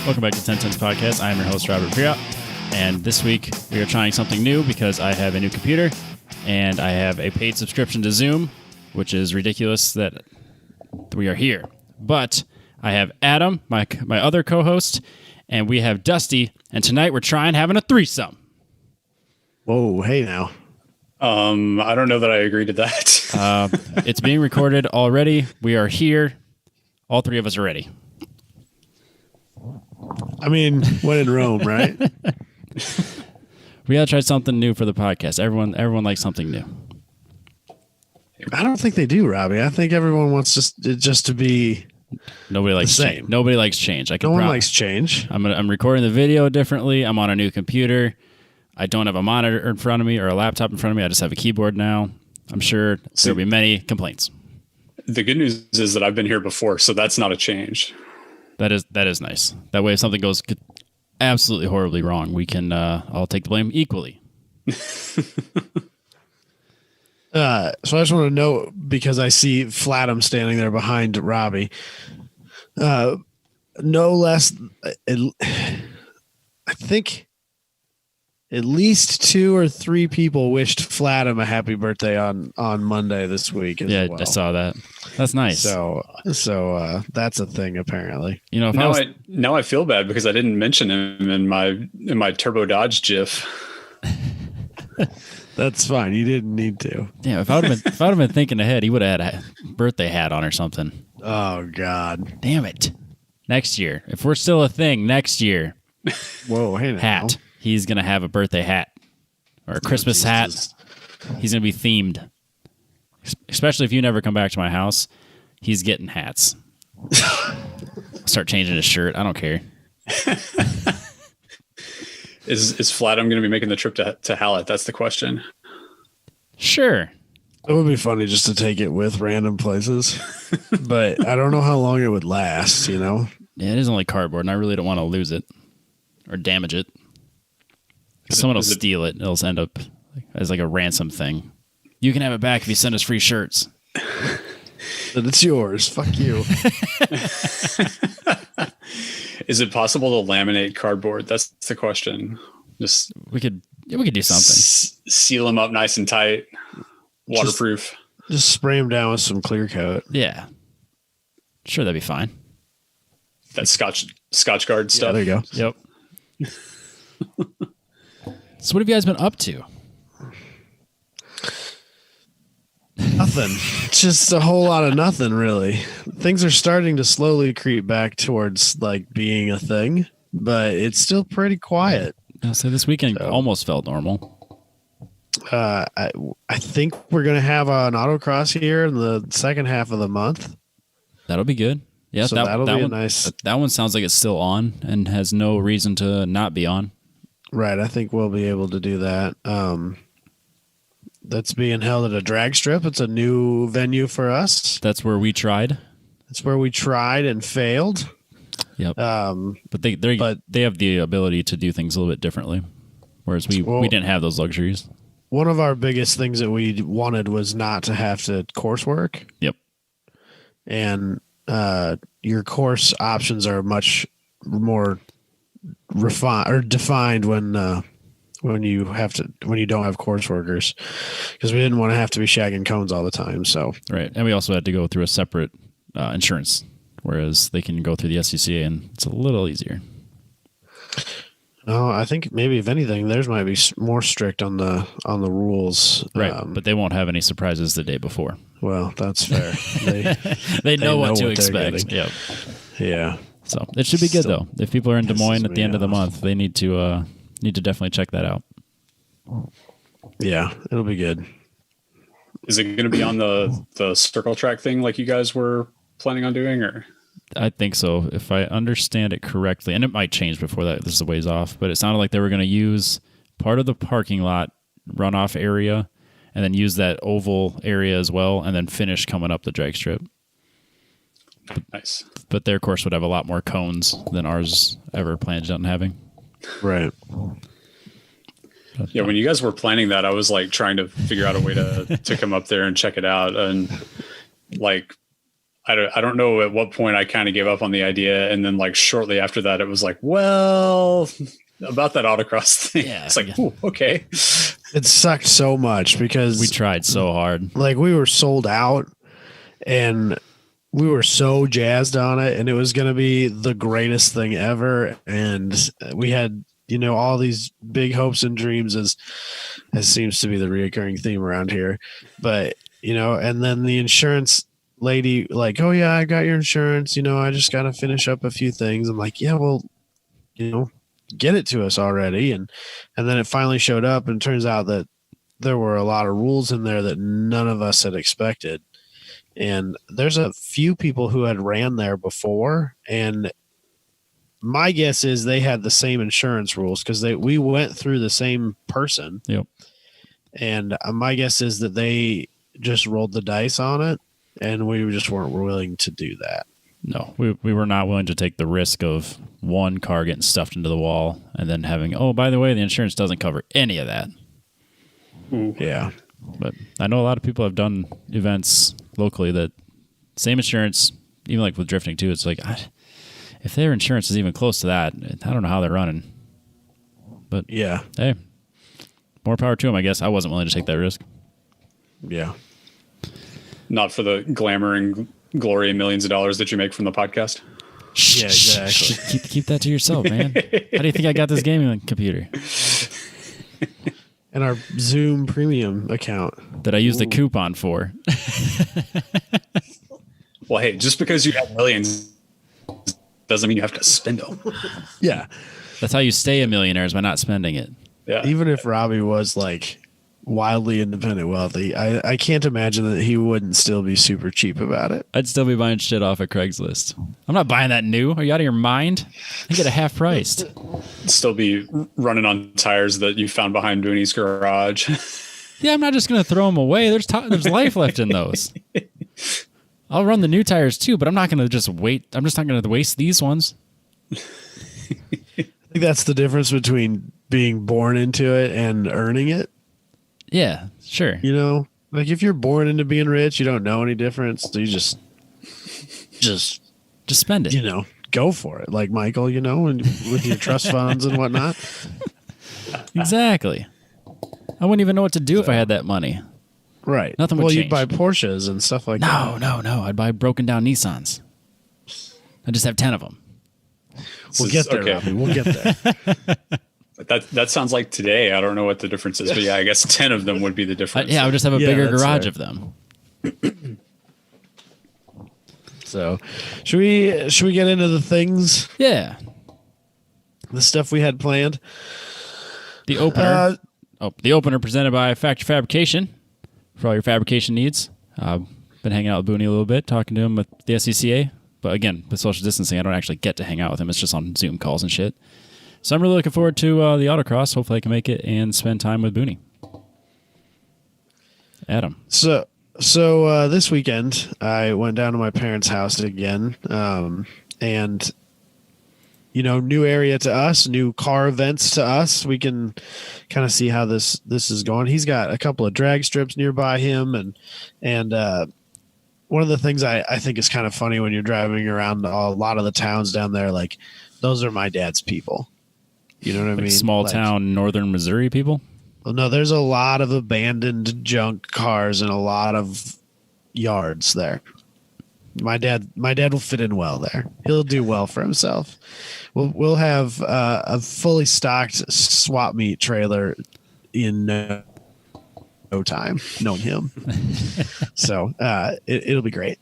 Welcome back to 1010's Podcast. I am your host, Robert Priot, and this week we are trying something new because I have a new computer and I have a paid subscription to Zoom, which is ridiculous that we are here. But I have Adam, my other co-host, and we have Dusty, and tonight we're trying having a threesome. Whoa, hey now. I don't know that I agree to that. It's being recorded already. We are here. All three of us are ready. I mean, when in Rome, right? We gotta try something new for the podcast. Everyone likes something new. I don't think they do, Robbie. I think everyone wants just to be Nobody likes the same. change. Nobody likes change. No one likes change. I'm recording the video differently. I'm on a new computer. I don't have a monitor in front of me or a laptop in front of me. I just have a keyboard now. I'm sure there'll be many complaints. The good news is that I've been here before, so that's not a change. That is nice. That way, if something goes absolutely horribly wrong, we can all take the blame equally. So I just want to know, because I see Flatham standing there behind Robbie. No less, I think at least 2 or 3 people wished Flatham a happy birthday on Monday this week as well. I saw that. That's nice. So that's a thing apparently. You know, Now I feel bad because I didn't mention him in my Turbo Dodge GIF. That's fine. You didn't need to. Yeah, if I would have been thinking ahead, he would have had a birthday hat on or something. Oh God! Damn it! Next year, if we're still a thing, next year. Whoa! Hey now. Hat. He's gonna have a birthday hat or a Christmas hat. He's gonna be themed. Especially if you never come back to my house, he's getting hats. Start changing his shirt. I don't care. Is Flatham going to be making the trip to Hallett? That's the question. Sure. It would be funny just to take it with random places, but I don't know how long it would last, you know? Yeah, it is only cardboard, and I really don't want to lose it or damage it. Someone will steal it. It'll end up as like a ransom thing. You can have it back if you send us free shirts. But it's yours. Fuck you. Is it possible to laminate cardboard? That's the question. Just we could do something. Seal them up nice and tight, waterproof. Just spray them down with some clear coat. Yeah, sure, that'd be fine. That Scotch Guard stuff. Yeah, there you go. Yep. So what have you guys been up to? Nothing. Just a whole lot of nothing, really. Things are starting to slowly creep back towards like being a thing, but it's still pretty quiet. So this weekend almost felt normal. I think we're going to have an autocross here in the second half of the month. That'll be good. Yeah, so that'll be nice. That one sounds like it's still on and has no reason to not be on. Right. I think we'll be able to do that. That's being held at a drag strip. It's a new venue for us. That's where we tried. That's where we tried and failed. Yep. But they have the ability to do things a little bit differently, whereas we didn't have those luxuries. One of our biggest things that we wanted was not to have to coursework. Yep. And your course options are much more refined or defined when you don't have course workers, because we didn't want to have to be shagging cones all the time. So right, and we also had to go through a separate insurance, whereas they can go through the SCCA, and it's a little easier. No, I think maybe if anything, theirs might be more strict on the rules. Right, but they won't have any surprises the day before. Well, that's fair. They know what to expect. Yep. Yeah. So it should be good though. If people are in Des Moines at the end of the month, they need to definitely check that out. Yeah, it'll be good. Is it going to be on the circle track thing like you guys were planning on doing, or? I think so, if I understand it correctly, and it might change before that. This is a ways off, but it sounded like they were going to use part of the parking lot runoff area, and then use that oval area as well, and then finish coming up the drag strip. Nice. But their course would have a lot more cones than ours ever planned on having. Right. Yeah, when you guys were planning that, I was like trying to figure out a way to come up there and check it out, and like I don't know at what point I kind of gave up on the idea. And then like shortly after that, it was like, well, about that autocross thing. Yeah, it's like, ooh, okay. It sucked so much because We tried so hard. like we were sold out and we were so jazzed on it and it was going to be the greatest thing ever. And we had, all these big hopes and dreams as seems to be the reoccurring theme around here. But, and then the insurance lady like, oh yeah, I got your insurance. I just got to finish up a few things. I'm like, yeah, well, get it to us already. And then it finally showed up and it turns out that there were a lot of rules in there that none of us had expected. And there's a few people who had ran there before. And my guess is they had the same insurance rules because we went through the same person. Yep. And my guess is that they just rolled the dice on it and we just weren't willing to do that. No, we were not willing to take the risk of one car getting stuffed into the wall and then having, oh, by the way, the insurance doesn't cover any of that. Ooh. Yeah. But I know a lot of people have done events locally that same insurance, even like with drifting too. It's like, if their insurance is even close to that, I don't know how they're running. But yeah, hey, more power to them, I guess. I wasn't willing to take that risk. Yeah. Not for the glamour and glory and millions of dollars that you make from the podcast. Yeah, exactly. Keep that to yourself, man. How do you think I got this gaming computer? And our Zoom premium account That I used a coupon for. Well, hey, just because you have millions doesn't mean you have to spend them. Yeah. That's how you stay a millionaire, is by not spending it. Yeah. Even if Robbie was like wildly independent wealthy, I can't imagine that he wouldn't still be super cheap about it. I'd still be buying shit off of Craigslist. I'm not buying that new. Are you out of your mind? I get a half priced. Still be running on tires that you found behind Booney's garage. Yeah, I'm not just going to throw them away. There's life left in those. I'll run the new tires too, but I'm not going to just wait. I'm just not going to waste these ones. I think that's the difference between being born into it and earning it. Yeah, sure. Like if you're born into being rich, you don't know any difference. So you just spend it. Go for it. Like Michael, and with your trust funds and whatnot. Exactly. I wouldn't even know what to do if I had that money. Right. Nothing would change. You'd buy Porsches and stuff like that. No. I'd buy broken down Nissans. I just have 10 of them. We'll get there, okay. Robbie. We'll get there. That sounds like today. I don't know what the difference is, but yeah, I guess 10 of them would be the difference. I would just have a bigger that's garage fair. of them. So, should we get into the things? Yeah. The stuff we had planned. The opener. The opener presented by Factory Fabrication for all your fabrication needs. Been hanging out with Booney a little bit, talking to him with the SCCA. But again, with social distancing, I don't actually get to hang out with him. It's just on Zoom calls and shit. So I'm really looking forward to the autocross. Hopefully I can make it and spend time with Booney. Adam. So this weekend I went down to my parents' house again, and new area to us, new car events to us. We can kind of see how this is going. He's got a couple of drag strips nearby him, and one of the things I think is kind of funny when you're driving around a lot of the towns down there, like those are my dad's people. You know what I mean? Small town northern Missouri people? Well, no, there's a lot of abandoned junk cars and a lot of yards there. My dad will fit in well there. He'll do well for himself. We'll have a fully stocked swap meet trailer in no time, knowing him. So it'll be great.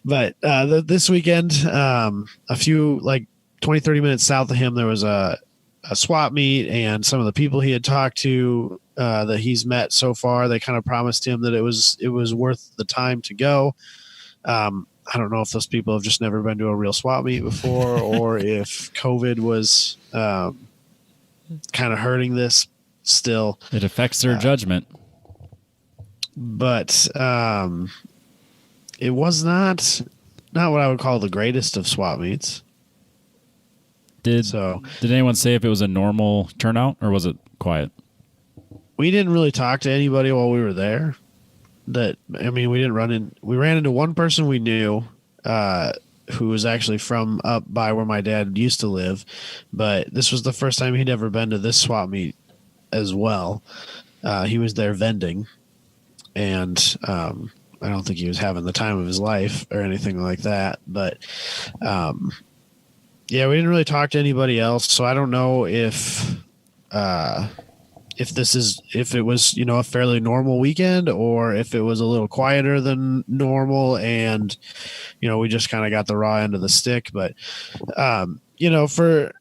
But this weekend, a few like 20, 30 minutes south of him, there was a swap meet, and some of the people he had talked to that he's met so far, they kind of promised him that it was worth the time to go. I don't know if those people have just never been to a real swap meet before, or if COVID was kind of hurting this still. It affects their judgment. But it was not what I would call the greatest of swap meets. Did anyone say if it was a normal turnout or was it quiet? We didn't really talk to anybody while we were there. We ran into one person we knew, who was actually from up by where my dad used to live, but this was the first time he'd ever been to this swap meet as well. He was there vending, and I don't think he was having the time of his life or anything like that. But yeah, we didn't really talk to anybody else, so I don't know if it was, a fairly normal weekend, or if it was a little quieter than normal, and we just kind of got the raw end of the stick. But for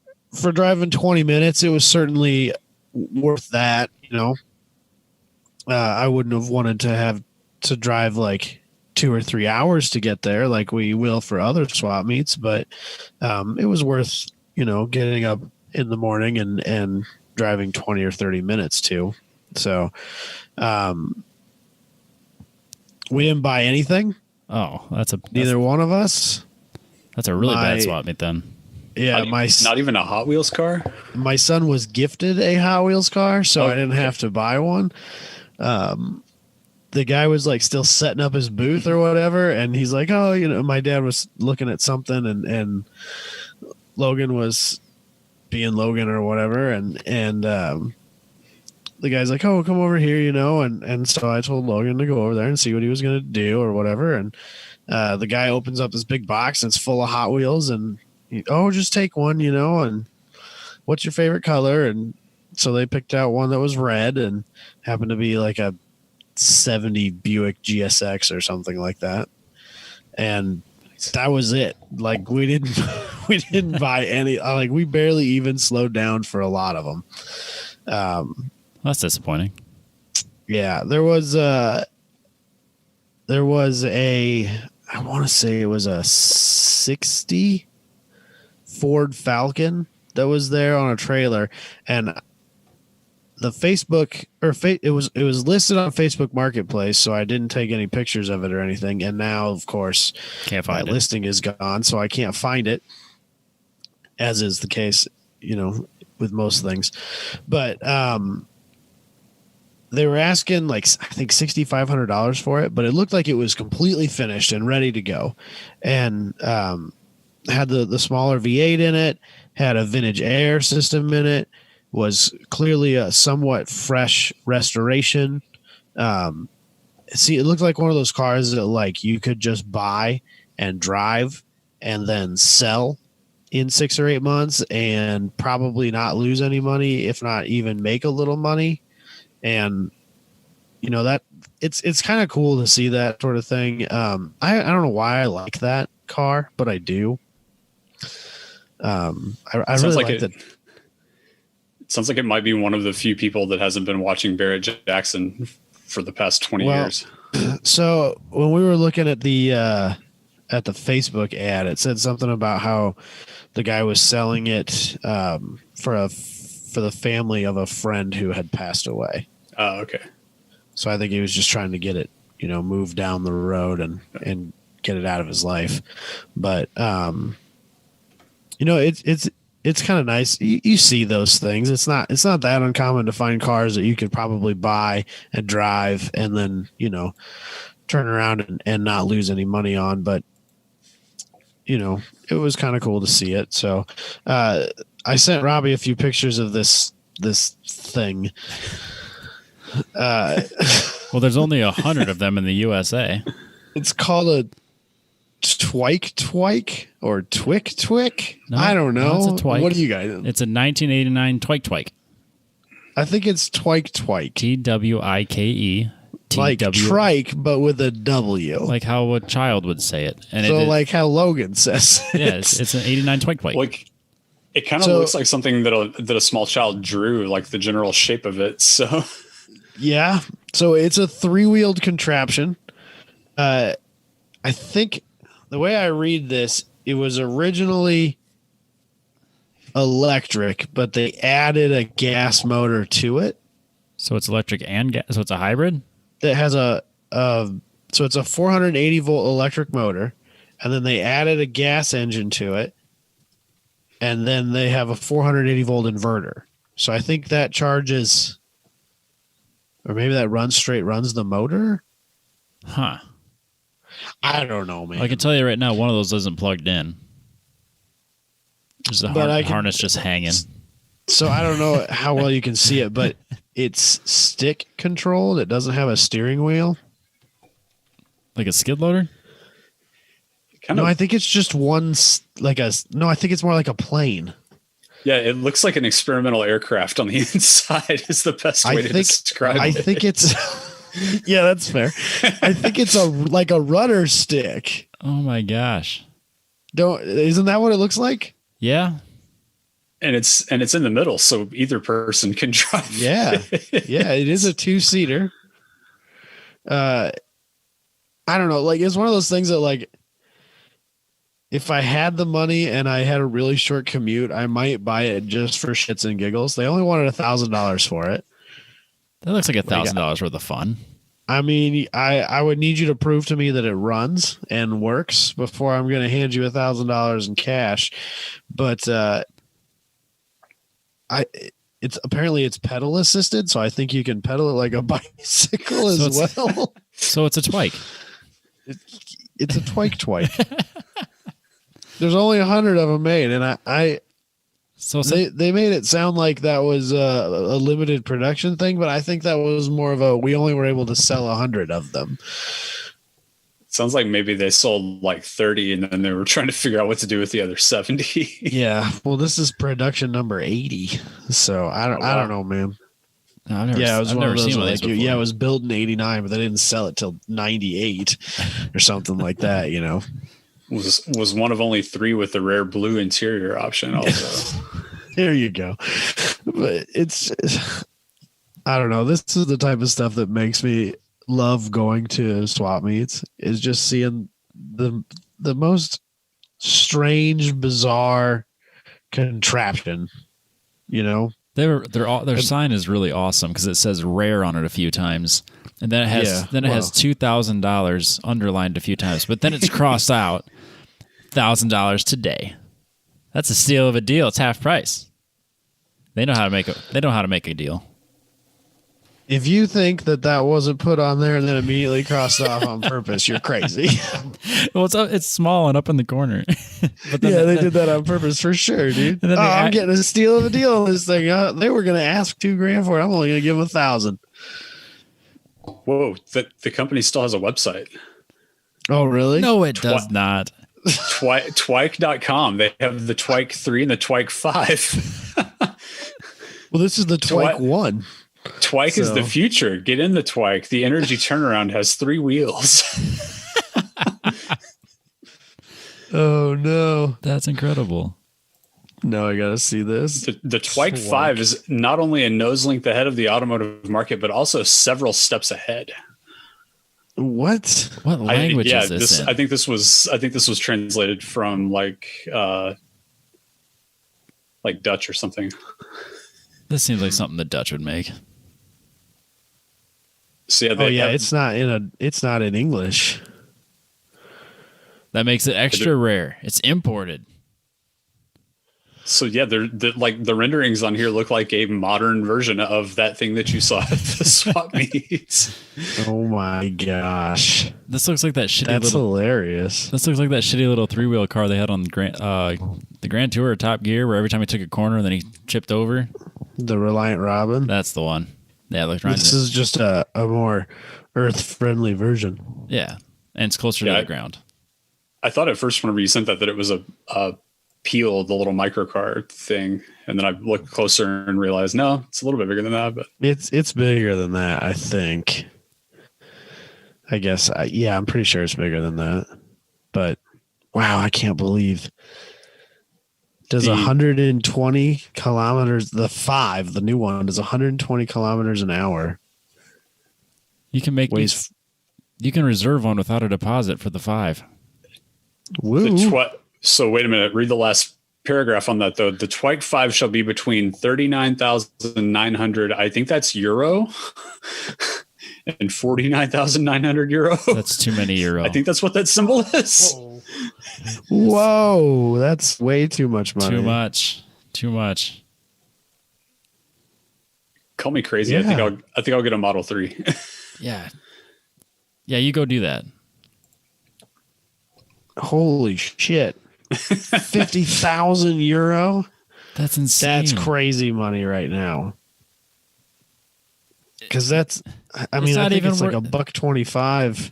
driving 20 minutes, it was certainly worth that. I wouldn't have wanted to have to drive like 2 or 3 hours to get there like we will for other swap meets, but it was worth getting up in the morning and driving 20 or 30 minutes too. So we didn't buy anything. Oh, neither one of us. That's a really bad swap meet then. Yeah, not even a Hot Wheels car. My son was gifted a Hot Wheels car, so I didn't have to buy one. The guy was like still setting up his booth or whatever, and he's like, "Oh, my dad was looking at something, and Logan was being Logan or whatever, and the guy's like, "Oh, come over here," and so I told Logan to go over there and see what he was going to do or whatever, and the guy opens up this big box and it's full of Hot Wheels, and just take one, and what's your favorite color? And so they picked out one that was red and happened to be like a 70 Buick GSX or something like that. And that was it. Like we didn't buy any, like we barely even slowed down for a lot of them. That's disappointing. Yeah, there was a, I want to say it was a 60 Ford Falcon that was there on a trailer, and the Facebook it was listed on Facebook Marketplace, so I didn't take any pictures of it or anything. And now, of course, can't find my it. Listing is gone, so I can't find it, as is the case, with most things. But they were asking like I think $6,500 for it, but it looked like it was completely finished and ready to go, and had the smaller V8 in it, had a vintage air system in it, was clearly a somewhat fresh restoration. It looked like one of those cars that like you could just buy and drive and then sell in 6 or 8 months and probably not lose any money, if not even make a little money. And that it's kind of cool to see that sort of thing. I don't know why I like that car, but I do. I really like that. It sounds like it might be one of the few people that hasn't been watching Barrett Jackson for the past 20 years. So when we were looking at the Facebook ad, it said something about how the guy was selling it for the family of a friend who had passed away. Oh, okay. So I think he was just trying to get it, moved down the road and get it out of his life. But it's kind of nice. You see those things. It's not that uncommon to find cars that you could probably buy and drive and then, turn around and not lose any money on. But, it was kind of cool to see it. So I sent Robbie a few pictures of this thing. Well, there's only 100 of them in the USA. It's called a Twike or Twick. No, I don't know. It's a Twike. What do you guys? It's a 1989 Twike. I think it's Twike. TWIKE. Like trike, but with a W. Like how a child would say it. And so like how Logan says it. Yeah, it's an 89 Twike. Like it kind of looks like something that a small child drew, like the general shape of it. So yeah. So it's a 3-wheeled contraption. I think the way I read this, it was originally electric, but they added a gas motor to it. So it's electric and gas. So it's a hybrid? That has so it's a 480 volt electric motor, and then they added a gas engine to it, and then they have a 480 volt inverter. So I think that charges, or maybe that runs the motor. Huh. I don't know, man. I can tell you right now, one of those isn't plugged in. There's a harness just hanging. So I don't know how well you can see it, but it's stick controlled. It doesn't have a steering wheel. Like a skid loader? I think it's just one. I think it's more like a plane. Yeah, it looks like an experimental aircraft on the inside is the best way to describe it. I think it's. Yeah, that's fair. I think it's like a rudder stick. Oh my gosh! Isn't that what it looks like? Yeah. And it's in the middle, so either person can drive. Yeah, yeah, it is a 2-seater. I don't know. Like, it's one of those things that, like, if I had the money and I had a really short commute, I might buy it just for shits and giggles. They only wanted $1,000 for it. That looks like $1,000 worth of fun. I mean, I would need you to prove to me that it runs and works before I'm going to hand you $1,000 in cash. But it's pedal assisted, so I think you can pedal it like a bicycle as well. So it's a twike. It's a twike. There's only 100 of them made, and they made it sound like that was a limited production thing, but I think that was more of we only were able to sell 100 of them. Sounds like maybe they sold like 30 and then they were trying to figure out what to do with the other 70. Yeah. Well, this is production number 80. So I don't know, man. No, I've never seen one of these before. Yeah, it was built in 89, but they didn't sell it till 98 or something like that, you know. Was one of only 3 with the rare blue interior option also. There you go. But I don't know. This is the type of stuff that makes me love going to swap meets, is just seeing the most strange, bizarre contraption, you know. Their sign is really awesome because it says rare on it a few times, and then it has $2,000 underlined a few times, but then it's crossed out $1,000 today. That's a steal of a deal. It's half price. They know how to make a deal. If you think that wasn't put on there and then immediately crossed off on purpose, you're crazy. Well, it's small and up in the corner. But they did that on purpose for sure, dude. I'm getting a steal of a deal on this thing. They were going to ask $2,000 for it. I'm only going to give them $1,000. Whoa, the company still has a website. Oh, really? No, it does not. Twike.com. They have the Twike 3 and the Twike 5. Well, this is the Twike 1. Twike is the future. Get in the Twike. The energy turnaround has 3 wheels. Oh, no. That's incredible. No, I got to see this. The Twike 5 is not only a nose length ahead of the automotive market, but also several steps ahead. What language is this in? I think this was translated from like Dutch or something. This seems like something the Dutch would make. So yeah, it's not in English. That makes it extra rare. It's imported. So yeah, the renderings on here look like a modern version of that thing that you saw at the swap meets. Oh my gosh. This looks like that shitty That's hilarious. This looks like that shitty little 3-wheel car they had on the Grand Tour or Top Gear, where every time he took a corner and then he chipped over. The Reliant Robin. That's the one. Yeah, this is just a more earth-friendly version. Yeah, and it's closer to the ground. I thought at first whenever you sent that it was a Peel, the little microcar thing, and then I looked closer and realized no, it's a little bit bigger than that. But it's bigger than that, I think. I guess, I'm pretty sure it's bigger than that. But wow, I can't believe. Does 120 kilometers, the new one, does 120 kilometers an hour. You can you can reserve one without a deposit for the 5. Woo. So wait a minute, read the last paragraph on that though. The Twike 5 shall be between 39,900, I think that's euro, and 49,900 euro. That's too many euro. I think that's what that symbol is. Whoa, that's way too much money. Too much. Call me crazy. Yeah. I think I'll get a Model 3. Yeah, you go do that. Holy shit. 50,000 euro? That's insane. That's crazy money right now. Because that's, I mean, I think it's like $1.25.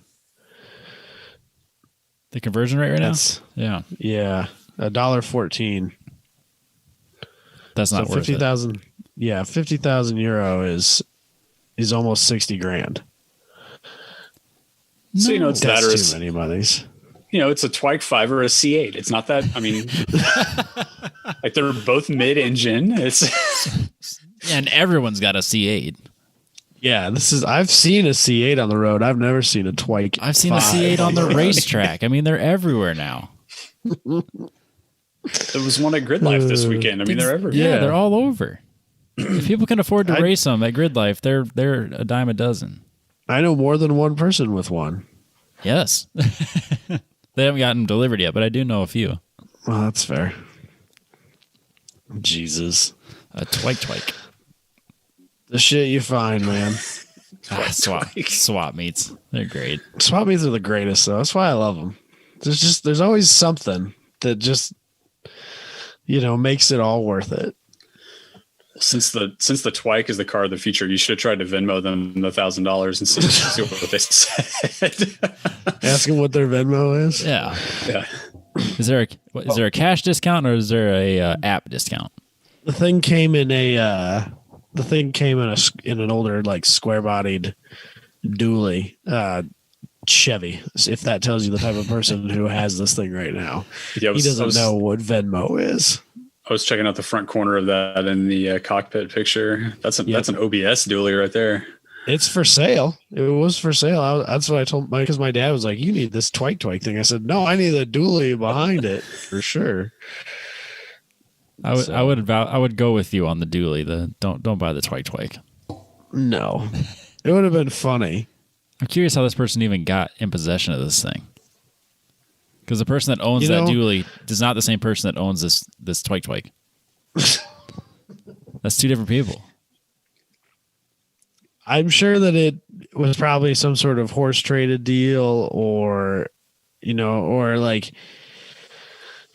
The conversion rate right now? Yeah. Yeah. $1.14. That's not worth 50,000. Yeah. 50,000 euro is almost 60 grand. So, you know, it's that or too many monies. You know, it's a Twike 5 or a C8. It's not that, I mean, like they're both mid-engine. And everyone's got a C8. Yeah, I've seen a C8 on the road. I've never seen a Twike. I've seen a C8 on the racetrack. I mean, they're everywhere now. There was one at Gridlife this weekend. I mean, they're everywhere. Yeah, they're all over. If people can afford to race them at Gridlife, they're a dime a dozen. I know more than one person with one. Yes. They haven't gotten them delivered yet, but I do know a few. Well, that's fair. Jesus. A Twike. The shit you find, man. Swap meets. They're great. Swap meets are the greatest, though. That's why I love them. There's always something that just, makes it all worth it. Since the Twike is the car of the future, you should have tried to Venmo them the $1,000 and see what they said. Ask them what their Venmo is. Yeah. Yeah. Is there a cash discount or is there a app discount? The thing came in an older like square bodied dually Chevy. If that tells you the type of person who has this thing right now, he doesn't know what Venmo is. I was checking out the front corner of that in the cockpit picture. That's an OBS dually right there. It's for sale. It was for sale. That's what I told because my dad was like, "You need this Twike thing." I said, "No, I need a dually behind it for sure." I would go with you on the dually. Don't buy the Twike. No, it would have been funny. I'm curious how this person even got in possession of this thing. Because the person that owns that dually is not the same person that owns this Twike. That's two different people. I'm sure that it was probably some sort of horse traded deal or like,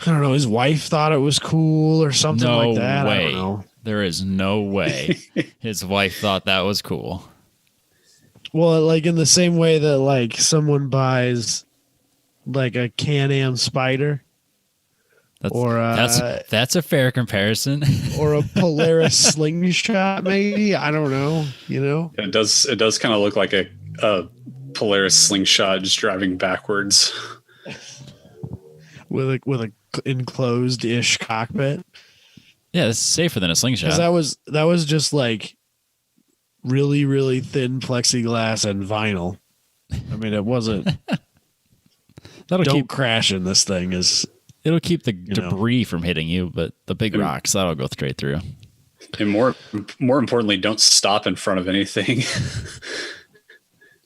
I don't know, his wife thought it was cool or something like that. No way. I don't know. There is no way his wife thought that was cool. Well, like in the same way that like someone buys like a Can-Am Spider. That's a fair comparison. Or a Polaris slingshot, maybe. I don't know. It does kind of look like a Polaris slingshot just driving backwards with a enclosed-ish cockpit. Yeah, it's safer than a slingshot. That was just like really, really thin plexiglass and vinyl. I mean, it wasn't. Don't crash in this thing is. It'll keep the debris from hitting you, but the big rocks, that'll go straight through. And more importantly, don't stop in front of anything.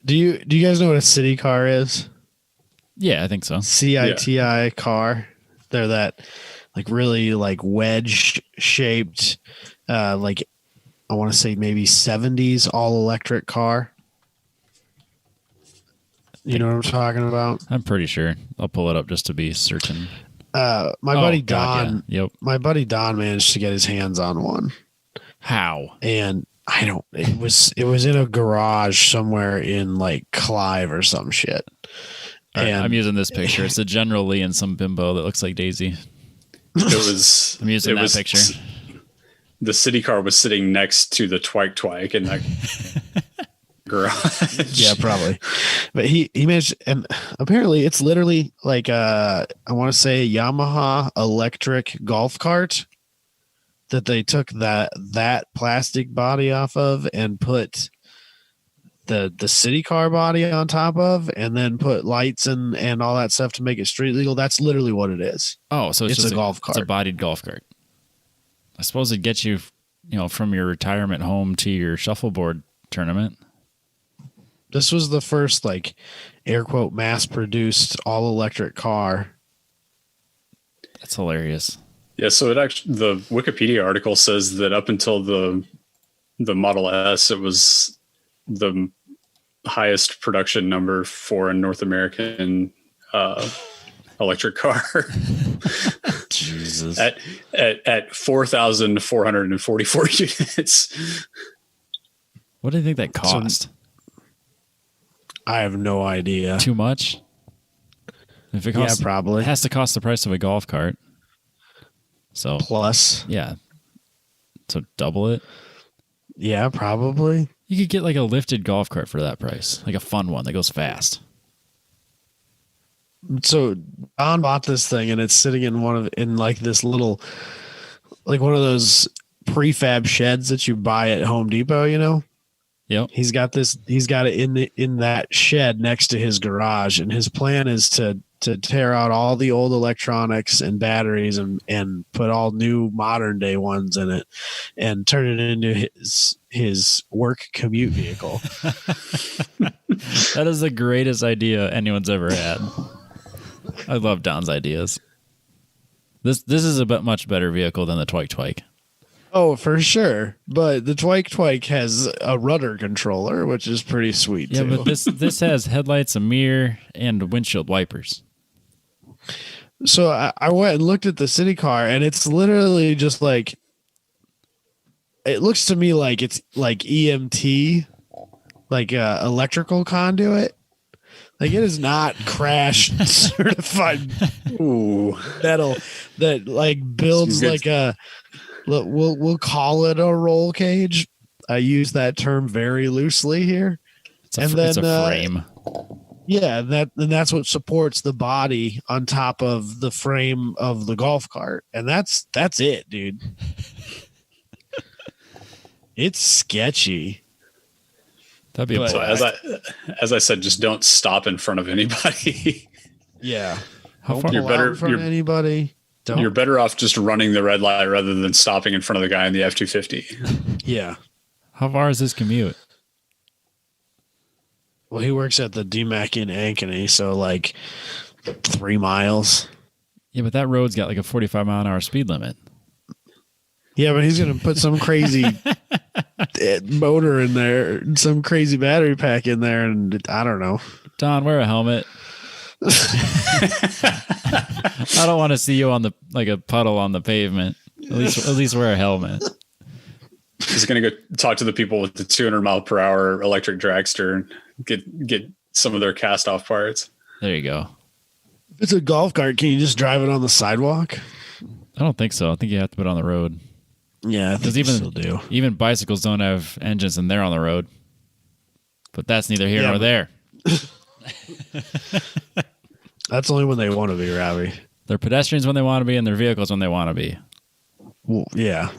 Do you guys know what a city car is? Yeah, I think so. CITI car. They're that like really like wedge shaped, like I want to say maybe 70s all electric car. You know what I'm talking about? I'm pretty sure. I'll pull it up just to be certain. My buddy Don. Yeah. Yep. My buddy Don managed to get his hands on one. How? And it was in a garage somewhere in like Clive or some shit. And I'm using this picture. It's a General Lee and some bimbo that looks like Daisy. I'm using that picture. The city car was sitting next to the Twike in that garage. Yeah, probably. But he managed, and apparently it's literally like I want to say a Yamaha electric golf cart that they took that plastic body off of and put the city car body on top of, and then put lights and all that stuff to make it street legal. That's literally what it is. Oh, so it's just a golf cart. It's a bodied golf cart. I suppose it gets you, from your retirement home to your shuffleboard tournament. This was the first, like, air quote, mass-produced all-electric car. That's hilarious. Yeah, so the Wikipedia article says that up until the Model S, it was the highest production number for a North American electric car Jesus. at 4,444 units. What do you think that cost? I have no idea. Too much? If it costs, probably. It has to cost the price of a golf cart. So Plus. yeah. So double it. Yeah, probably. You could get like a lifted golf cart for that price, like a fun one that goes fast. So Don bought this thing and it's sitting in like this little, like one of those prefab sheds that you buy at Home Depot, you know? Yep. He's got it in that shed next to his garage, and his plan is to tear out all the old electronics and batteries and put all new modern day ones in it and turn it into his work commute vehicle. That is the greatest idea anyone's ever had. I love Don's ideas. This is a much better vehicle than the Twike. Oh, for sure. But the Twike has a rudder controller, which is pretty sweet. Yeah, too. but this has headlights, a mirror, and windshield wipers. So I went and looked at the city car, and it's literally just like, it looks to me like it's like EMT, like electrical conduit. Like, it is not crash certified metal that like builds like a, we'll call it a roll cage. I use that term very loosely here. It's a frame. Yeah, and that's what supports the body on top of the frame of the golf cart. And that's it, dude. It's sketchy. That'd be so as I said, just don't stop in front of anybody. Yeah. You're better in front of anybody. You're better off just running the red light rather than stopping in front of the guy in the F-250. Yeah. How far is his commute? Well, he works at the DMAC in Ankeny, so like 3 miles. Yeah, but that road's got like a 45-mile-an-hour speed limit. Yeah, but he's going to put some crazy motor in there, some crazy battery pack in there, and I don't know. Don, wear a helmet. I don't want to see you on a puddle on the pavement. At least wear a helmet. He's going to go talk to the people with the 200-mile-per-hour electric dragster and get some of their cast-off parts. There you go. If it's a golf cart, can you just drive it on the sidewalk? I don't think so. I think you have to put it on the road. Yeah, because even bicycles don't have engines and they're on the road. But that's neither here nor there. That's only when they want to be, Robbie. They're pedestrians when they want to be, and they're vehicles when they want to be. Well, yeah.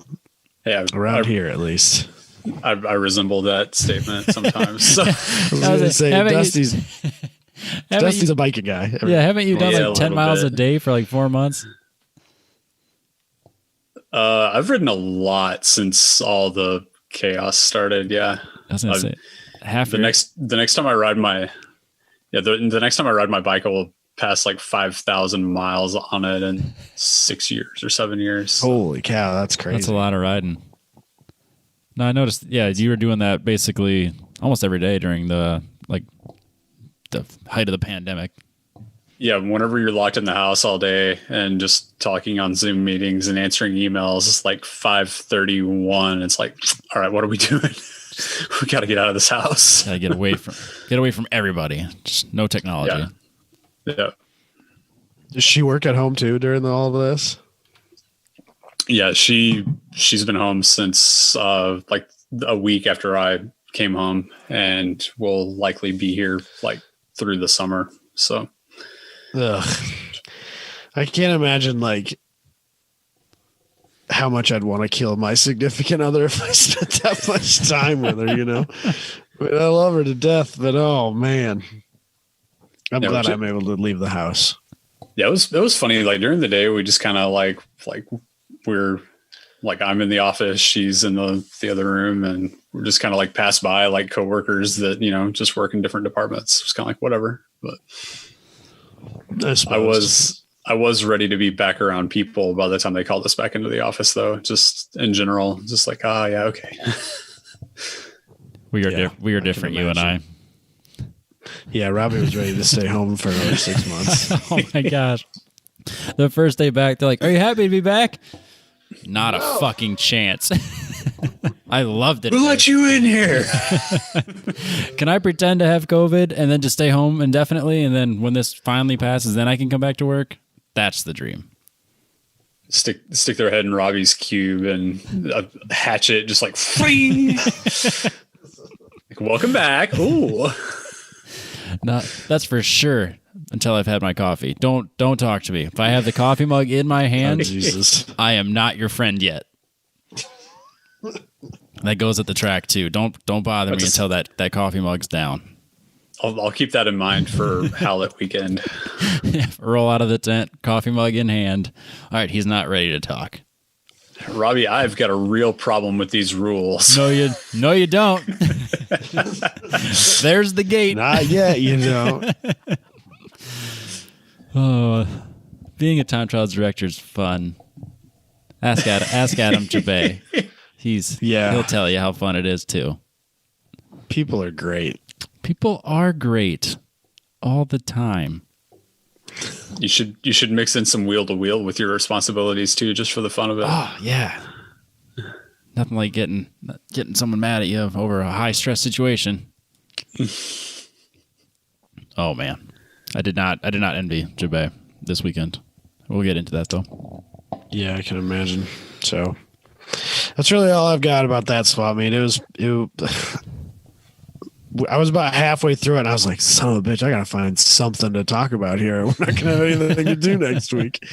Yeah, around here at least. I resemble that statement sometimes. So. I was going to say, Dusty's a biking guy. Haven't you done like 10 miles a day for like 4 months? I've ridden a lot since all the chaos started. Yeah, I was gonna say the next time I ride my the next time I ride my bike, I will pass like 5,000 miles on it in 6 years or 7 years. Holy cow, that's crazy! That's a lot of riding. No, I noticed. Yeah, you were doing that basically almost every day during the height of the pandemic. Yeah, whenever you're locked in the house all day and just talking on Zoom meetings and answering emails, it's like 5:31. It's like, all right, what are we doing? We got to get out of this house. Gotta get away from everybody. Just no technology. Yeah. Does she work at home too during all of this? Yeah, she's been home since like a week after I came home, and will likely be here like through the summer. So. Ugh. I can't imagine like how much I'd want to kill my significant other if I spent that much time with her, you know. But I love her to death, but oh man. I'm glad I'm able to leave the house. Yeah, it was funny. Like during the day we just kind of like we're like, I'm in the office, she's in the other room, and we're just kind of like pass by like coworkers that, you know, just work in different departments. It's kind of like whatever, but I was ready to be back around people by the time they called us back into the office, though. Just in general, just like, yeah, okay. We are different, you and I. Yeah, Robbie was ready to stay home for another 6 months. Oh my gosh. The first day back, they're like, "Are you happy to be back?" Not a fucking chance. I loved it. Who let you in here? Can I pretend to have COVID and then just stay home indefinitely? And then when this finally passes, then I can come back to work? That's the dream. Stick their head in Robbie's cube and a hatchet, just like, fling. Like, welcome back. Ooh. That's for sure. Until I've had my coffee. Don't talk to me. If I have the coffee mug in my hand, Oh, Jesus. I am not your friend yet. That goes at the track too. Don't bother me until that coffee mug's down. I'll keep that in mind for Howlett weekend. Roll out of the tent, coffee mug in hand. All right, he's not ready to talk. Robbie, I've got a real problem with these rules. No, you don't. There's the gate. Not yet, you know. Oh, being a time trials director is fun. Ask Adam Jabay. He'll tell you how fun it is too. People are great. People are great all the time. You should mix in some wheel to wheel with your responsibilities too, just for the fun of it. Oh yeah. Nothing like getting someone mad at you over a high stress situation. Oh man. I did not envy Jabay this weekend. We'll get into that though. Yeah, I can imagine. So that's really all I've got about that swap meet. I was about halfway through it and I was like, son of a bitch, I gotta find something to talk about here. We're not gonna have anything to do next week.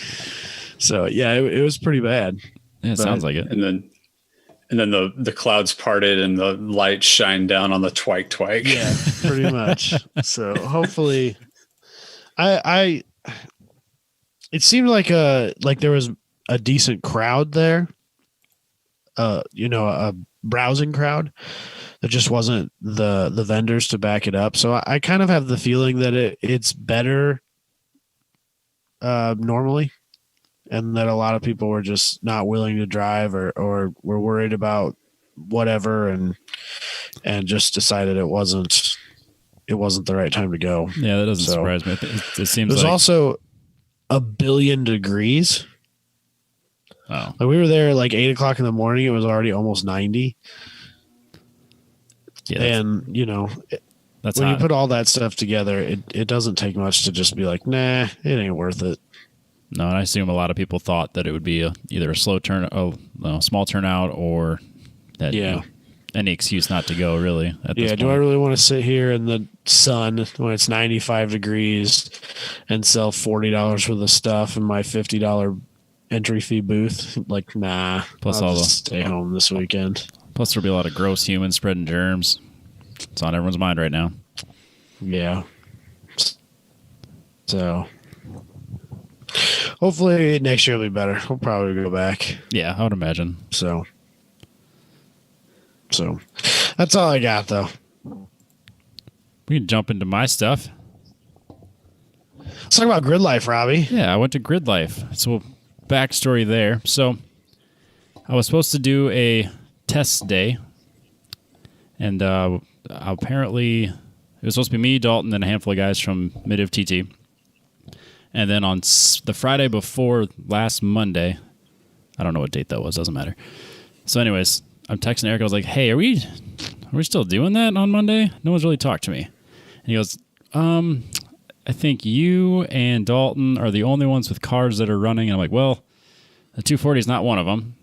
So yeah, it was pretty bad. Yeah, it sounds like it. And then the clouds parted and the light shined down on the twike. Yeah, pretty much. So hopefully it seemed like there was a decent crowd there. A browsing crowd. There just wasn't the vendors to back it up. So I kind of have the feeling that it's better normally, and that a lot of people were just not willing to drive or were worried about whatever and just decided it wasn't the right time to go. Yeah, that doesn't surprise me. It seems there's like also 1 billion degrees. Oh. Like we were there like 8:00 in the morning. It was already almost 90. Yeah, and that's when hot. you put all that stuff together, it doesn't take much to just be like, nah, it ain't worth it. No, and I assume a lot of people thought that it would be either a small turnout, or that any excuse not to go. Really, at this point. Do I really want to sit here in the sun when it's 95 degrees and sell $40 for the stuff in my $50 entry fee booth? Like, nah. Plus I'll just stay home this weekend. Plus, there'll be a lot of gross humans spreading germs. It's on everyone's mind right now. Yeah. So hopefully next year will be better. We'll probably go back. Yeah, I would imagine. So that's all I got, though. We can jump into my stuff. Let's talk about Gridlife, Robbie. Yeah, I went to Gridlife. So, backstory there. So, I was supposed to do a test day, and apparently it was supposed to be me, Dalton, and a handful of guys from Mid-Iv TT. And then on the Friday before last Monday, I don't know what date that was, doesn't matter. So anyways, I'm texting Eric. I was like, hey, are we still doing that on Monday? No one's really talked to me. And he goes, I think you and Dalton are the only ones with cars that are running. And I'm like, well, the 240 is not one of them.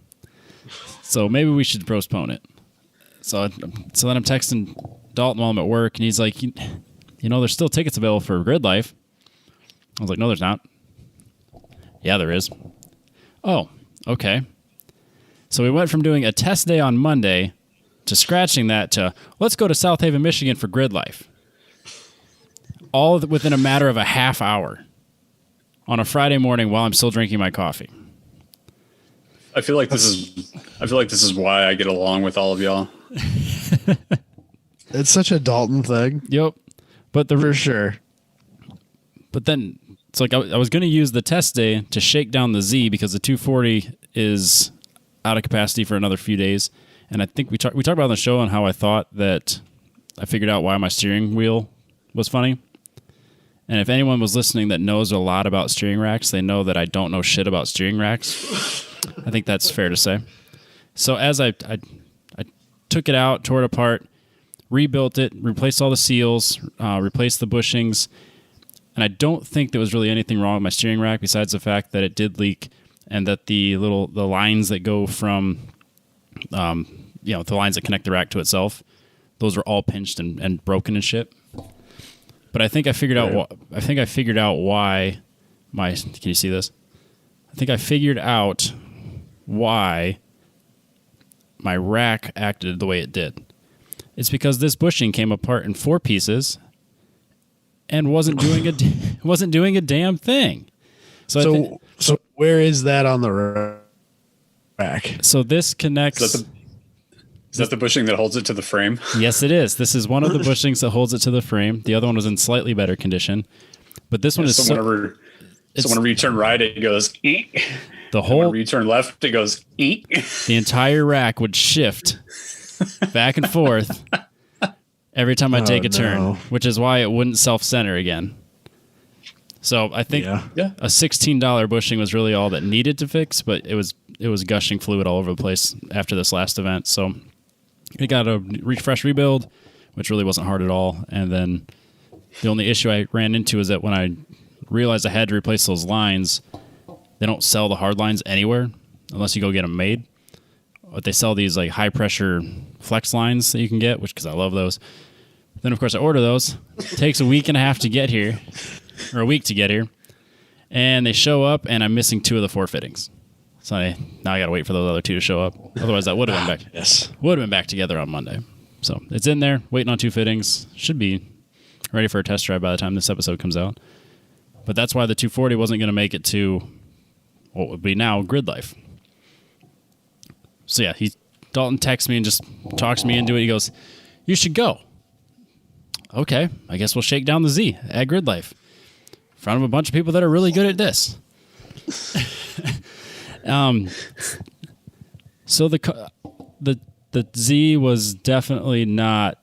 So maybe we should postpone it. So then I'm texting Dalton while I'm at work, and he's like, there's still tickets available for Gridlife. I was like, no, there's not. Yeah, there is. Oh, okay. So we went from doing a test day on Monday to scratching that to let's go to South Haven, Michigan for Gridlife. All within a matter of a half hour on a Friday morning while I'm still drinking my coffee. I feel like this is why I get along with all of y'all. It's such a Dalton thing. Yep. But for sure. But then it's like I was going to use the test day to shake down the Z because the 240 is out of capacity for another few days. And I think we talked about on the show on how I thought that I figured out why my steering wheel was funny. And if anyone was listening that knows a lot about steering racks, they know that I don't know shit about steering racks. I think that's fair to say. So as I took it out, tore it apart, rebuilt it, replaced all the seals, replaced the bushings, and I don't think there was really anything wrong with my steering rack besides the fact that it did leak and that the lines that go from, the lines that connect the rack to itself, those were all pinched and broken and shit. But I think I figured out. Why my. Can you see this? I think I figured out why my rack acted the way it did. It's because this bushing came apart in 4 pieces and wasn't doing a damn thing. So where is that on the rack? So this connects. Is that the bushing that holds it to the frame? Yes, it is. This is one of the bushings that holds it to the frame. The other one was in slightly better condition, but this one is whenever you turn right, it goes. Eek. Whenever you turn left, it goes. Eek. The entire rack would shift back and forth every time I take a turn, which is why it wouldn't self-center again. So I think a $16 bushing was really all that needed to fix, but it was gushing fluid all over the place after this last event. So it got a refresh rebuild, which really wasn't hard at all. And then the only issue I ran into is that when I realized I had to replace those lines, they don't sell the hard lines anywhere unless you go get them made. But they sell these like high pressure flex lines that you can get, because I love those. Then of course I order those. It takes a week and a half to get here, or a week to get here, and they show up and I'm missing 2 of the 4 fittings. So now I got to wait for those other 2 to show up. Otherwise, that would have been back. Yes, would have been back together on Monday. So it's in there, waiting on 2 fittings. Should be ready for a test drive by the time this episode comes out. But that's why the 240 wasn't going to make it to what would be now Gridlife. So yeah, Dalton texts me and just talks me into it. He goes, "You should go." Okay, I guess we'll shake down the Z at Gridlife in front of a bunch of people that are really good at this. So the Z was definitely not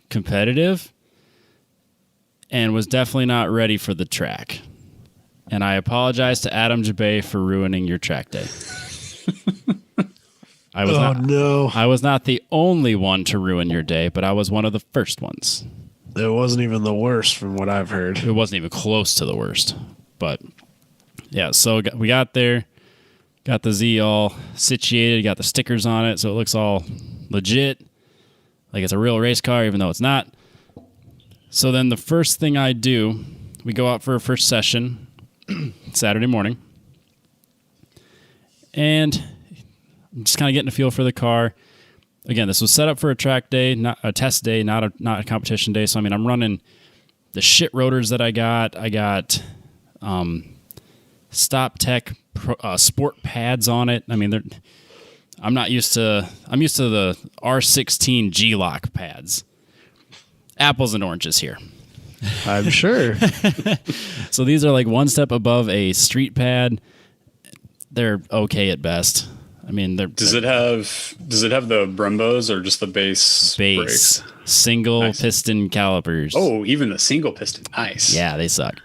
competitive and was definitely not ready for the track. And I apologize to Adam Jabay for ruining your track day. I was not the only one to ruin your day, but I was one of the first ones. It wasn't even the worst from what I've heard. It wasn't even close to the worst. But yeah, so we got there, got the Z all situated, got the stickers on it, so it looks all legit, like it's a real race car, even though it's not. So then the first thing I do, we go out for a first session Saturday morning, and I'm just kind of getting a feel for the car. Again, this was set up for a track day, not a test day, not a competition day. So I mean, I'm running the shit rotors that I got. I got Stop Tech sport pads on it. I mean, I'm used to the R16 G-Lock pads. Apples and oranges here. I'm sure. So these are like one step above a street pad. They're okay at best. I mean, does it have the Brembos or just the base brakes? Single piston calipers. Oh, even the single piston. Nice. Yeah, they suck.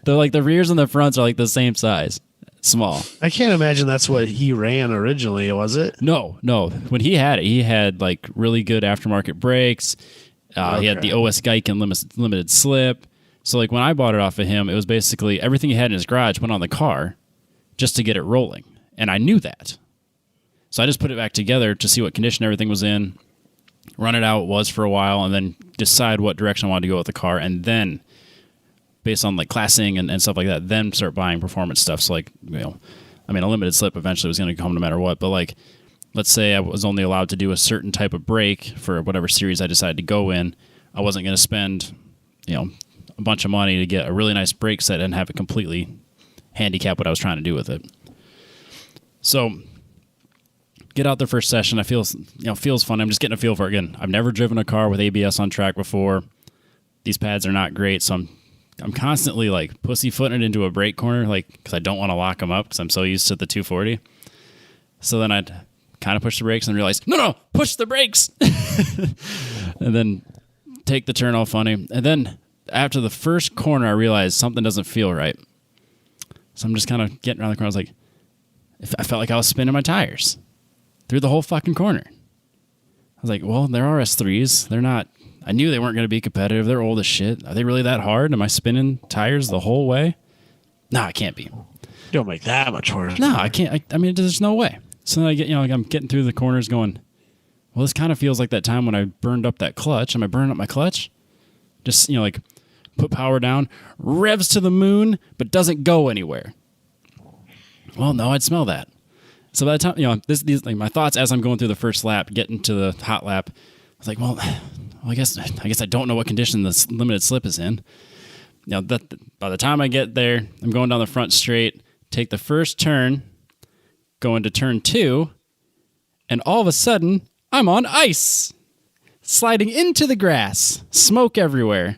They're like the rears and the fronts are like the same size. Small. I can't imagine that's what he ran originally, was it? No. When he had like really good aftermarket brakes. He had the OS Geiken limited slip. So like when I bought it off of him, it was basically everything he had in his garage went on the car just to get it rolling. And I knew that. So I just put it back together to see what condition everything was in, run it out was for a while, and then decide what direction I wanted to go with the car. And then based on like classing and stuff like that, then start buying performance stuff. So like, a limited slip eventually was going to come no matter what. But like, let's say I was only allowed to do a certain type of brake for whatever series I decided to go in. I wasn't going to spend, a bunch of money to get a really nice brake set and have it completely handicap what I was trying to do with it. So get out the first session. I feels fun. I'm just getting a feel for it again. I've never driven a car with ABS on track before. These pads are not great, so I'm constantly like pussyfooting it into a brake corner, like because I don't want to lock them up because I'm so used to the 240. So then I'd kind of push the brakes and realize, no, push the brakes. And then take the turn all funny. And then after the first corner, I realized something doesn't feel right. So I'm just kind of getting around the corner. I was like, I felt like I was spinning my tires through the whole fucking corner. I was like, well, they're RS3s. They're not, I knew they weren't going to be competitive. They're old as shit. Are they really that hard? Am I spinning tires the whole way? No, it can't be. You don't make that much horse. No, I can't. I mean, there's no way. So then I get, like I'm getting through the corners going, well, this kind of feels like that time when I burned up that clutch. Am I burning up my clutch? Just, like put power down, revs to the moon, but doesn't go anywhere. Well, no, I'd smell that. So by the time, these like my thoughts as I'm going through the first lap, getting to the hot lap, I was like, well, I guess I don't know what condition this limited slip is in. By the time I get there, I'm going down the front straight, take the first turn, go into turn 2, and all of a sudden, I'm on ice, sliding into the grass, smoke everywhere.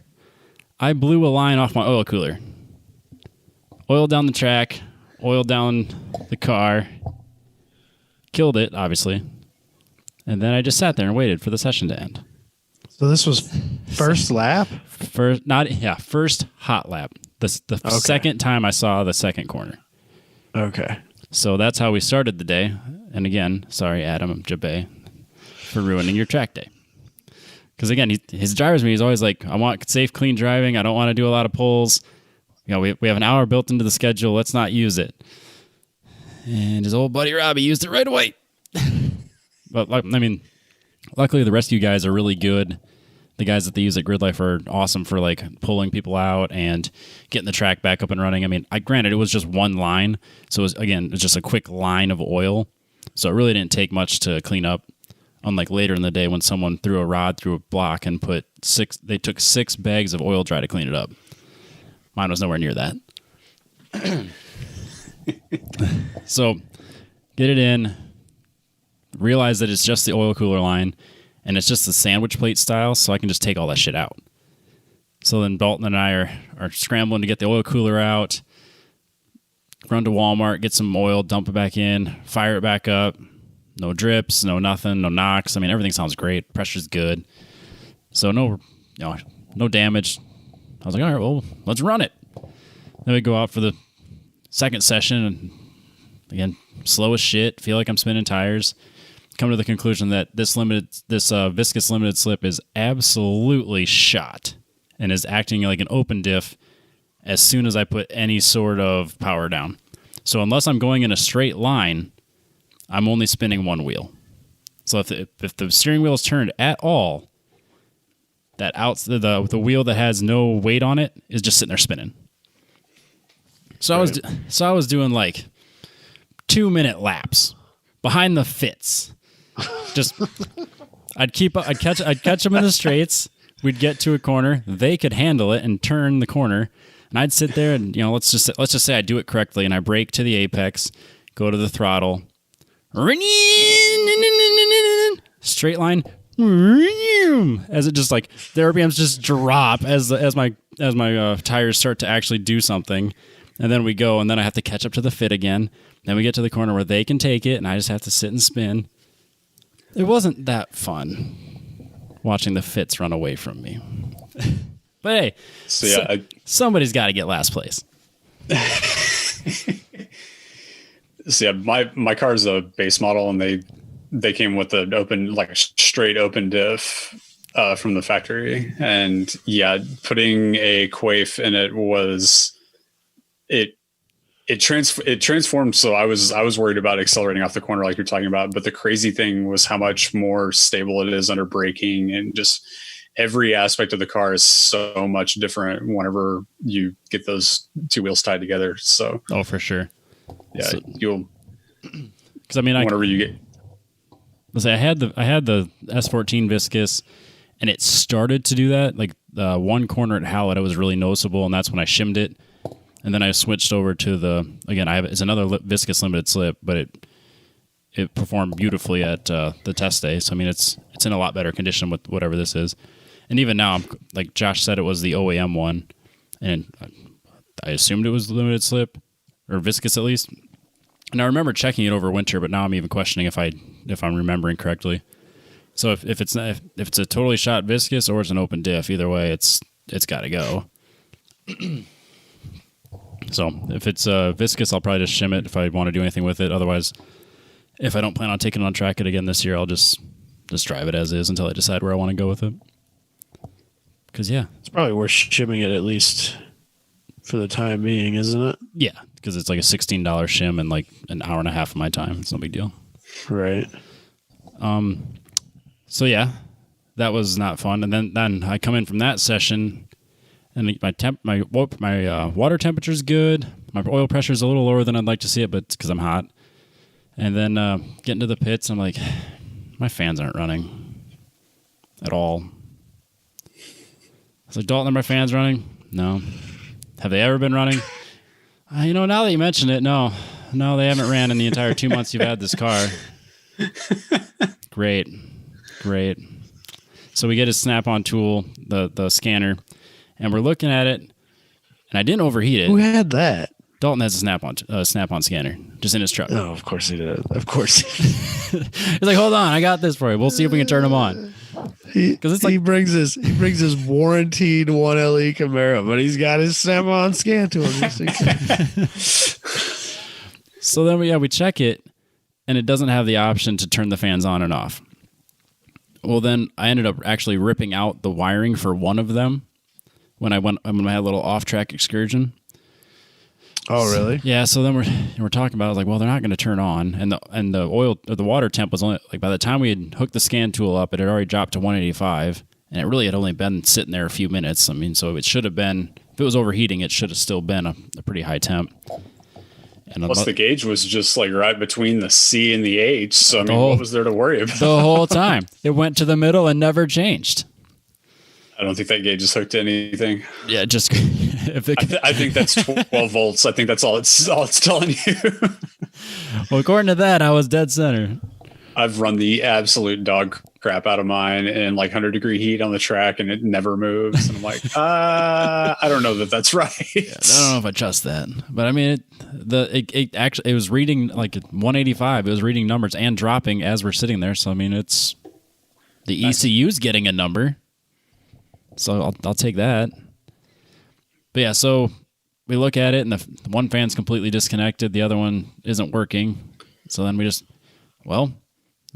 I blew a line off my oil cooler. Oil down the track, oil down the car, killed it, obviously. And then I just sat there and waited for the session to end. So this was first lap? First hot lap. The Okay. second time I saw the second corner. Okay. So that's how we started the day. And again, sorry, Adam Jabe, for ruining your track day. Because again, his driver's meeting, he's always like, I want safe, clean driving. I don't want to do a lot of pulls. We have an hour built into the schedule. Let's not use it. And his old buddy Robbie used it right away. But luckily the rest of you guys are really good. The guys that they use at Gridlife are awesome for like pulling people out and getting the track back up and running. I mean, granted it was just one line, so it's just a quick line of oil, so it really didn't take much to clean up. Unlike later in the day when someone threw a rod through a block and they took 6 bags of oil dry to clean it up. Mine was nowhere near that. So get it in, realize that it's just the oil cooler line. And it's just the sandwich plate style, so I can just take all that shit out. So then Dalton and I are scrambling to get the oil cooler out, run to Walmart, get some oil, dump it back in, fire it back up. No drips, no nothing, no knocks. I mean, everything sounds great. Pressure's good. So no damage. I was like, all right, well, let's run it. Then we go out for the second session, and again, slow as shit. Feel like I'm spinning tires. Come to the conclusion that this viscous limited slip is absolutely shot and is acting like an open diff as soon as I put any sort of power down. So unless I'm going in a straight line, I'm only spinning one wheel. So if the steering wheel is turned at all, the wheel that has no weight on it is just sitting there spinning. So I was doing like 2-minute laps behind the fits. Just I'd catch them in the straights. We'd get to a corner, they could handle it and turn the corner, and I'd sit there and let's just say I do it correctly and I brake to the apex, go to the throttle, straight line, as it just like the RPMs just drop as my tires start to actually do something, and then we go, and then I have to catch up to the fit again. Then we get to the corner where they can take it, and I just have to sit and spin. It wasn't that fun watching the fits run away from me. But hey, somebody's got to get last place. So yeah, my car is a base model, and they came with an open, like a straight open diff from the factory, and yeah, putting a quaif in it was it transformed. So I was worried about accelerating off the corner like you're talking about, but the crazy thing was how much more stable it is under braking, and just every aspect of the car is so much different whenever you get those two wheels tied together. So for sure. Yeah, so, you'll, because I mean, whenever you get, let's say I had the S14 viscous, and it started to do that. Like one corner at Hallett, it was really noticeable, and that's when I shimmed it. And then I switched over to it's another viscous limited slip, but it performed beautifully at the test day. So I mean, it's in a lot better condition with whatever this is. And even now, like Josh said, it was the OEM one, and I assumed it was limited slip or viscous at least. And I remember checking it over winter, but now I'm even questioning if I'm remembering correctly. So if it's not, if it's a totally shot viscous or it's an open diff, either way, it's got to go. So if it's viscous, I'll probably just shim it if I want to do anything with it. Otherwise, if I don't plan on taking it on track it again this year, I'll just drive it as is until I decide where I want to go with it. Because, yeah. It's probably worth shimming it at least for the time being, isn't it? Yeah, because it's like a $16 shim and like an hour and a half of my time. It's no big deal. Right. So, yeah, that was not fun. And then I come in from that session, and my water temperature is good. My oil pressure is a little lower than I'd like to see it, but it's because I'm hot. And then getting to the pits, I'm like, my fans aren't running at all. I was like, Dalton, are my fans running? No. Have they ever been running? Now that you mention it, no, they haven't ran in the entire 2 months you've had this car. Great. So we get a Snap-on tool, the scanner, and we're looking at it, and I didn't overheat it. Who had that? Dalton has a Snap-on scanner just in his truck. Oh, of course he did. Of course. He's like, hold on, I got this for you. We'll see if we can turn them on. He brings his warranted 1LE Camaro, but he's got his Snap-on scan tool. So then we check it, and it doesn't have the option to turn the fans on and off. Well, then I ended up actually ripping out the wiring for one of them when I had a little off-track excursion. Oh, really? Yeah. So then we're talking about it. I was like, well, they're not going to turn on, and the oil or the water temp was only like by the time we had hooked the scan tool up, it had already dropped to 185, and it really had only been sitting there a few minutes. I mean, so it should have been, if it was overheating, it should have still been a pretty high temp. And plus, the gauge was just like right between the C and the H. So I mean, what was there to worry about? The whole time it went to the middle and never changed. I don't think that gauge is hooked to anything. Yeah, just I think that's 12 volts. I think that's all it's telling you. Well, according to that, I was dead center. I've run the absolute dog crap out of mine in like 100-degree heat on the track, and it never moves. And I'm like, I don't know that that's right. Yeah, I don't know if I trust that, but I mean, it was reading like 185. It was reading numbers and dropping as we're sitting there. So I mean, it's the ECU's getting a number. So I'll take that. But yeah, so we look at it, and the one fan's completely disconnected. The other one isn't working. So then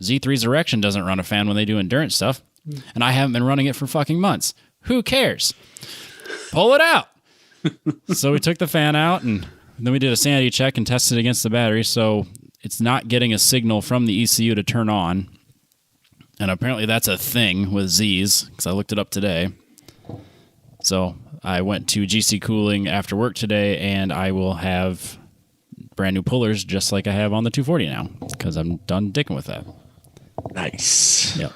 Z3's Erection doesn't run a fan when they do endurance stuff, and I haven't been running it for fucking months. Who cares? Pull it out. So we took the fan out, and then we did a sanity check and tested it against the battery. So it's not getting a signal from the ECU to turn on. And apparently that's a thing with Z's, because I looked it up today. So I went to GC Cooling after work today, and I will have brand new pullers just like I have on the 240 now, because I'm done dicking with that. Nice. Yep.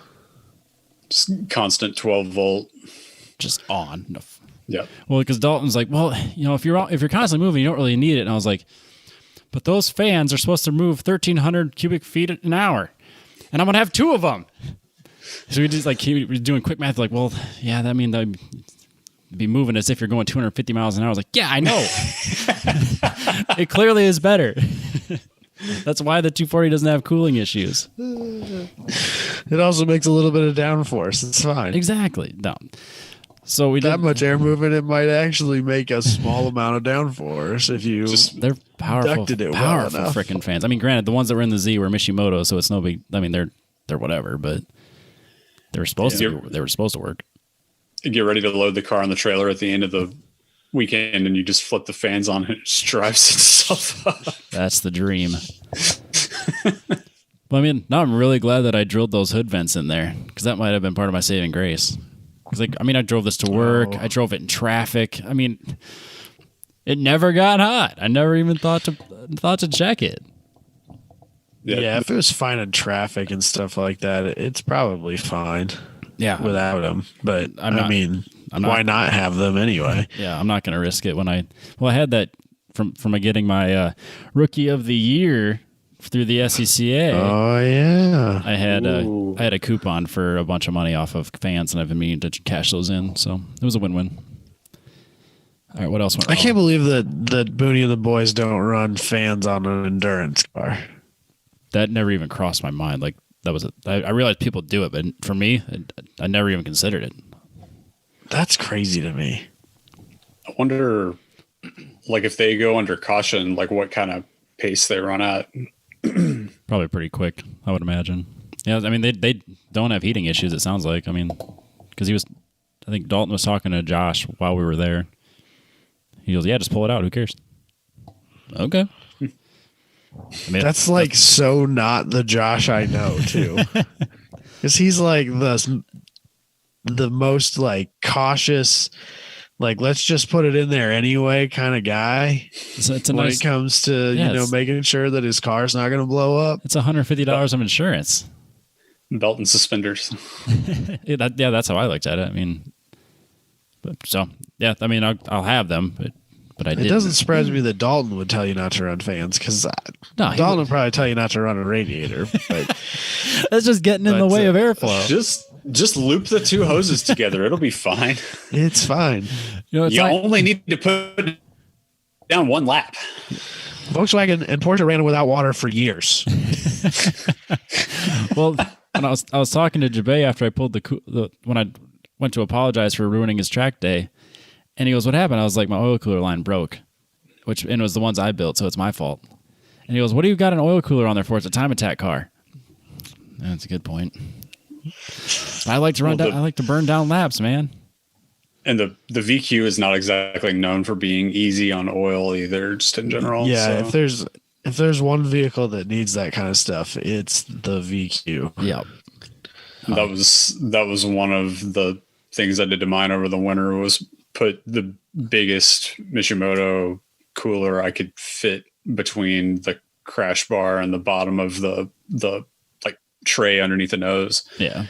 Just constant 12 volt. Just on. No. Yeah. Well, because Dalton's like, well, if you're constantly moving, you don't really need it. And I was like, but those fans are supposed to move 1,300 cubic feet an hour, and I'm gonna have two of them. So we just like keep doing quick math. Like, well, yeah, that means they'd be moving as if you're going 250 miles an hour. I was like, yeah, I know. It clearly is better. That's why the 240 doesn't have cooling issues. It also makes a little bit of downforce. It's fine. Exactly. No. So we that much air movement, it might actually make a small amount of downforce if you they're powerful freaking fans. I mean, granted, the ones that were in the Z were Mishimoto, so it's no big. I mean, they're whatever, but they were supposed to work. You get ready to load the car on the trailer at the end of the weekend, and you just flip the fans on, and it just drives itself up. That's the dream. Well, I mean, now I'm really glad that I drilled those hood vents in there, because that might have been part of my saving grace. Because, I drove this to work. I drove it in traffic. I mean, it never got hot. I never even thought to check it. Yeah, if it was fine in traffic and stuff like that, it's probably fine. Yeah, without them. But why not have them anyway? Yeah, I'm not going to risk it. I had that from getting my Rookie of the Year through the SCCA. Oh yeah, I had a coupon for a bunch of money off of fans, and I've been meaning to cash those in. So it was a win-win. All right, what else went wrong? I can't believe that Booney and the boys don't run fans on an endurance car. That never even crossed my mind. Like, that was it. I realized people do it, but for me, I never even considered it. That's crazy to me. I wonder, like, if they go under caution, like what kind of pace they run at. Probably pretty quick, I would imagine. Yeah, I mean, they don't have heating issues, it sounds like. I mean, because I think Dalton was talking to Josh while we were there. He goes, yeah, just pull it out. Who cares? Okay. I mean, That's like so not the Josh I know, too. Because he's like the most like cautious, like let's just put it in there anyway kind of guy. it's a when nice, it comes to making sure that his car's not going to blow up. it's $150 of insurance. Belt and suspenders. Yeah, that's how I looked at it. I mean, I mean, I'll have them, but I didn't. It doesn't surprise me that Dalton would tell you not to run fans, because Dalton would probably tell you not to run a radiator. But that's just getting in the way of airflow. Just loop the two hoses together. It'll be fine. It's fine. You only need to put down one lap. Volkswagen and Porsche ran without water for years. Well, when I was talking to Jabay after I pulled when I went to apologize for ruining his track day, and he goes, "What happened?" I was like, "My oil cooler line broke," and it was the ones I built, so it's my fault. And he goes, "What do you got an oil cooler on there for? It's a time attack car." That's a good point. I like to I like to burn down laps, man. And the VQ is not exactly known for being easy on oil either, just in general. Yeah, so. if there's one vehicle that needs that kind of stuff, it's the VQ. Yeah. That was one of the things I did to mine over the winter, was put the biggest Mishimoto cooler I could fit between the crash bar and the bottom of the like tray underneath the nose. Yeah.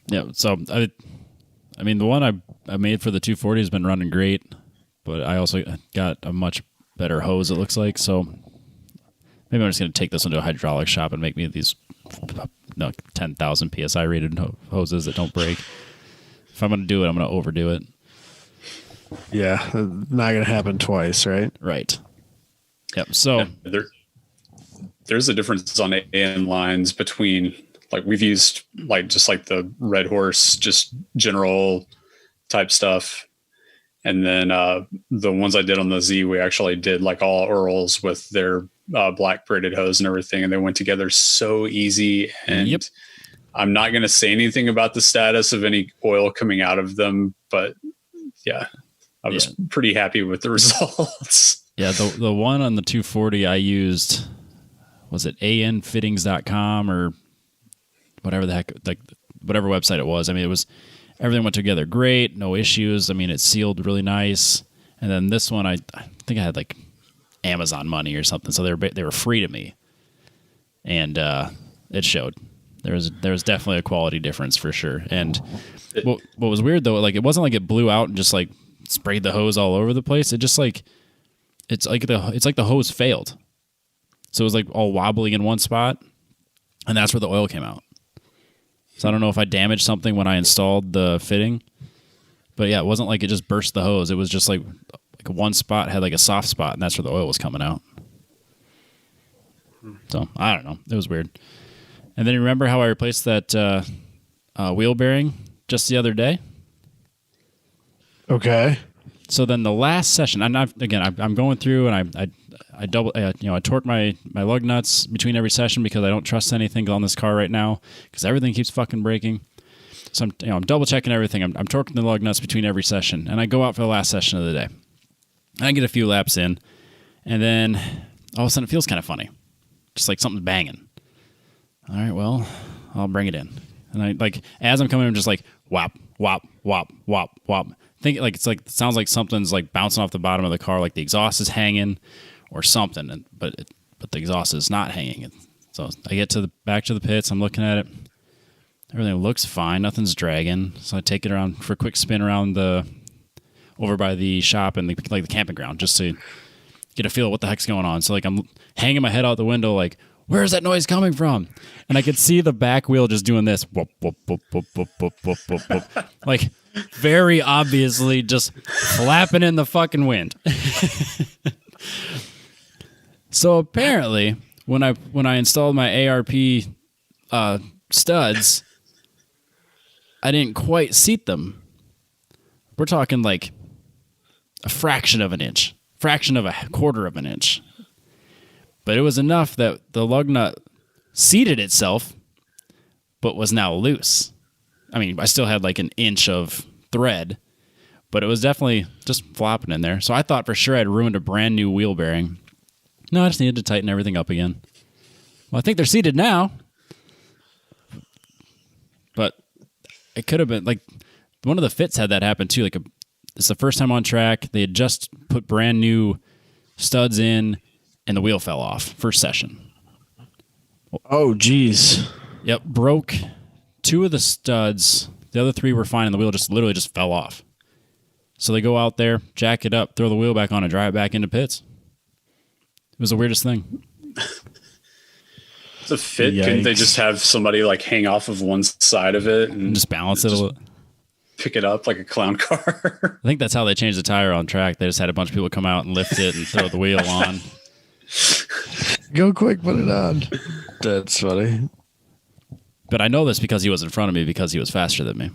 Yeah. So I mean, the one I made for the 240 has been running great, but I also got a much better hose, it looks like. So maybe I'm just going to take this into a hydraulic shop and make me these 10,000 PSI rated hoses that don't break. If I'm going to do it, I'm going to overdo it. Yeah, not going to happen twice, right? Right. Yep. So there's a difference on AN lines between, like, we've used just like the Red Horse, just general type stuff. And then the ones I did on the Z, we actually did like all Earls with their black braided hose and everything. And they went together so easy. And yep. I'm not going to say anything about the status of any oil coming out of them, but yeah, I was pretty happy with the results. Yeah. The one on the 240 I used, was it anfittings.com or whatever the heck, like whatever website it was. I mean, everything went together great, no issues. I mean, it sealed really nice. And then this one, I think I had like Amazon money or something, so they were free to me, and it showed. There was definitely a quality difference for sure. And what was weird though, like it wasn't like it blew out and just like sprayed the hose all over the place. It just like it's like the hose failed, so it was like all wobbly in one spot, and that's where the oil came out. So I don't know if I damaged something when I installed the fitting, but yeah, it wasn't like it just burst the hose. It was just like one spot had like a soft spot, and that's where the oil was coming out. So I don't know. It was weird. And then you remember how I replaced that wheel bearing just the other day? Okay. So then the last session, I'm going through and I torque my lug nuts between every session because I don't trust anything on this car right now because everything keeps fucking breaking. So I'm double checking everything. I'm torquing the lug nuts between every session, and I go out for the last session of the day. And I get a few laps in, and then all of a sudden it feels kind of funny, just like something's banging. All right, well, I'll bring it in, and I like as I'm coming, I'm just like whop, whop, whop, whop, whop. Think like it sounds like something's like bouncing off the bottom of the car, like the exhaust is hanging or something, but the exhaust is not hanging. So I get back to the pits. I'm looking at it. Everything looks fine. Nothing's dragging. So I take it around for a quick spin around over by the shop and the camping ground just to get a feel of what the heck's going on. So like I'm hanging my head out the window like, where's that noise coming from? And I could see the back wheel just doing this. Whoop, whoop, whoop, whoop, whoop, whoop, whoop, whoop, whoop. Like very obviously just flapping in the fucking wind. So apparently when I installed my ARP studs, I didn't quite seat them. We're talking like a fraction of an inch, fraction of a quarter of an inch. But it was enough that the lug nut seated itself, but was now loose. I mean, I still had like an inch of thread, but it was definitely just flopping in there. So I thought for sure I'd ruined a brand new wheel bearing. No, I just needed to tighten everything up again. Well, I think they're seated now. But it could have been like one of the fits had that happen too. Like it's the first time on track. They had just put brand new studs in and the wheel fell off first session. Oh, geez. Yep. Broke 2 of the studs. The other 3 were fine and the wheel just literally just fell off. So they go out there, jack it up, throw the wheel back on and drive it back into pits. It was the weirdest thing. It's a fit. Yikes. Couldn't they just have somebody like hang off of one side of it and Just balance it a little. pick it up like a clown car? I think that's how they changed the tire on track. They just had a bunch of people come out and lift it and throw the wheel on. Go quick, put it on. That's funny. But I know this because he was in front of me because he was faster than me.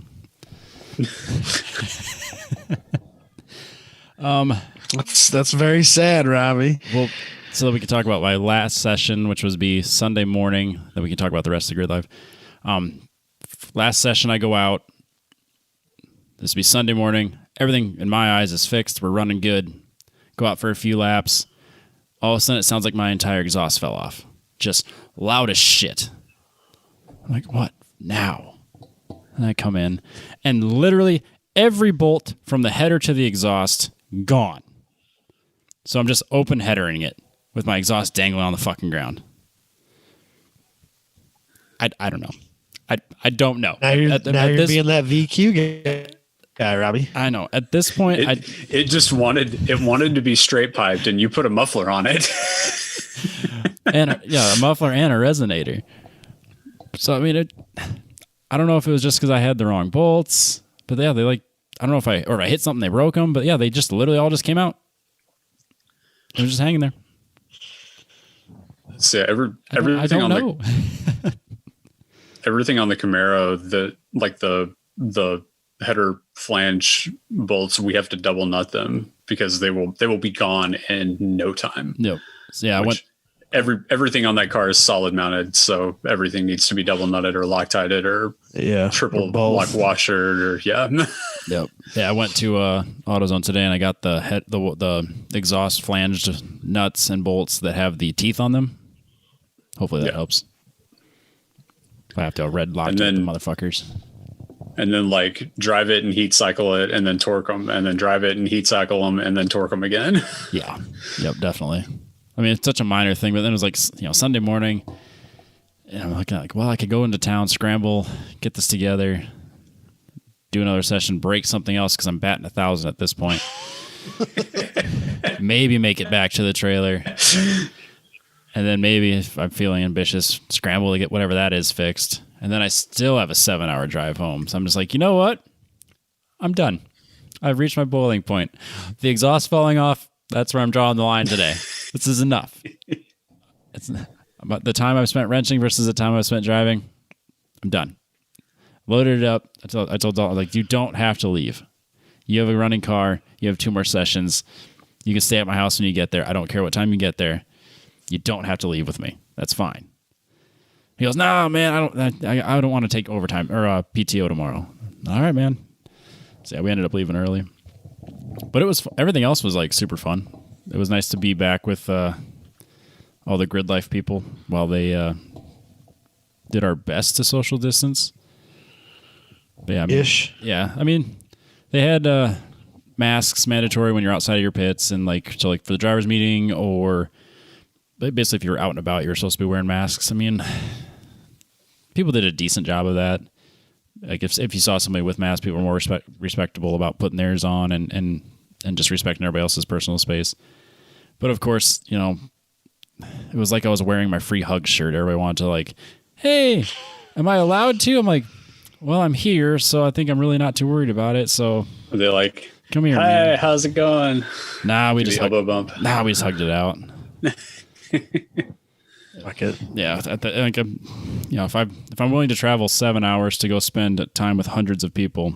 That's very sad, Robbie. Well, so that we can talk about my last session, which was be Sunday morning. Then we can talk about the rest of Gridlife. Last session, I go out. This will be Sunday morning. Everything in my eyes is fixed. We're running good. Go out for a few laps. All of a sudden, it sounds like my entire exhaust fell off. Just loud as shit. I'm like, what now? And I come in, and literally every bolt from the header to the exhaust gone. So I'm just open headering it with my exhaust dangling on the fucking ground. I don't know. I don't know. Now you're this, being that VQ guy, Robbie. I know. At this point, It just wanted to be straight piped, and you put a muffler on it. and a muffler and a resonator. So I mean, I don't know if it was just because I had the wrong bolts, but yeah, they like I don't know if I hit something, they broke them, but yeah, they just literally all just came out. It was just hanging there. So everything I don't know. Everything on the Camaro, the header flange bolts, we have to double nut them because they will be gone in no time. Yep. So yeah, everything on that car is solid mounted, so everything needs to be double nutted or Loctited or triple lock washer or Yep. Yeah, I went to AutoZone today and I got the exhaust flanged nuts and bolts that have the teeth on them. Hopefully that helps. I have to red lock the motherfuckers. And then like drive it and heat cycle it and then torque them and then drive it and heat cycle them and then torque them again. Yeah. Yep, definitely. I mean, it's such a minor thing, but then it was like, Sunday morning and I'm looking like, well, I could go into town, scramble, get this together, do another session, break something else because I'm batting 1,000 at this point. Maybe make it back to the trailer. And then maybe if I'm feeling ambitious, scramble to get whatever that is fixed. And then I still have a 7-hour drive home. So I'm just like, you know what? I'm done. I've reached my boiling point. The exhaust falling off, that's where I'm drawing the line today. This is enough. It's about the time I've spent wrenching versus the time I've spent driving. I'm done. Loaded it up. I told Dalton, like, you don't have to leave. You have a running car. You have 2 more sessions. You can stay at my house when you get there. I don't care what time you get there. You don't have to leave with me. That's fine. He goes, no, man, I don't want to take overtime or PTO tomorrow. All right, man. So yeah, we ended up leaving early. But everything else was like super fun. It was nice to be back with all the Gridlife people while they did our best to social distance. But yeah, I mean, they had masks mandatory when you're outside of your pits and for the driver's meeting or basically if you were out and about, you were supposed to be wearing masks. I mean, people did a decent job of that. Like if you saw somebody with masks, people were more respectable about putting theirs on and just respecting everybody else's personal space. But of course, it was like I was wearing my free hug shirt. Everybody wanted to like, hey, am I allowed to? I'm like, well, I'm here, so I think I'm really not too worried about it. So they're like, come here, hey, man. how's it going? Nah, we just elbow bump. Nah, we just hugged it out. Fuck it. Yeah, if I'm willing to travel 7 hours to go spend time with hundreds of people,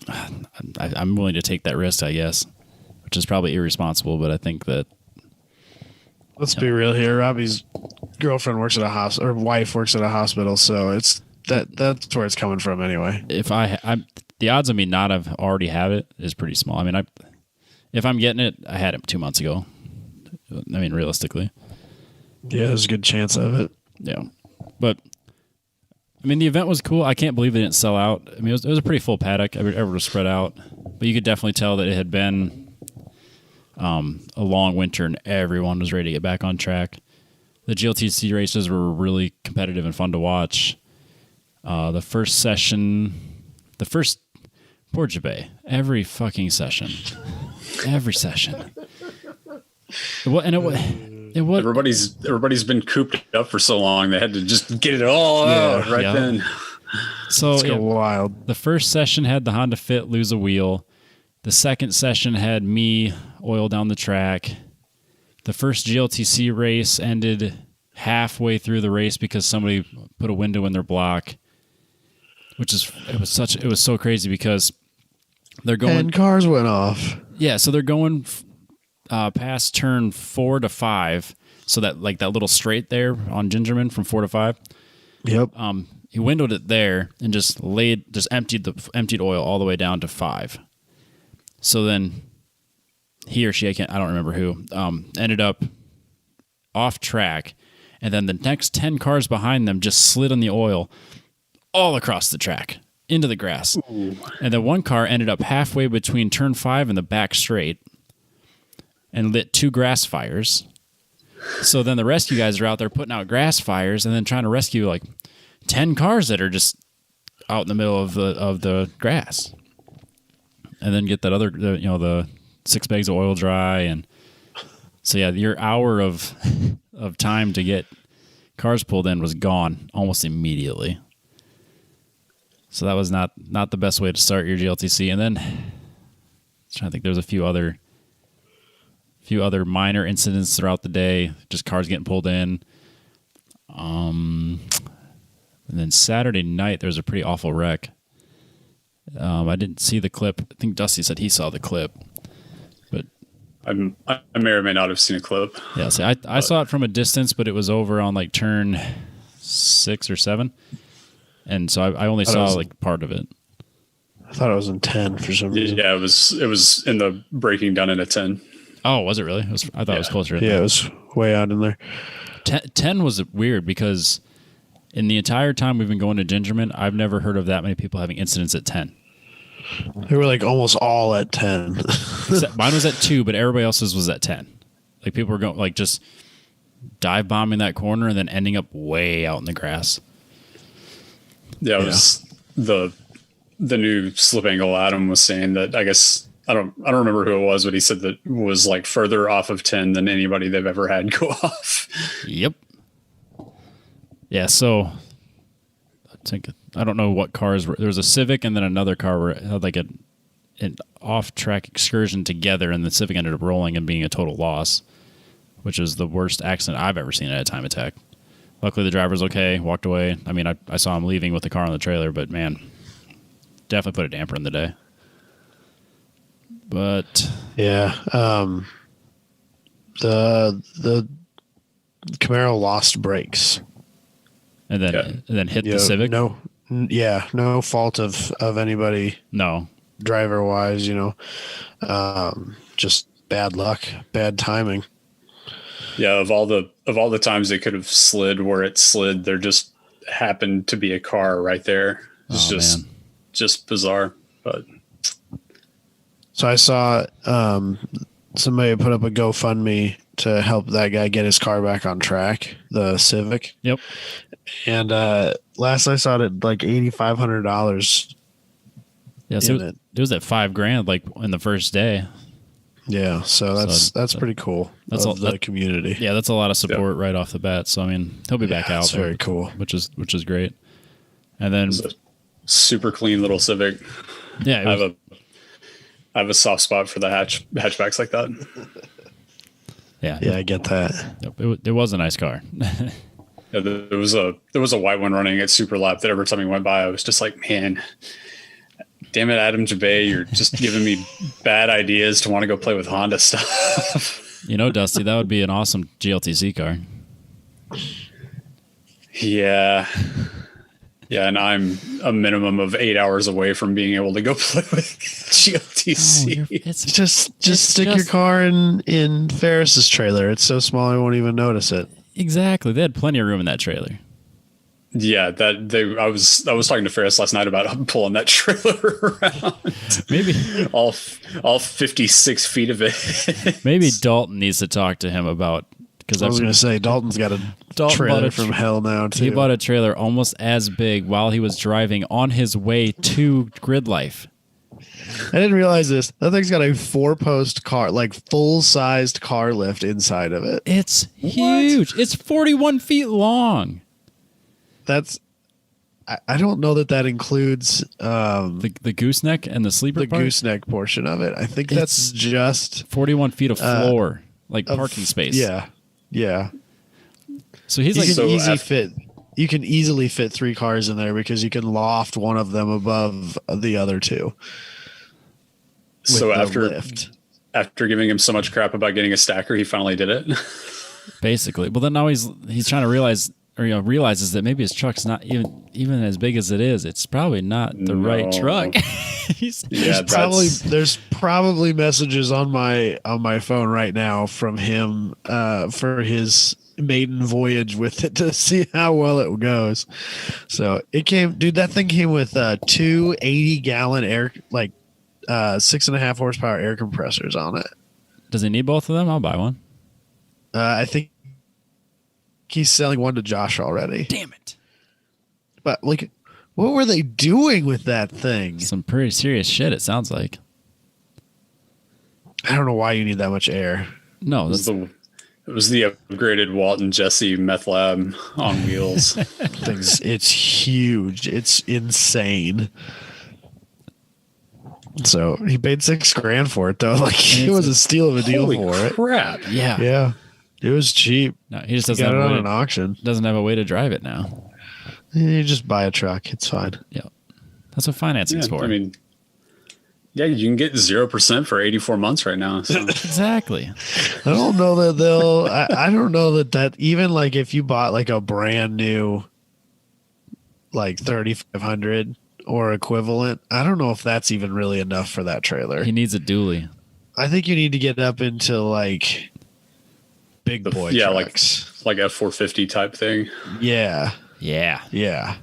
I'm willing to take that risk, I guess, which is probably irresponsible. But I think that Let's be real here. Robbie's girlfriend works at a hospital, or wife works at a hospital, so that's where it's coming from anyway. if the odds of me not have already have it is pretty small. I mean, if I'm getting it, I had it 2 months ago. I mean, realistically. Yeah, there's a good chance of it. Yeah. But, I mean, the event was cool. I can't believe they didn't sell out. I mean, it was a pretty full paddock. Everyone was spread out. But you could definitely tell that it had been a long winter and everyone was ready to get back on track. The GLTC races were really competitive and fun to watch. The first session, poor Jabay, every fucking session. Every session. Everybody's been cooped up for so long. They had to just get it all out then. So Let's go wild. The first session had the Honda Fit lose a wheel. The second session had me oil down the track. The first GLTC race ended halfway through the race because somebody put a window in their block, it was so crazy because they're going. 10 cars went off. Yeah, so they're going past turn 4 to 5. So that little straight there on Gingerman from 4 to 5. Yep. He windowed it there and just emptied oil all the way down to 5. So then he or she, I don't remember who, ended up off track, and then the next 10 cars behind them just slid on the oil all across the track into the grass. Ooh. And then one car ended up halfway between turn 5 and the back straight and lit 2 grass fires. So then the rescue guys are out there putting out grass fires and then trying to rescue like 10 cars that are just out in the middle of the grass, and then get that other the 6 bags of oil dry. And so yeah, your hour of time to get cars pulled in was gone almost immediately. So that was not the best way to start your GLTC. And then I'm trying to think, there's a few other minor incidents throughout the day, just cars getting pulled in. And then Saturday night, there was a pretty awful wreck. I didn't see the clip. I think Dusty said he saw the clip. But I may or may not have seen a clip. Yeah, see, I saw it from a distance, but it was over on like turn 6 or 7. And so I only saw like part of it. I thought it was in 10 for some reason. Yeah, it was in the breaking down into 10. Oh, was it really? I thought it was closer. Yeah, it was way out in there. 10 was weird because in the entire time we've been going to Gingerman, I've never heard of that many people having incidents at 10. They were like almost all at 10. Mine was at 2, but everybody else's was at 10. Like people were going like just dive bombing that corner and then ending up way out in the grass. Yeah, it was the new slip angle. Adam was saying that, I guess, I don't remember who it was, but he said that it was like further off of 10 than anybody they've ever had go off. Yep. Yeah, so I don't know what cars were. There was a Civic and then another car where it had like an off-track excursion together, and the Civic ended up rolling and being a total loss, which is the worst accident I've ever seen at a time attack. Luckily, the driver's okay, walked away. I mean, I saw him leaving with the car on the trailer, but man, definitely put a damper in the day. But yeah, the Camaro lost brakes, and then hit the Civic. No fault of anybody. No, driver wise, just bad luck, bad timing. Yeah, of all the times they could have slid where it slid, there just happened to be a car right there. It's just bizarre. But so I saw somebody put up a GoFundMe to help that guy get his car back on track, the Civic. Yep. And last I saw it, like $8,500. Yeah, so it was at $5,000 like in the first day. Yeah, so that's pretty cool. That's all the community. Yeah, that's a lot of support right off the bat. So I mean, he'll be back out. That's very cool. Which is great. And then it's a super clean little Civic. Yeah, I have a soft spot for the hatchbacks like that. Yeah. Yeah, I get that. Yep. It was a nice car. Yeah, there was a white one running at Super Lap that every time he went by, I was just like, man, damn it, Adam Jabay, you're just giving me bad ideas to want to go play with Honda stuff. You know, Dusty, that would be an awesome GLTC car. Yeah. Yeah, and I'm a minimum of 8 hours away from being able to go play with GLTC. It's Just stick your car in Ferris's trailer. It's so small I won't even notice it. exactly. They had plenty of room in that trailer. Yeah, I was talking to Ferris last night about pulling that trailer around. Maybe all 56 feet of it. maybe Dalton needs to talk to him about, because I was going to say Dalton's got a trailer from hell now too. He bought a trailer almost as big while he was driving on his way to Gridlife. I didn't realize this. That thing's got a 4-post car, like full-sized car lift inside of it. It's huge. It's 41 feet long. That's I don't know that includes The gooseneck and the sleeper the part? gooseneck portion of it. I think that's just 41 feet of floor, like parking space. Yeah. Yeah. So he's You can easily fit 3 cars in there because you can loft one of them above the other 2. So lift. after giving him so much crap about getting a stacker, he finally did it. basically. Well, then now he's trying to realizes that maybe his truck's not even as big as it is. It's probably not the right truck. There's probably messages on my phone right now from him for his maiden voyage with it to see how well it goes. So that thing came with 2 80-gallon air, like 6.5 horsepower air compressors on it. Does he need both of them? I'll buy one. I think he's selling one to Josh already. Damn it. But like, what were they doing with that thing? Some pretty serious shit, it sounds like. I don't know why you need that much air. No, it was the upgraded Walton Jesse meth lab on wheels. It's huge. It's insane. So he paid $6,000 for it though. Like it was a steal of a deal for it. Crap. Yeah. Yeah. It was cheap. No, he just Got it on an auction. Doesn't have a way to drive it now. You just buy a truck. It's fine. Yeah. That's what financing's for. I mean, yeah, you can get 0% for 84 months right now. So. Exactly. I don't know that I don't know that even like if you bought like a brand new like 3,500 or equivalent, I don't know if that's even really enough for that trailer. He needs a dually. I think you need to get up into like big boy trucks. like F450 type thing. Yeah. Yeah. Yeah.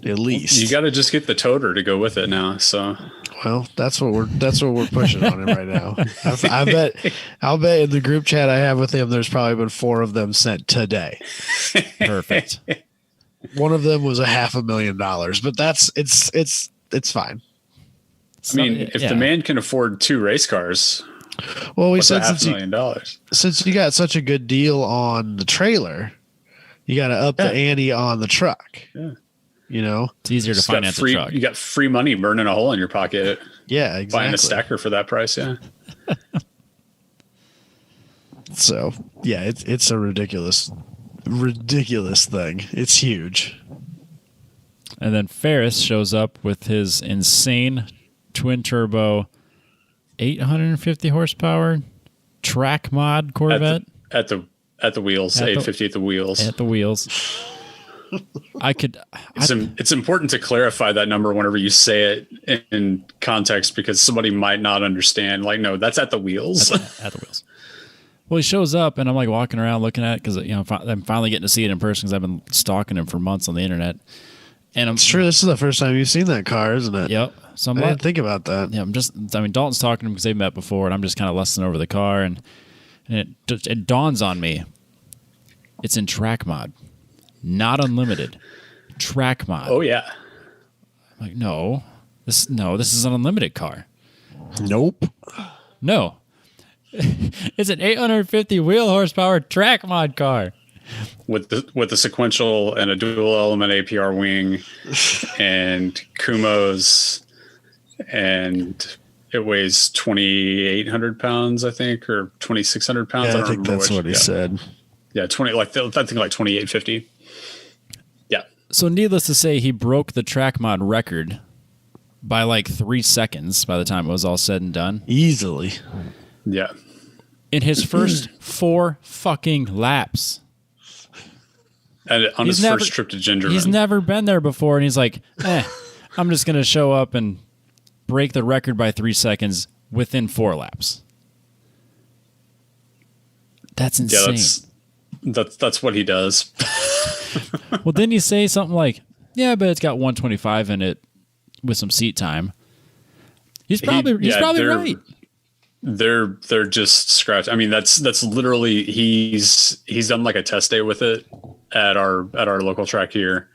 At least you got to just get the toter to go with it now. So, well, that's what we're pushing on him right now. I'll bet in the group chat I have with him, there's probably been 4 of them sent today. Perfect. One of them was $500,000, but it's fine. I mean, if the man can afford 2 race cars, well, we what's said $500,000? Since you got such a good deal on the trailer, you got to up the ante on the truck. Yeah. You know, it's easier to finance a truck. You got free money burning a hole in your pocket. Yeah, exactly. Buying a stacker for that price. Yeah. So yeah, it's a ridiculous thing. It's huge. And then Ferris shows up with his insane twin turbo, 850 horsepower track mod Corvette at the wheels, 850 at the wheels. At the wheels. It's important to clarify that number whenever you say it in context because somebody might not understand. Like, no, that's at the wheels. At the wheels. Well, he shows up, and I'm like walking around looking at it because I'm finally getting to see it in person because I've been stalking him for months on the internet. And it's true. This is the first time you've seen that car, isn't it? Yep. So I didn't think about that. Yeah, Dalton's talking to him because they've met before, and I'm just kind of lusting over the car, and it dawns on me, it's in track mod. Not unlimited, track mod. Oh yeah. I'm like, no, this is an unlimited car. Nope. No, it's an 850 wheel horsepower track mod car with the sequential and a dual element APR wing and Kumos and it weighs 2,800 pounds, I think, or 2,600 pounds. Yeah, I don't I think remember that's which. what he said. Yeah, 20. Like I think like 2,850. Yeah. So needless to say, he broke the track mod record by like 3 seconds by the time it was all said and done. Easily. Yeah. In his first 4 fucking laps. And on his first trip to Gingerman. He's never been there before, and he's like, I'm just going to show up and break the record by 3 seconds within 4 laps. That's insane. Yeah, that's what he does. Well, didn't you say something like, yeah, but it's got 125 in it with some seat time? He's probably right. They're just scratch. I mean, that's literally he's done like a test day with it at our local track here,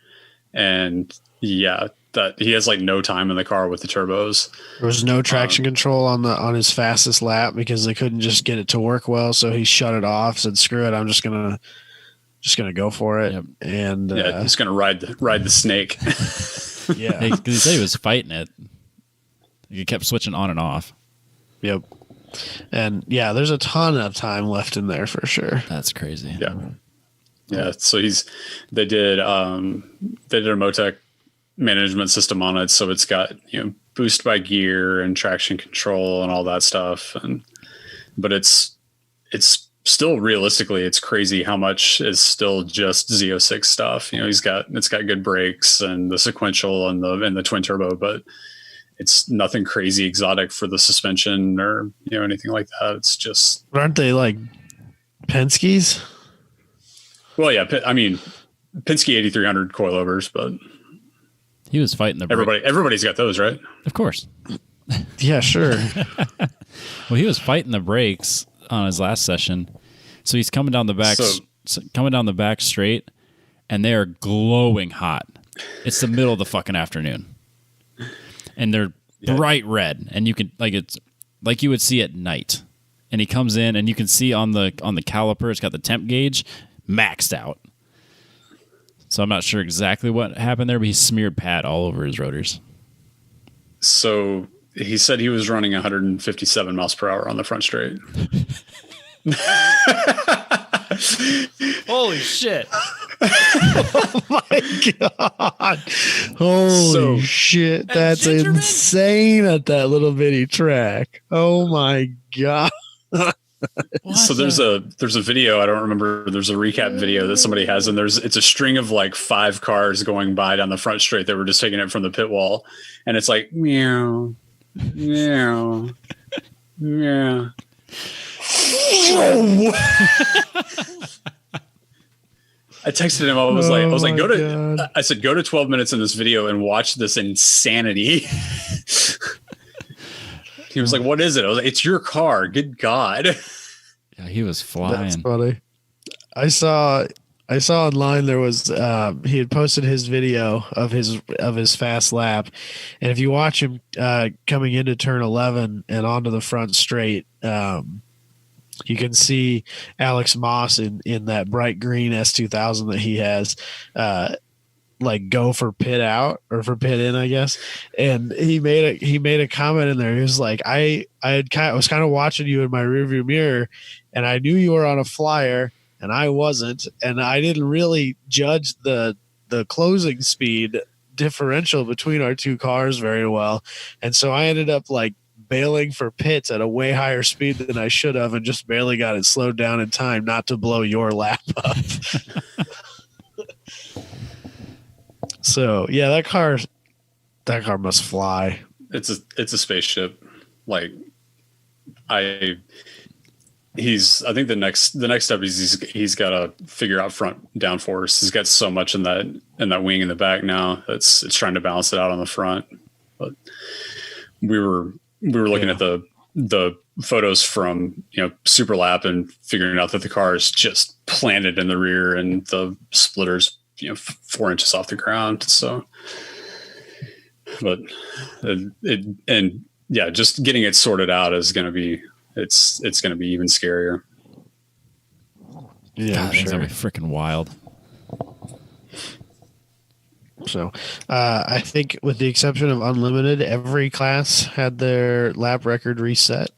and yeah, that he has like no time in the car with the turbos. There was no traction control on his fastest lap because they couldn't just get it to work well, so he shut it off. Said, "Screw it, I'm just gonna go for it." Yep. And he's gonna ride the snake. Yeah, because he said he was fighting it. He kept switching on and off. Yep. And yeah, there's a ton of time left in there for sure. That's crazy. Yeah. So they did a Motec management system on it, so it's got boost by gear and traction control and all that stuff. But it's still realistically, it's crazy how much is still just Z06 stuff. It's got good brakes and the sequential and the twin turbo, but it's nothing crazy exotic for the suspension or anything like that. It's just, aren't they like Penske's? Well, yeah. I mean, Penske 8300 coilovers, but he was fighting the everybody's got those, right? Of course. Yeah, sure. Well, he was fighting the brakes on his last session, so he's coming down the back straight, and they are glowing hot. It's the middle of the fucking afternoon. And they're bright red, and you can it's like you would see at night. And he comes in, and you can see on the caliper, it's got the temp gauge maxed out. So I'm not sure exactly what happened there, but he smeared pad all over his rotors. So he said he was running 157 miles per hour on the front straight. Holy shit! Oh my god! Holy shit! That's insane at that little bitty track. Oh my god! So there's a video, I don't remember, there's a recap video that somebody has, and it's a string of like 5 cars going by down the front straight that were just taking it from the pit wall, and it's like meow, meow, meow. I texted him. I was like, go to 12 minutes in this video and watch this insanity. He was like, what is it? I was like, it's your car. Good God. Yeah, he was flying. That's funny. I saw online there was he had posted his video of his fast lap, and if you watch him coming into turn 11 and onto the front straight, you can see Alex Moss in that bright green S2000 that he has, like go for pit out or for pit in, I guess. And he made a comment in there. He was like, I was kind of watching you in my rearview mirror, and I knew you were on a flyer, and I wasn't, and I didn't really judge the closing speed differential between our two cars very well, and so I ended up like bailing for pits at a way higher speed than I should have, and just barely got it slowed down in time not to blow your lap up. So yeah, that car must fly. It's a spaceship. Like I think the next step is he's got to figure out front downforce. He's got so much in that wing in the back now. It's trying to balance it out on the front. But we were looking at the photos from Super Lap and figuring out that the car is just planted in the rear and the splitters 4 inches off the ground. So, but just getting it sorted out is going to be it's going to be even scarier. Yeah, God, it's gonna be freaking wild. So I think with the exception of Unlimited, every class had their lap record reset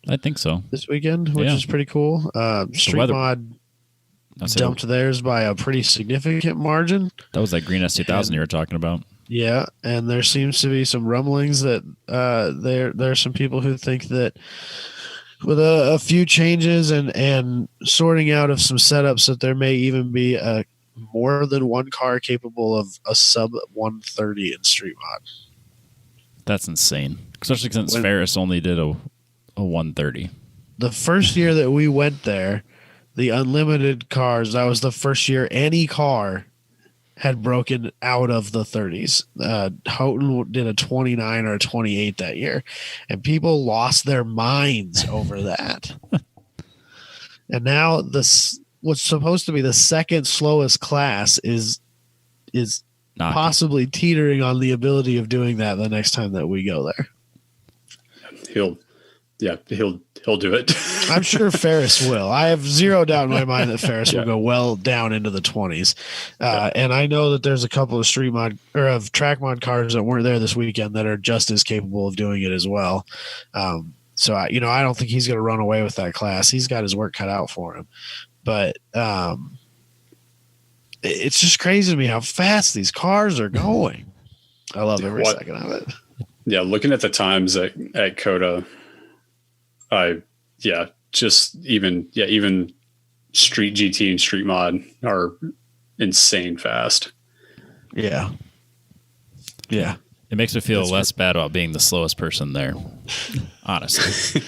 I think so. this weekend, which is pretty cool. Street Mod dumped theirs by a pretty significant margin. That was that Green S2000 you were talking about. Yeah, and there seems to be some rumblings that there are some people who think that with a few changes and sorting out of some setups that there may even be more than one car capable of a sub 130 in Street Mod. That's insane, especially since Ferris only did a 130. The first year that we went there, the Unlimited cars, that was the first year any car had broken out of the 30s. Houghton did a 29 or a 28 that year, and people lost their minds over that. And now what's supposed to be the second slowest class is possibly teetering on the ability of doing that the next time that we go there. He'll do it. I'm sure Ferris will. I have zero doubt in my mind that Ferris will go well down into the 20s. And I know that there's a couple of Street Mod or of Track Mod cars that weren't there this weekend that are just as capable of doing it as well. So I don't think he's going to run away with that class. He's got his work cut out for him. But it's just crazy to me how fast these cars are going. I love every second of it. Yeah, looking at the times at Coda, even Street GT and Street Mod are insane fast. Yeah. Yeah. It makes me feel less bad about being the slowest person there. Honestly.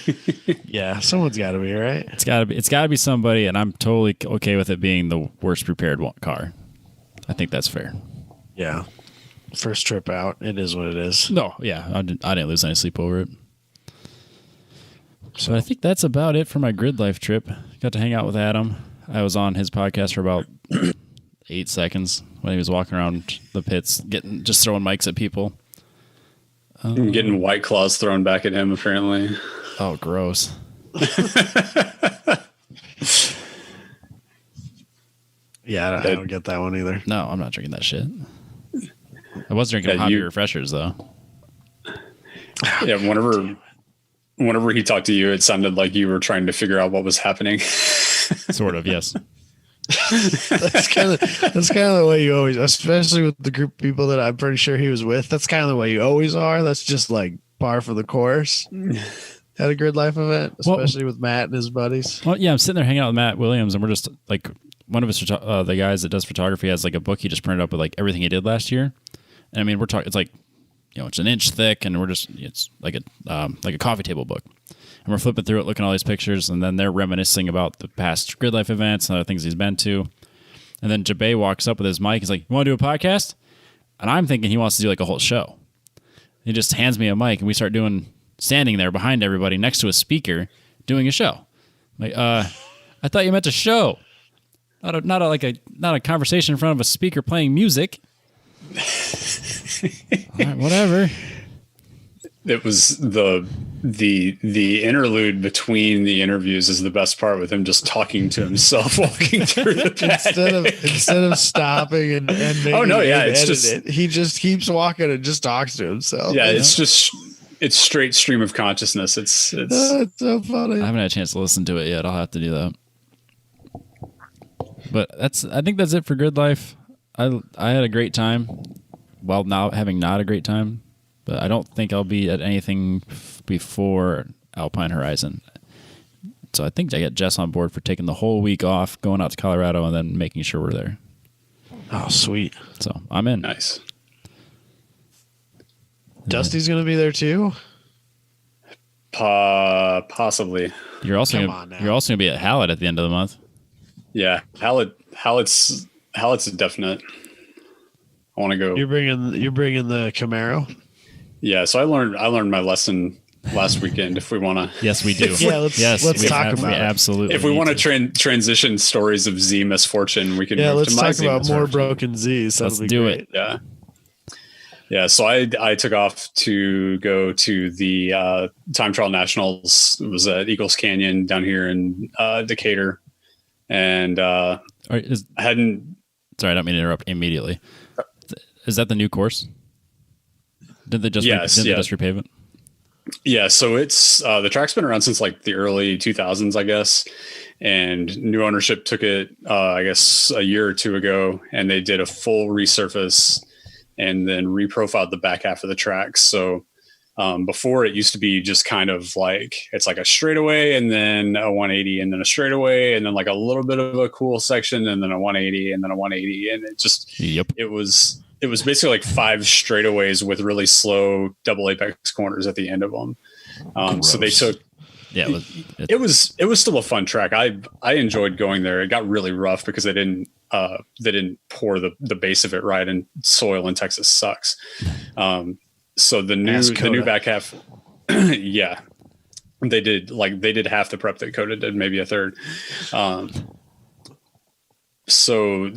Yeah, someone's got to be, right? It's got to be somebody, and I'm totally okay with it being the worst prepared car. I think that's fair. Yeah. First trip out, it is what it is. No, yeah, I didn't lose any sleep over it. So I think that's about it for my Gridlife trip. Got to hang out with Adam. I was on his podcast for about 8 seconds when he was walking around the pits, just throwing mics at people. Getting White Claws thrown back at him, apparently. Oh, gross. Yeah, I don't get that one either. No, I'm not drinking that shit. I was drinking hobby refreshers, though. Yeah, whenever he talked to you, it sounded like you were trying to figure out what was happening. Sort of, yes. That's kind of the way you always, especially with the group of people that I'm pretty sure he was with. That's kind of the way you always are. That's just like par for the course at a Gridlife event, especially with Matt and his buddies. Well, yeah, I'm sitting there hanging out with Matt Williams, and we're just like, one of us, the guys that does photography, has like a book he just printed up with like everything he did last year. And I mean, we're talking, it's like, it's an inch thick, and it's like a coffee table book. And we're flipping through it, looking at all these pictures, and then they're reminiscing about the past Gridlife events and other things he's been to. And then Jabay walks up with his mic. He's like, "You want to do a podcast?" And I'm thinking he wants to do like a whole show. He just hands me a mic, and we start standing there behind everybody next to a speaker doing a show. Like, I thought you meant a show, not a conversation in front of a speaker playing music. All right, whatever. It was the interlude between the interviews is the best part, with him just talking to himself walking through the pad. instead of stopping and making he just keeps walking and just talks to himself. Yeah, it's straight stream of consciousness. It's so funny. I haven't had a chance to listen to it yet. I'll have to do that. But I think that's it for Gridlife. I had a great time while now having not a great time. But I don't think I'll be at anything before Alpine Horizon. So I think I got Jess on board for taking the whole week off, going out to Colorado, and then making sure we're there. Oh, sweet. So I'm in. Nice. Dusty's going to be there too? Possibly. You're also going to be at Hallett at the end of the month. Yeah, Hallett's a definite. I want to go. You're bringing the Camaro? Yeah, so I learned my lesson last weekend. If we want to, yes, we do. Let's talk about it. Absolutely. If we want to transition stories of Z misfortune, we can. Yeah, move let's to my talk Z about misfortune. more broken Z's. Let's do it. Yeah. So I took off to go to the Time Trial Nationals. It was at Eagles Canyon down here in Decatur, and I hadn't. Sorry, I don't mean to interrupt immediately. is that the new course? Did they just they just repave it? Yeah, so it's the track's been around since like the early 2000s, I guess, and new ownership took it, I guess, a year or two ago, and they did a full resurface and then reprofiled the back half of the track. So before, it used to be just kind of like it's like a straightaway and then a 180 and then a straightaway and then like a little bit of a cool section and then a 180 and then a 180, and it just it was basically like 5 straightaways with really slow double apex corners at the end of them. So they took. Yeah, it was still a fun track. I enjoyed going there. It got really rough because they didn't pour the base of it right, and soil in Texas sucks. So the new back half, yeah, they did half the prep that Coda did, maybe a third. So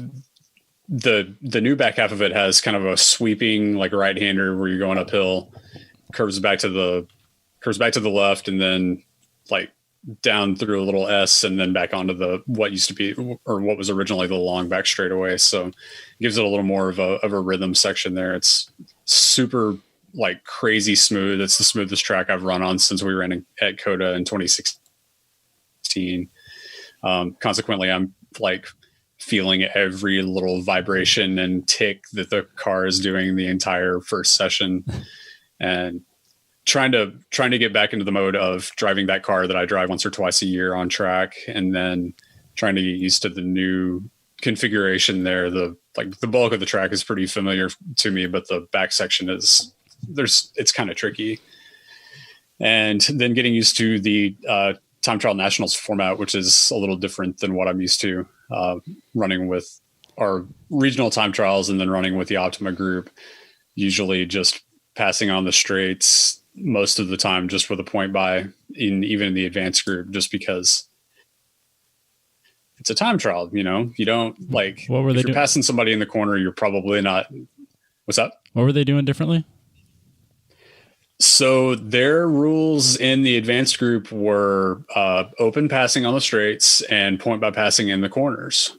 the new back half of it has kind of a sweeping like right-hander where you're going uphill, curves back to the left, and then like down through a little S and then back onto what used to be, or what was originally the long back straightaway. So it gives it a little more of a rhythm section there. It's super like crazy smooth. It's the smoothest track I've run on since we ran at Coda in 2016. Consequently, I'm like feeling every little vibration and tick that the car is doing the entire first session, and trying to get back into the mode of driving that car that I drive once or twice a year on track, and then trying to get used to the new configuration there. The bulk of the track is pretty familiar to me, but the back section it's kind of tricky. And then getting used to the time trial nationals format, which is a little different than what I'm used to, running with our regional time trials and then running with the Optima group, usually just passing on the straights most of the time, just with a point by even in the advanced group, just because it's a time trial. You don't like, what were if they you're doing? passing somebody in the corner, you're probably not. What's up? What were they doing differently? So their rules in the advanced group were open passing on the straights and point by passing in the corners,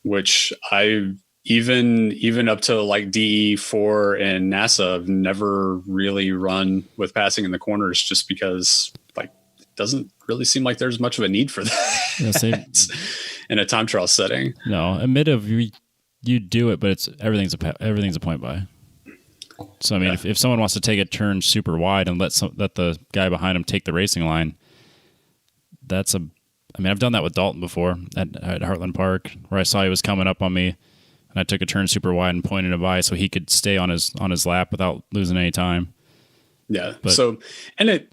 which I even up to like DE4 and NASA have never really run with passing in the corners, just because like it doesn't really seem like there's much of a need for that in a time trial setting. No, admit of you do it, but everything's a point by. So I mean, if someone wants to take a turn super wide and let the guy behind him take the racing line, I've done that with Dalton before at Heartland Park, where I saw he was coming up on me, and I took a turn super wide and pointed it by so he could stay on his lap without losing any time. Yeah. So, and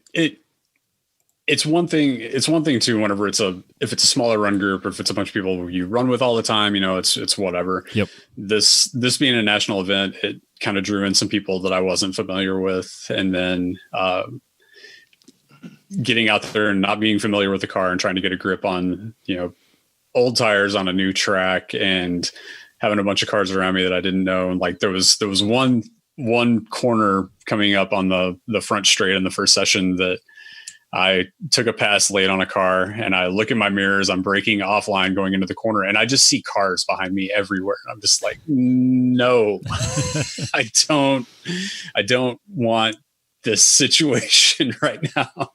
it's one thing too, whenever if it's a smaller run group, or if it's a bunch of people you run with all the time, it's whatever. Yep. This being a national event, it kind of drew in some people that I wasn't familiar with. And then, getting out there and not being familiar with the car and trying to get a grip on, old tires on a new track, and having a bunch of cars around me that I didn't know. And like, there was one corner coming up on the front straight in the first session that I took a pass late on a car, and I look in my mirrors, I'm braking offline going into the corner, and I just see cars behind me everywhere. I'm just like, no, I don't want this situation right now.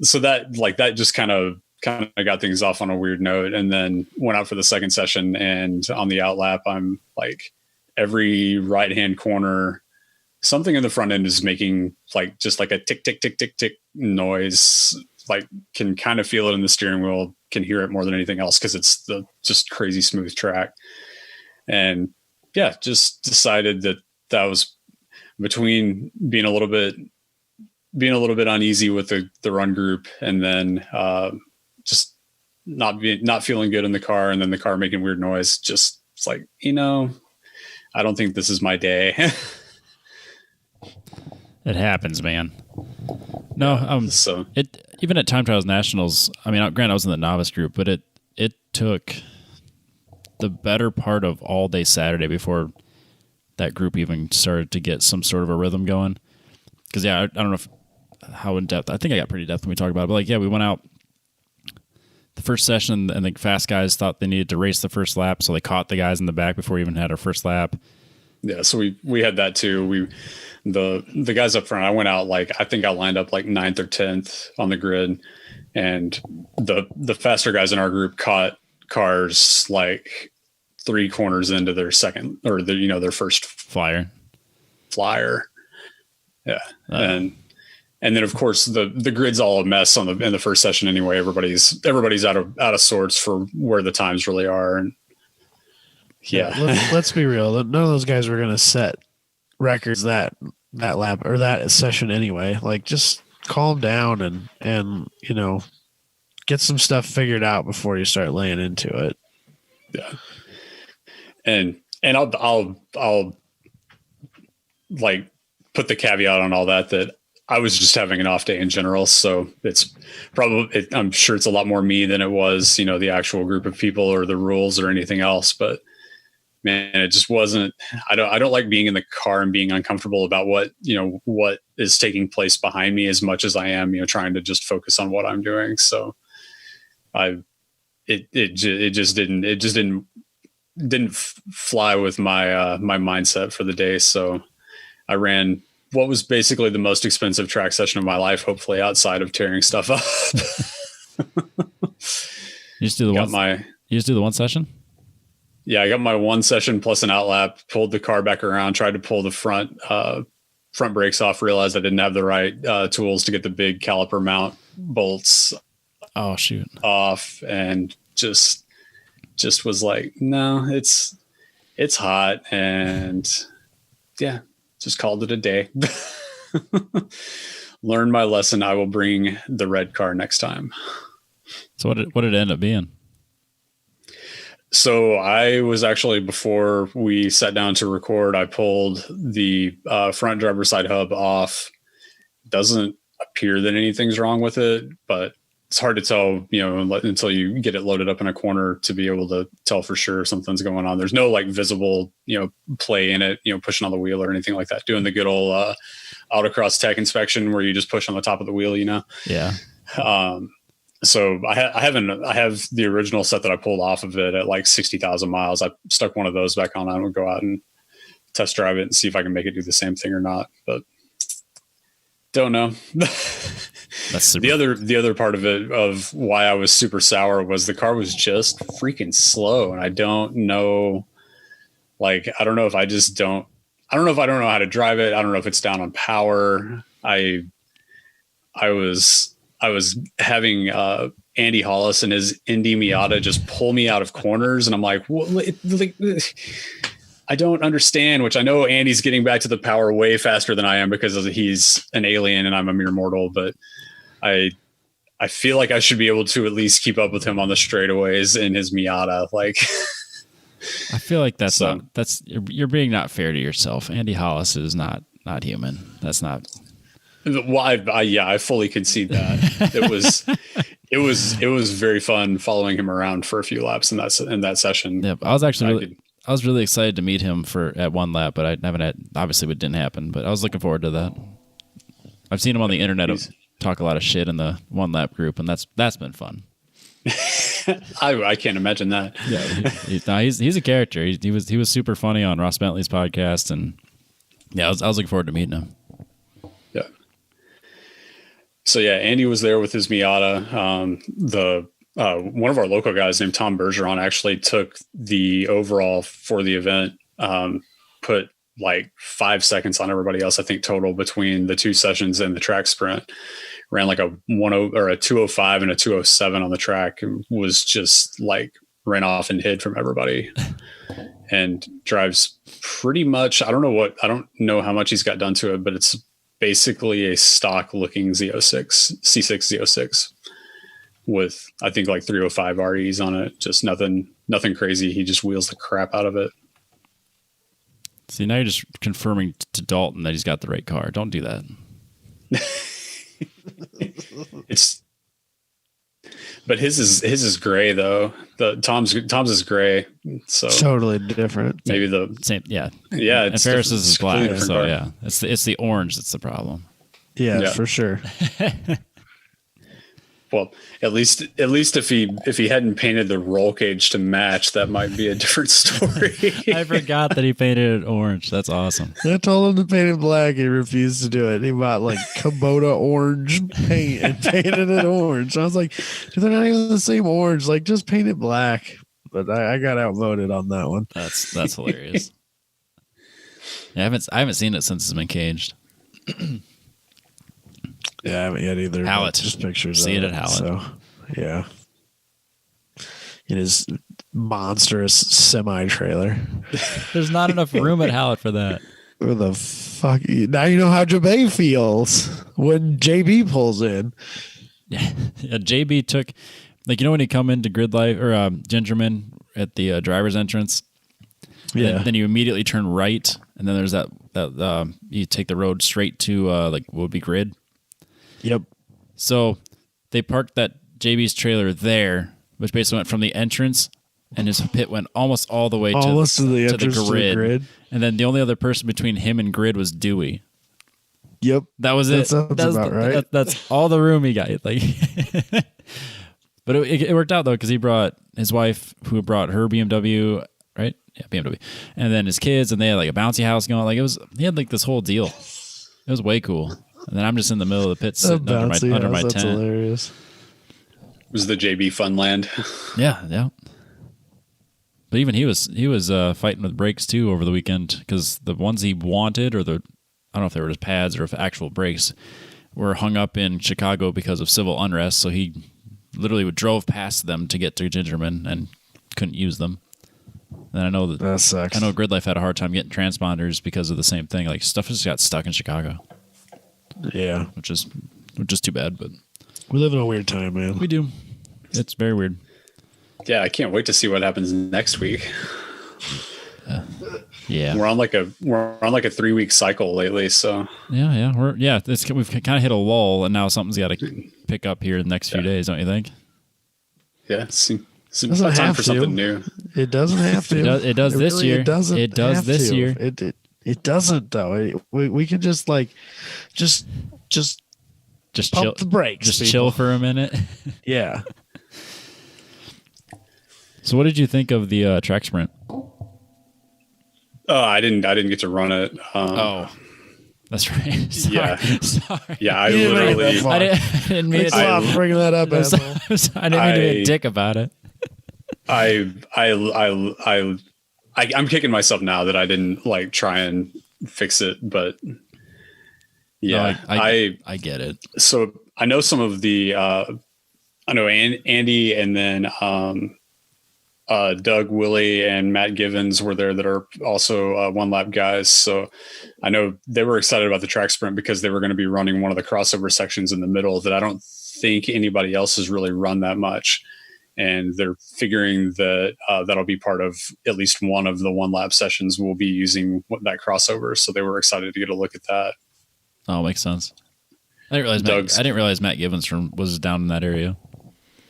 So that just kind of got things off on a weird note, and then went out for the second session, and on the outlap, I'm like, every right-hand corner, something in the front end is making like just like a tick, tick, tick, tick, tick noise. Like, can kind of feel it in the steering wheel, can hear it more than anything else, because it's the just crazy smooth track. And yeah, just decided that was between being a little bit uneasy with the run group, and then just not feeling good in the car, and then the car making weird noise. Just, it's like, I don't think this is my day. It happens, man. No, so it even at Time Trials Nationals, I mean, granted I was in the novice group, but it took the better part of all day Saturday before that group even started to get some sort of a rhythm going. Because I don't know how in depth. I think I got pretty depth when we talked about it. But like, yeah, we went out the first session, and the fast guys thought they needed to race the first lap, so they caught the guys in the back before we even had our first lap. Yeah, so we had that too. The guys up front, I went out I think I lined up 9th or 10th on the grid, and the faster guys in our group caught cars 3 corners into their second or their first flyer. Yeah. And then of course the grid's all a mess in the first session anyway. Everybody's out of sorts for where the times really are. And yeah, let's be real. None of those guys were going to set records that lap or that session anyway. Just calm down and get some stuff figured out before you start laying into it. Yeah. And I'll put the caveat on all that I was just having an off day in general. So it's I'm sure it's a lot more me than it was, the actual group of people or the rules or anything else. But man, it just wasn't, I don't like being in the car and being uncomfortable about what is taking place behind me as much as I am, trying to just focus on what I'm doing. So it just didn't fly with my my mindset for the day. So I ran what was basically the most expensive track session of my life, hopefully outside of tearing stuff up. You just do the one session? Yeah, I got my one session plus an outlap, pulled the car back around, tried to pull the front brakes off, realized I didn't have the right tools to get the big caliper mount bolts off, and just was no, it's hot, and yeah, just called it a day. Learned my lesson. I will bring the red car next time. So what did it end up being? So I was actually, before we sat down to record, I pulled the front driver's side hub off. Doesn't appear that anything's wrong with it, but it's hard to tell, until you get it loaded up in a corner to be able to tell for sure something's going on. There's no visible, play in it, pushing on the wheel or anything like that. Doing the good old autocross tech inspection where you just push on the top of the wheel, Yeah. So I have the original set that I pulled off of it at 60,000 miles. I stuck one of those back on. I would go out and test drive it and see if I can make it do the same thing or not, but don't know. That's super. The other part of it, of why I was super sour, was the car was just freaking slow. And I don't know, I don't know if I don't know how to drive it. I don't know if it's down on power. I was having Andy Hollis and his Indy Miata just pull me out of corners, and I'm like, I don't understand. Which I know Andy's getting back to the power way faster than I am because he's an alien and I'm a mere mortal. But I feel like I should be able to at least keep up with him on the straightaways in his Miata. I feel like you're being not fair to yourself. Andy Hollis is not human. That's not. Well, I fully concede that. It was very fun following him around for a few laps in that session. Yep, I was really excited to meet him at one lap, but I haven't had. Obviously, it didn't happen. But I was looking forward to that. I've seen him on the internet talk a lot of shit in the one lap group, and that's been fun. I can't imagine that. Yeah, he's a character. He was super funny on Ross Bentley's podcast, and yeah, I was looking forward to meeting him. Yeah. So yeah, Andy was there with his Miata. One of our local guys named Tom Bergeron actually took the overall for the event. Put 5 seconds on everybody else, I think, total between the two sessions and the track sprint. Ran a 10 or a 205 and a 207 on the track, and was just ran off and hid from everybody. And drives pretty much, I don't know how much he's got done to it, but it's basically a stock looking Z06 C6 Z06 with, I think, 305 REs on it. Just nothing crazy. He just wheels the crap out of it. See, now you're just confirming to Dalton that he's got the right car. Don't do that. But his is gray though. Tom's is gray, so totally different. Maybe the same, yeah. And Ferris's is black, so car. yeah, it's the orange that's the problem. Yeah, for sure. Well, at least if he hadn't painted the roll cage to match, that might be a different story. I forgot that he painted it orange. That's awesome. I told him to paint it black. He refused to do it. He bought like Kubota orange paint and painted it orange. I was like, dude, they're not even the same orange. Like, just paint it black. But I got outvoted on that one. That's hilarious. Yeah, I haven't seen it since it's been caged. Yeah, I haven't yet either. Hallett. Just pictures. See of it at Hallett. So, yeah. In his monstrous semi-trailer. There's not enough room at Hallett for that. Where the fuck? Now you know how JB feels when JB pulls in. Yeah, JB took, like, you know when you come into Gridlife or Gingerman at the driver's entrance? Yeah. Then you immediately turn right, and then there's that you take the road straight to like what would be Grid. Yep. So they parked that JB's trailer there, which basically went from the entrance, and his pit went almost all the way to the entrance to the Grid. And then the only other person between him and Grid was Dewey. Yep. That was it. That's about right. That's all the room he got. Like, but it worked out though, because he brought his wife, who brought her BMW, right? Yeah, BMW, and then his kids, and they had like a bouncy house going. Like he had like this whole deal. It was way cool. And then I'm just in the middle of the pit sitting under my that's tent. Hilarious. It was the JB Funland. Yeah. But even he was fighting with brakes too over the weekend, because the ones he wanted, or I don't know if they were just pads or if actual brakes, were hung up in Chicago because of civil unrest. So he literally drove past them to get to Gingerman and couldn't use them. And I know that sucks. I know Gridlife had a hard time getting transponders because of the same thing. Like, stuff just got stuck in Chicago. Yeah, which is too bad. But we live in a weird time, man. We do. It's very weird. Yeah, I can't wait to see what happens next week. Yeah, we're on like a 3-week cycle lately. So we've kind of hit a lull, and now something's got to pick up here in the next few days, don't you think? Yeah, it's time for something new. It doesn't have to. It does this year. It does this year. It doesn't though. We can just chill the brakes. Just chill for a minute. Yeah. So, what did you think of the track sprint? I didn't get to run it. That's right. Sorry. Yeah, I literally. I didn't mean to bring that up. I didn't mean to be a dick about it. I'm kicking myself now that I didn't like try and fix it, but yeah, no, I get it. So I know some of the, I know Andy, and then Doug, Willie, and Matt Givens were there that are also one lap guys. So I know they were excited about the track sprint because they were going to be running one of the crossover sections in the middle that I don't think anybody else has really run that much. And they're figuring that that'll be part of at least one of the one lap sessions. We'll be using that crossover. So they were excited to get a look at that. Oh, makes sense. I didn't realize Matt Givens was down in that area,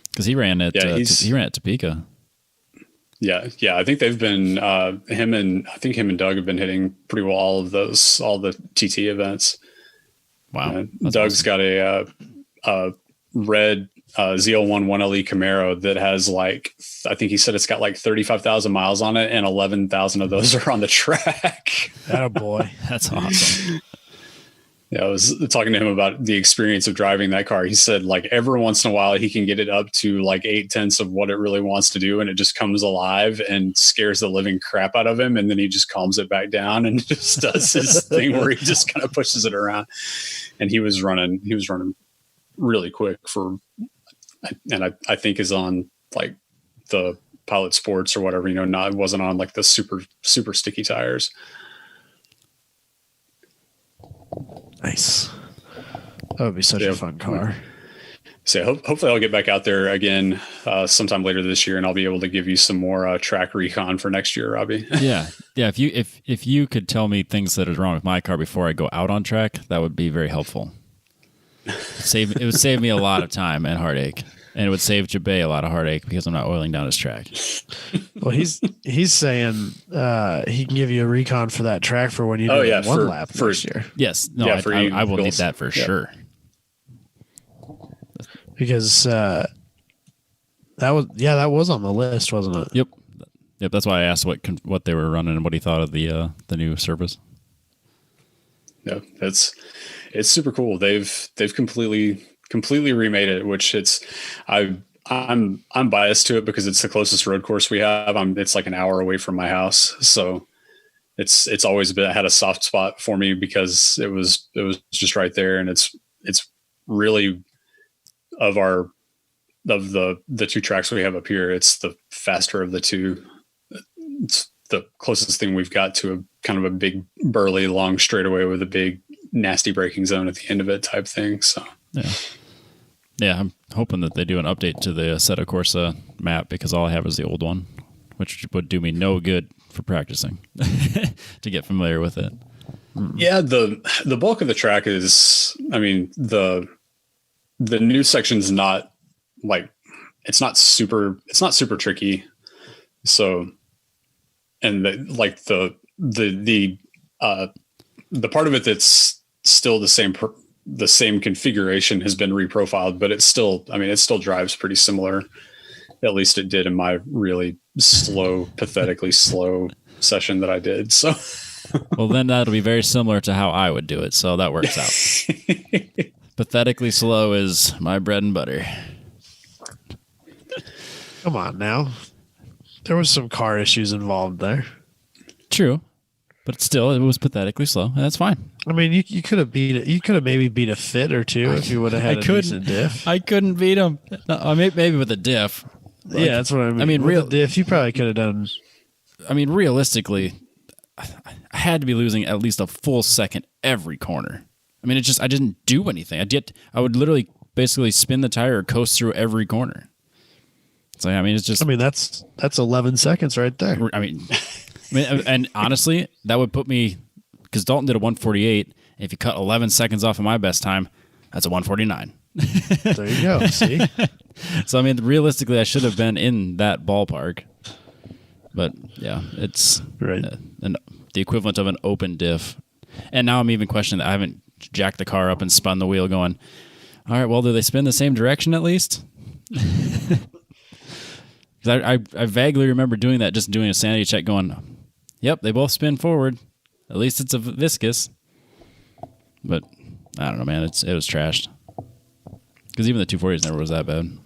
because he ran at Topeka. Yeah. I think they've been him and Doug have been hitting pretty well all the TT events. Wow, Doug's got a red ZL1 1LE Camaro that has like, I think he said it's got like 35,000 miles on it, and 11,000 of those are on the track. Attaboy. That's awesome. Yeah, I was talking to him about the experience of driving that car. He said, like, every once in a while he can get it up to like 8/10 of what it really wants to do, and it just comes alive and scares the living crap out of him, and then he just calms it back down and just does his thing where he just kind of pushes it around. And he was running really quick and I think is on like the Pilot Sports or whatever, it wasn't on like the super sticky tires. Nice. That would be such a fun car. So hopefully I'll get back out there again sometime later this year, and I'll be able to give you some more track recon for next year, Robbie. Yeah. If you could tell me things that are wrong with my car before I go out on track, that would be very helpful. It would save me a lot of time and heartache, and it would save Jabay a lot of heartache because I'm not oiling down his track. Well, he's saying he can give you a recon for that track for when you do one lap next year. Yes, no, I will need that for sure. because that was on the list, wasn't it? Yep. That's why I asked what they were running and what he thought of the new service. Yeah, it's super cool. They've completely remade it, which I'm biased to it because it's the closest road course we have. It's like an hour away from my house, so it's always had a soft spot for me because it was just right there, and it's really of the two tracks we have up here, it's the faster of the two. It's the closest thing we've got to a kind of a big burly long straightaway with a big nasty braking zone at the end of it type thing. So yeah, I'm hoping that they do an update to the Assetto Corsa map because all I have is the old one, which would do me no good for practicing to get familiar with it. Yeah, the bulk of the track is, I mean, the new section's not like it's not super tricky. So, and the part of it that's still the same configuration has been reprofiled, but it still drives pretty similar. At least it did in my really slow, pathetically slow session that I did. So, well, then that'll be very similar to how I would do it. So that works out. Pathetically slow is my bread and butter. Come on now. There was some car issues involved there. True. But still, it was pathetically slow, and that's fine. I mean, you could have beat it. You could have maybe beat a fit or two if you would have had a decent diff. I couldn't beat him. No, maybe with a diff. Like, yeah, that's what I mean. I mean, with a diff, you probably could have done. I mean, realistically, I had to be losing at least a full second every corner. I mean, I didn't do anything. I would literally basically spin the tire or coast through every corner. So I mean, it's just. I mean, that's 11 seconds right there. I mean, and honestly, that would put me because Dalton did a 148. And if you cut 11 seconds off of my best time, that's a 149. There you go. See. So I mean, realistically, I should have been in that ballpark. But yeah, it's right. The equivalent of an open diff. And now I'm even questioning that I haven't jacked the car up and spun the wheel going, all right, well, do they spin the same direction at least? I vaguely remember doing that, just doing a sanity check going, yep, they both spin forward. At least it's a viscous. But I don't know, man. It was trashed. Because even the 240s never was that bad.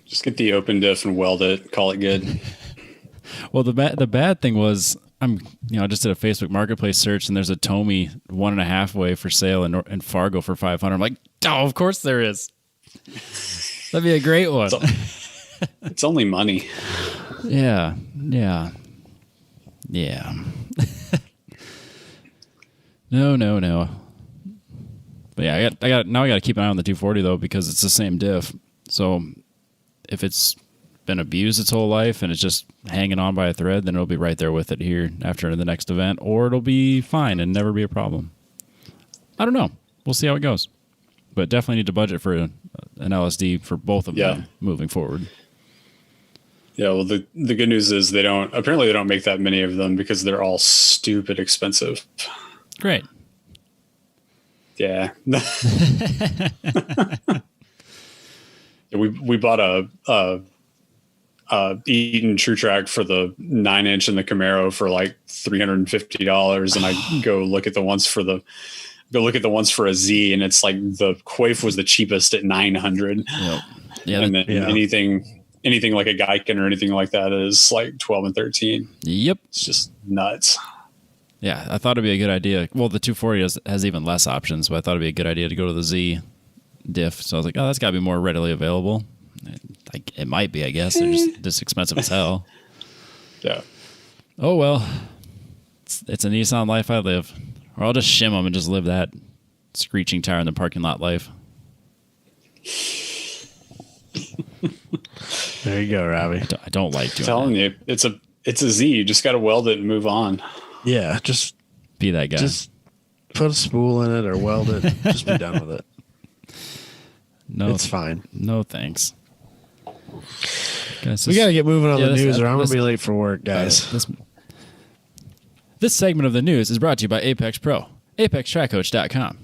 Just get the open diff and weld it. Call it good. Well, the bad thing was I just did a Facebook Marketplace search and there's a Tomy 1.5 way for sale in Fargo for $500. I'm like, oh, of course there is. That'd be a great one. It's only money. Yeah. No. But yeah, I got to keep an eye on the 240 though because it's the same diff. So if it's been abused its whole life and it's just hanging on by a thread, then it'll be right there with it here after the next event, or it'll be fine and never be a problem. I don't know. We'll see how it goes. But definitely need to budget for an LSD for both of them moving forward. Yeah, well, the good news is they don't make that many of them because they're all stupid expensive. Great. Yeah. we bought a Eaton True Track for the 9-inch in the Camaro for like $350, and I go look at the ones for a Z, and it's like the Quaif was the cheapest at $900. Yep. Yeah, and then anything like a Geiken or anything like that is like 12 and 13. Yep. It's just nuts. Yeah, I thought it'd be a good idea. Well, the 240 has even less options, but I thought it'd be a good idea to go to the Z diff. So I was like, oh, that's got to be more readily available. It might be, I guess. They're just expensive as hell. Yeah. Oh, well. It's a Nissan life I live. Or I'll just shim them and just live that screeching tire in the parking lot life. There you go, Robbie. I don't like doing telling that. You, it's a Z. You just got to weld it and move on. Yeah, just be that guy. Just put a spool in it or weld it. Just be done with it. No, it's fine. No thanks. Guys, we got to get moving on the news, or I'm going to be late for work, guys. This segment of the news is brought to you by Apex Pro, ApexTrackCoach.com.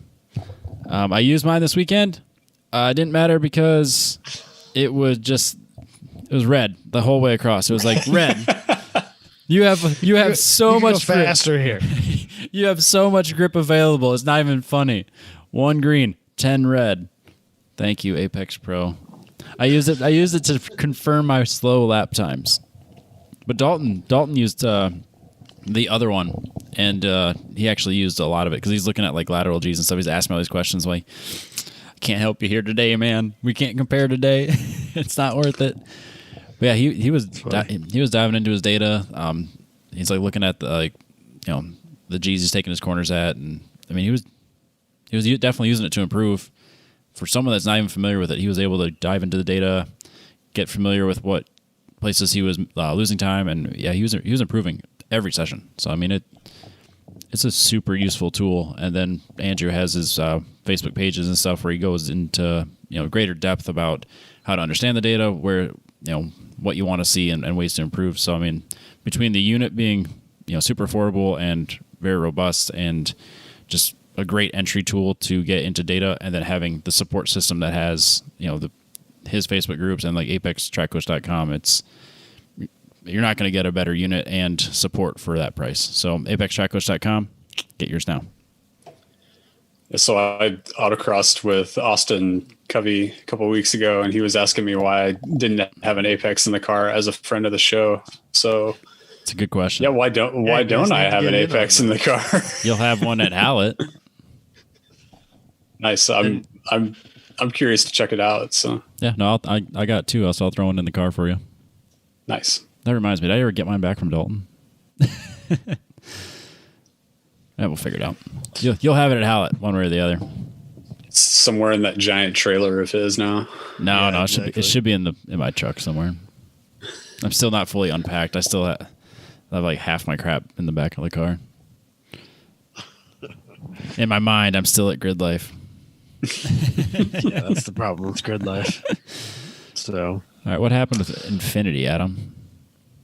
I used mine this weekend. It didn't matter because it was red the whole way across. It was like red. You have so much grip. Faster here. You have so much grip available. It's not even funny. 1 green, 10 red. Thank you, Apex Pro. I used it to confirm my slow lap times. But Dalton used the other one, and he actually used a lot of it because he's looking at like lateral G's and stuff. He's asking me all these questions like, I can't help you here today, man. We can't compare today. It's not worth it. But yeah, he was diving into his data. He's like looking at the the G's he's taking his corners at, and I mean he was definitely using it to improve. For someone that's not even familiar with it, he was able to dive into the data, get familiar with what places he was losing time, and yeah, he was improving every session. So I mean it's a super useful tool. And then Andrew has his Facebook pages and stuff where he goes into greater depth about how to understand the data, where what you want to see and ways to improve. So I mean, between the unit being super affordable and very robust and just a great entry tool to get into data, and then having the support system that has his Facebook groups and like apextrackcoach.com, you're not going to get a better unit and support for that price. So apextrackcoach.com, get yours now. So I autocrossed with Austin Covey a couple of weeks ago, and he was asking me why I didn't have an Apex in the car as a friend of the show. So it's a good question. Yeah, why don't I have an Apex in the car? You'll have one at Hallett. Nice. I'm curious to check it out. So yeah, no, I got 2. So I'll throw one in the car for you. Nice. That reminds me. Did I ever get mine back from Dalton? Yeah, we'll figure it out. You'll have it at Hallett, one way or the other. It's somewhere in that giant trailer of his now. No, it should be in my truck somewhere. I'm still not fully unpacked. I still have like half my crap in the back of the car. In my mind, I'm still at Gridlife. Yeah, that's the problem with Gridlife. So, all right, what happened with Infinity, Adam?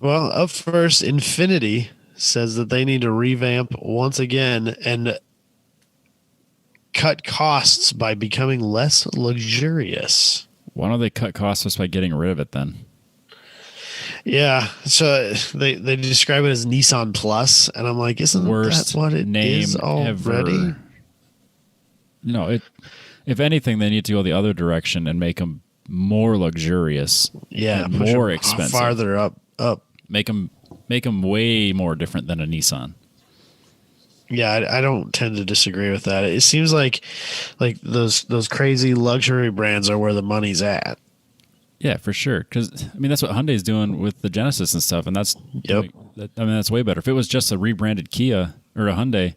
Well, up first, Infinity says that they need to revamp once again and cut costs by becoming less luxurious. Why don't they cut costs just by getting rid of it then? Yeah, so they describe it as Nissan Plus, and I'm like, isn't that what it is already? Ever. No, if anything, they need to go the other direction and make them more luxurious. Yeah, more expensive, farther up. Make them way more different than a Nissan. Yeah, I don't tend to disagree with that. It seems like those crazy luxury brands are where the money's at. Yeah, for sure. Because I mean, that's what Hyundai's doing with the Genesis and stuff, and that's that's way better. If it was just a rebranded Kia or a Hyundai,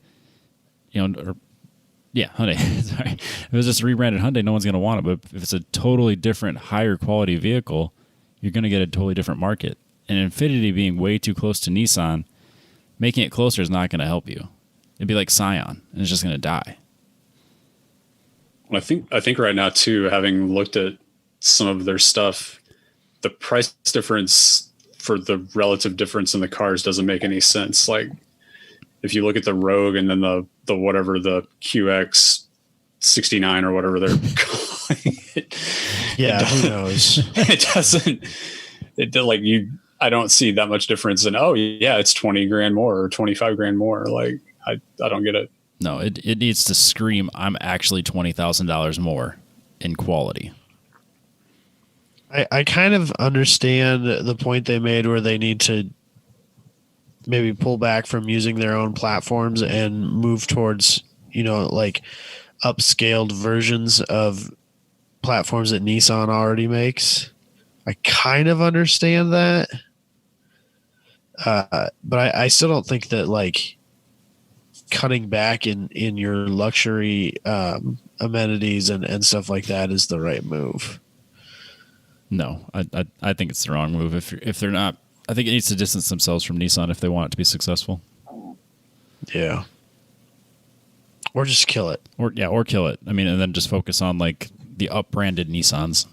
Hyundai. Sorry, if it was just a rebranded Hyundai, no one's going to want it. But if it's a totally different, higher quality vehicle, you're going to get a totally different market. And Infinity being way too close to Nissan, making it closer is not going to help you. It'd be like Scion, and it's just going to die. Well, I think right now too, having looked at some of their stuff, the price difference for the relative difference in the cars doesn't make any sense. Like if you look at the Rogue and then the whatever, the QX 69 or whatever they're calling it. Yeah, who knows? I don't see that much difference in, it's 20 grand more or 25 grand more. Like I don't get it. No, it needs to scream, I'm actually $20,000 more in quality. I kind of understand the point they made where they need to maybe pull back from using their own platforms and move towards, like upscaled versions of platforms that Nissan already makes. I kind of understand that. But I still don't think that like cutting back in your luxury amenities and stuff like that is the right move. No, I think it's the wrong move. If they're not, I think it needs to distance themselves from Nissan if they want it to be successful. Yeah. Or just kill it. Or kill it. I mean, and then just focus on like the up-branded Nissans.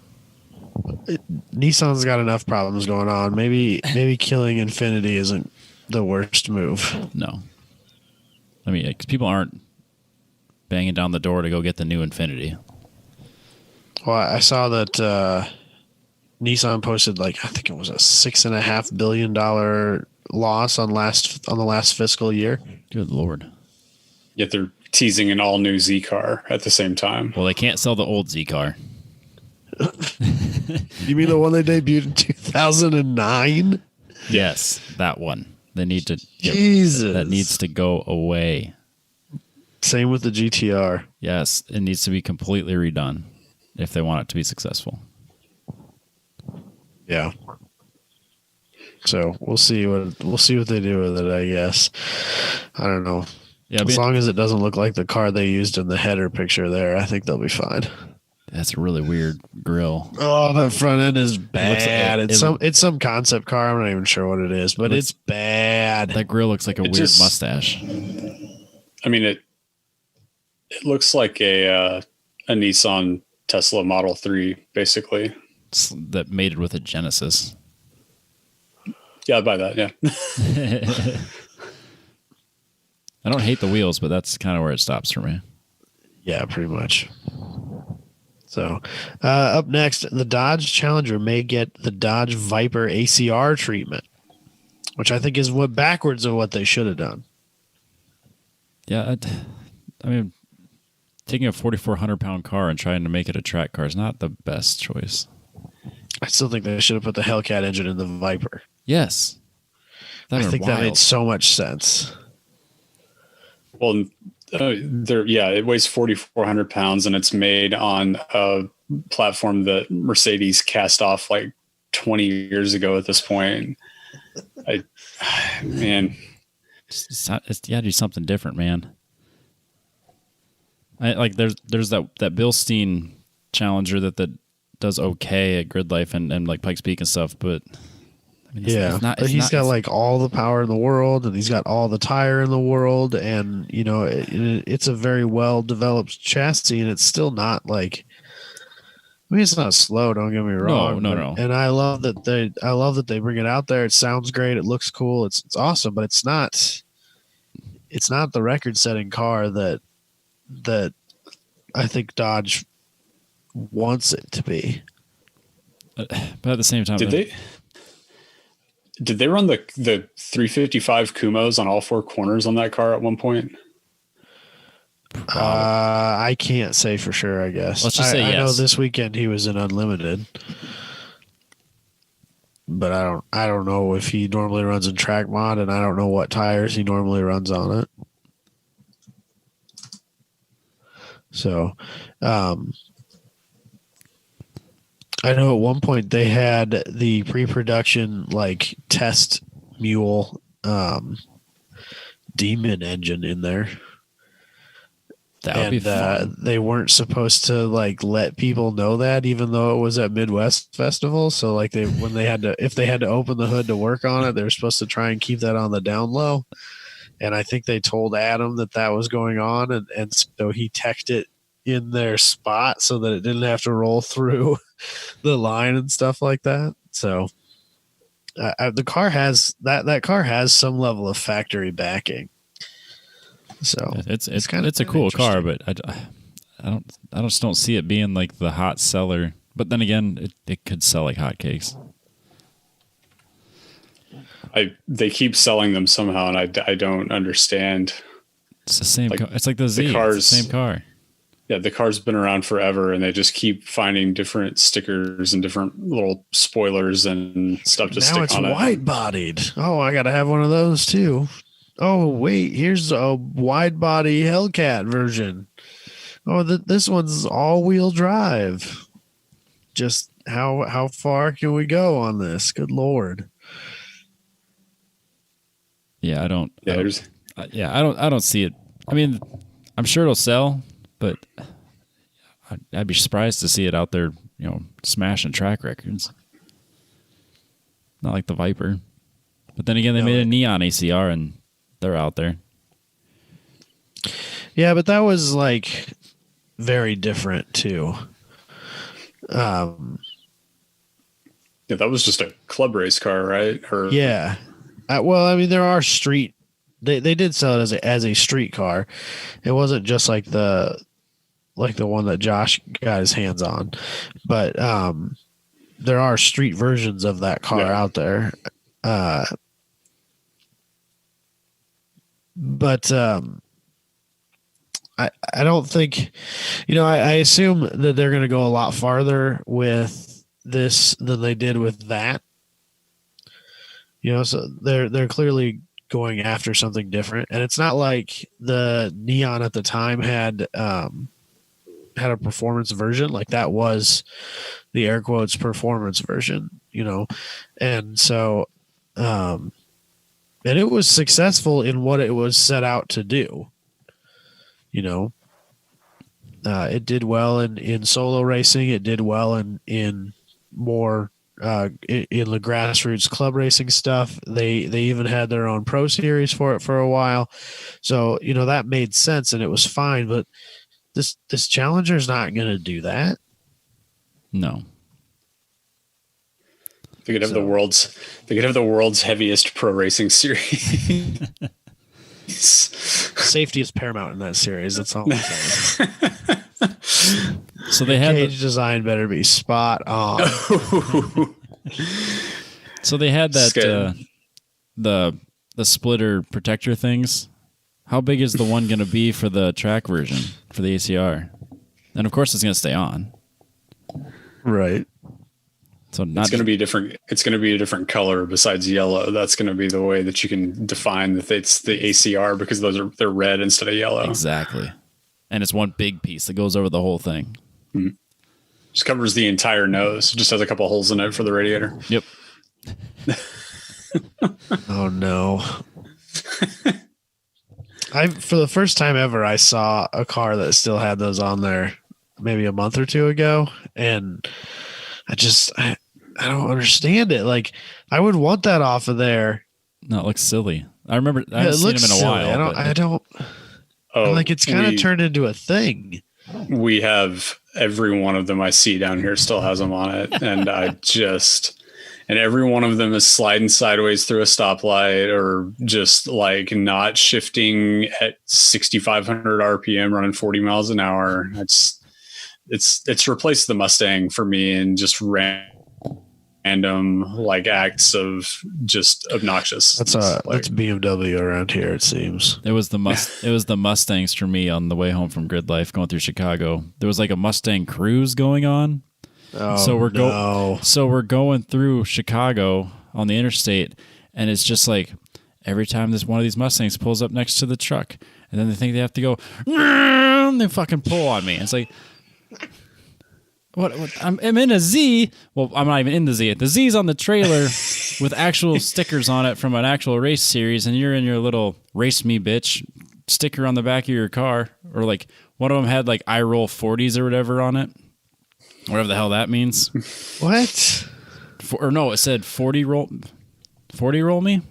Nissan's got enough problems going on. Maybe killing Infinity isn't the worst move. No. I mean, 'cause people aren't banging down the door to go get the new Infinity. Well, I saw that Nissan posted I think it was a $6.5 billion loss on the last fiscal year. Good Lord. Yet they're teasing an all new Z car at the same time. Well, they can't sell the old Z car. You mean the one they debuted in 2009? Yes, that one. They need to. Jesus. That needs to go away. Same with the GTR. Yes, it needs to be completely redone if they want it to be successful. Yeah. So we'll see what they do with it, I guess. I don't know. Yeah, as long as it doesn't look like the car they used in the header picture there, I think they'll be fine. That's a really weird grill. Oh, that front end is bad. Like, it's some concept car. I'm not even sure what it is, but it's bad. That grill looks like a weird mustache. I mean, it looks like a Nissan Tesla Model 3, basically. That mated with a Genesis. Yeah, I'd buy that, yeah. I don't hate the wheels, but that's kind of where it stops for me. Yeah, pretty much. So, up next, the Dodge Challenger may get the Dodge Viper ACR treatment, which I think is backwards of what they should have done. Yeah, I mean, taking a 4,400-pound car and trying to make it a track car is not the best choice. I still think they should have put the Hellcat engine in the Viper. Yes. I think that made so much sense. Well, it weighs 4,400 pounds, and it's made on a platform that Mercedes cast off 20 years ago at this point. Man. It's you gotta do something different, man. There's that Bilstein Challenger that does okay at Gridlife and Pikes Peak and stuff, but I mean, but he's got all the power in the world, and he's got all the tire in the world, and it's a very well developed chassis, and it's still not it's not slow. Don't get me wrong. No. And I love that they bring it out there. It sounds great. It looks cool. It's awesome, but it's not the record setting car that I think Dodge wants it to be. But at the same time, did they run the 355 Kumos on all four corners on that car at one point? I can't say for sure, I guess. Let's just say yes. I know this weekend he was in Unlimited, but I don't know if he normally runs in track mod, and I don't know what tires he normally runs on it. So, I know at one point they had the pre-production test mule Demon engine in there. That would be fun. They weren't supposed to let people know that, even though it was at Midwest Festival. So if they had to open the hood to work on it, they were supposed to try and keep that on the down low. And I think they told Adam that was going on, and so he teched it in their spot so that it didn't have to roll through the line and stuff like that. So the car has that car has some level of factory backing. So it's a cool car, but I just don't see it being the hot seller. But then again, it could sell like hotcakes. They keep selling them somehow, and I don't understand. It's the same. It's like the Z. It's the same car. Yeah, the car's been around forever, and they just keep finding different stickers and different little spoilers and stuff to stick on it. Now it's wide-bodied. Oh, I got to have one of those too. Oh, wait, here's a wide-body Hellcat version. Oh, this one's all-wheel drive. Just how far can we go on this? Good Lord. Yeah, I don't see it. I mean, I'm sure it'll sell, but I'd be surprised to see it out there, smashing track records. Not like the Viper. But then again, they made a neon ACR, and they're out there. Yeah, but that was very different too. Yeah, that was just a club race car, right? Yeah. Well, I mean, there are street. They did sell it as a street car. It wasn't just the like the one that Josh got his hands on, but there are street versions of that car out there. But I don't think, I assume that they're going to go a lot farther with this than they did with that. So they're clearly going after something different, and it's not like the Neon at the time had a performance version. Like that was the air quotes performance version, and so and it was successful in what it was set out to do. It did well in solo racing. It did well in more in the grassroots club racing stuff. They even had their own pro series for it for a while. So, that made sense and it was fine, but this Challenger is not going to do that. No. They could have the world's heaviest pro racing series. Safety is paramount in that series. That's all I'm saying. So they had cage design better be spot on. So they had that the splitter protector things. How big is the one going to be for the track version for the ACR? And of course, it's going to stay on. Right. So it's going to be different. It's going to be a different color besides yellow. That's going to be the way that you can define that it's the ACR, because they're red instead of yellow. Exactly. And it's one big piece that goes over the whole thing. Mm-hmm. Just covers the entire nose. Just has a couple holes in it for the radiator. Yep. Oh no. For the first time ever, I saw a car that still had those on there maybe a month or two ago. And I don't understand it. Like, I would want that off of there. No, it looks silly. I remember I haven't seen him in a while. I don't. Like, it's kind of turned into a thing. We have every one of them I see down here still has them on it, and and every one of them is sliding sideways through a stoplight or just like not shifting at 6,500 RPM, running 40 miles an hour. It's replaced the Mustang for me, and just random like acts of just obnoxious. That's BMW around here, it seems. It was the Mustangs for me on the way home from Gridlife going through Chicago. There was like a Mustang cruise going on. Oh, so we're going through Chicago on the interstate, and it's just like every time one of these Mustangs pulls up next to the truck, and then they think they have to go, and they fucking pull on me. It's like, what I'm in a Z. Well, I'm not even in the Z. The Z's on the trailer with actual stickers on it from an actual race series, and you're in your little race me bitch sticker on the back of your car. Or like one of them had like I roll 40s or whatever on it. Whatever the hell that means. What? It said 40 roll me?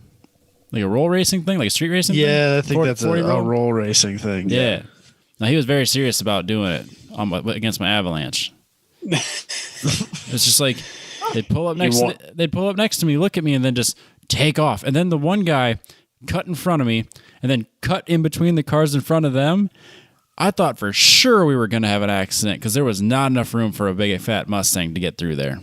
Like a roll racing thing? Like a street racing thing? Yeah, I think that's a roll racing thing. Yeah. Now, he was very serious about doing it against my Avalanche. It's just like they'd pull up next to me, look at me, and then just take off. And then the one guy cut in front of me and then cut in between the cars in front of them. I thought for sure we were going to have an accident because there was not enough room for a big fat Mustang to get through there.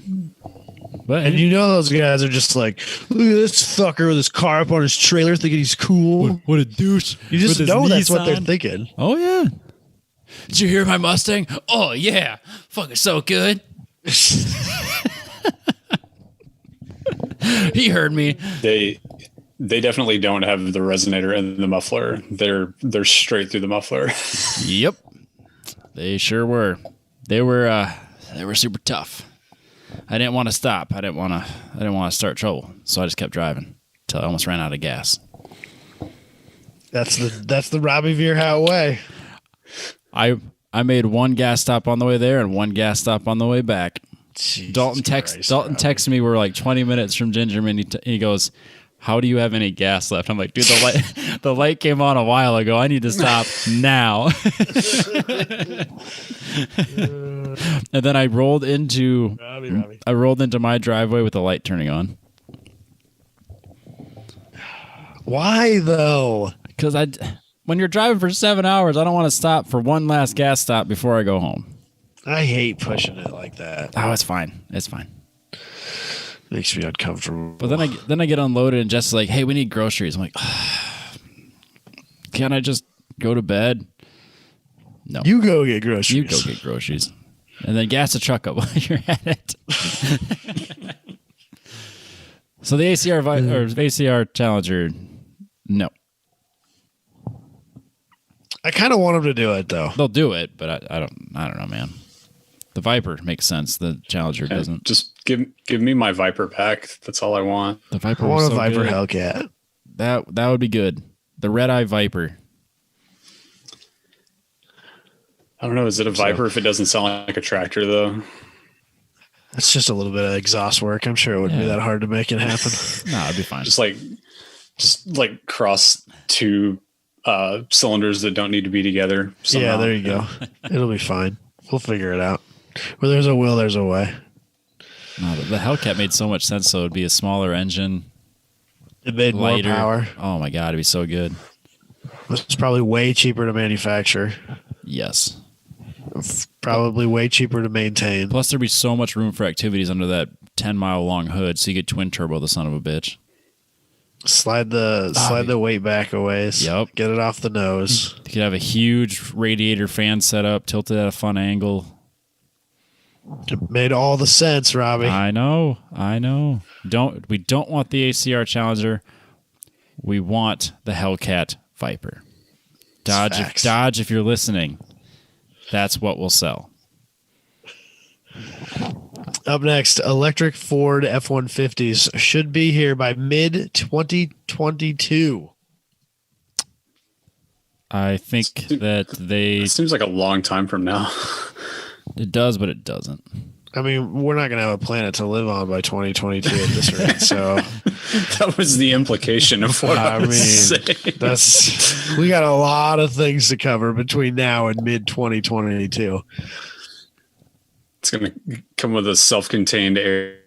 But and those guys are just like, look at this fucker with his car up on his trailer thinking he's cool. What a douche. You just know that's what they're thinking. Oh, yeah. Did you hear my Mustang? Oh, yeah. Fucking so good. He heard me. They definitely don't have the resonator and the muffler. They're straight through the muffler. Yep. They sure were. They were super tough. I didn't want to stop. I didn't want to start trouble. So I just kept driving until I almost ran out of gas. That's the Robbie Veerhout way. I made one gas stop on the way there and one gas stop on the way back. Jesus Dalton texted me. We're like 20 minutes from Gingerman. He goes, "How do you have any gas left?" I'm like, "Dude, the light came on a while ago. I need to stop now." And then I rolled into my driveway with the light turning on. Why though? Because when you're driving for 7 hours, I don't want to stop for one last gas stop before I go home. I hate pushing it like that. Oh, it's fine. It's fine. Makes me uncomfortable. But then I get unloaded and Jess is like, hey, we need groceries. I'm like, can't I just go to bed? No. You go get groceries. You go get groceries. And then gas the truck up while you're at it. So the ACR Challenger, no. I kind of want them to do it, though. They'll do it, but I don't know, man. The Viper makes sense. The Challenger doesn't. Just give me my Viper pack. That's all I want. The Viper. I want was a so Viper good. Hellcat. That would be good. The Red Eye Viper. I don't know. Is it a Viper if it doesn't sound like a tractor, though? It's just a little bit of exhaust work. I'm sure it wouldn't be that hard to make it happen. No, it'd be fine. Just like cross two cylinders that don't need to be together. Somehow. Yeah, there you go. It'll be fine. We'll figure it out. Where there's a will, there's a way. No, the Hellcat made so much sense. So it'd be a smaller engine. It made lighter. more power. Oh my god, it'd be so good. It's probably way cheaper to manufacture. Yes. Probably way cheaper to maintain. Plus, there'd be so much room for activities under that 10-mile long hood, so you could twin turbo the son of a bitch. Slide the weight back a ways. Yep. Get it off the nose. You could have a huge radiator fan set up, tilted at a fun angle. It made all the sense, Robbie. I know. We don't want the ACR Challenger. We want the Hellcat Viper. Dodge, if you're listening. That's what will sell. Up next, electric Ford F-150s should be here by mid-2022. I think that It seems like a long time from now. It does, but it doesn't. I mean, we're not going to have a planet to live on by 2022 at this rate. So that was the implication of what I was saying. We got a lot of things to cover between now and mid-2022. It's going to come with a self-contained air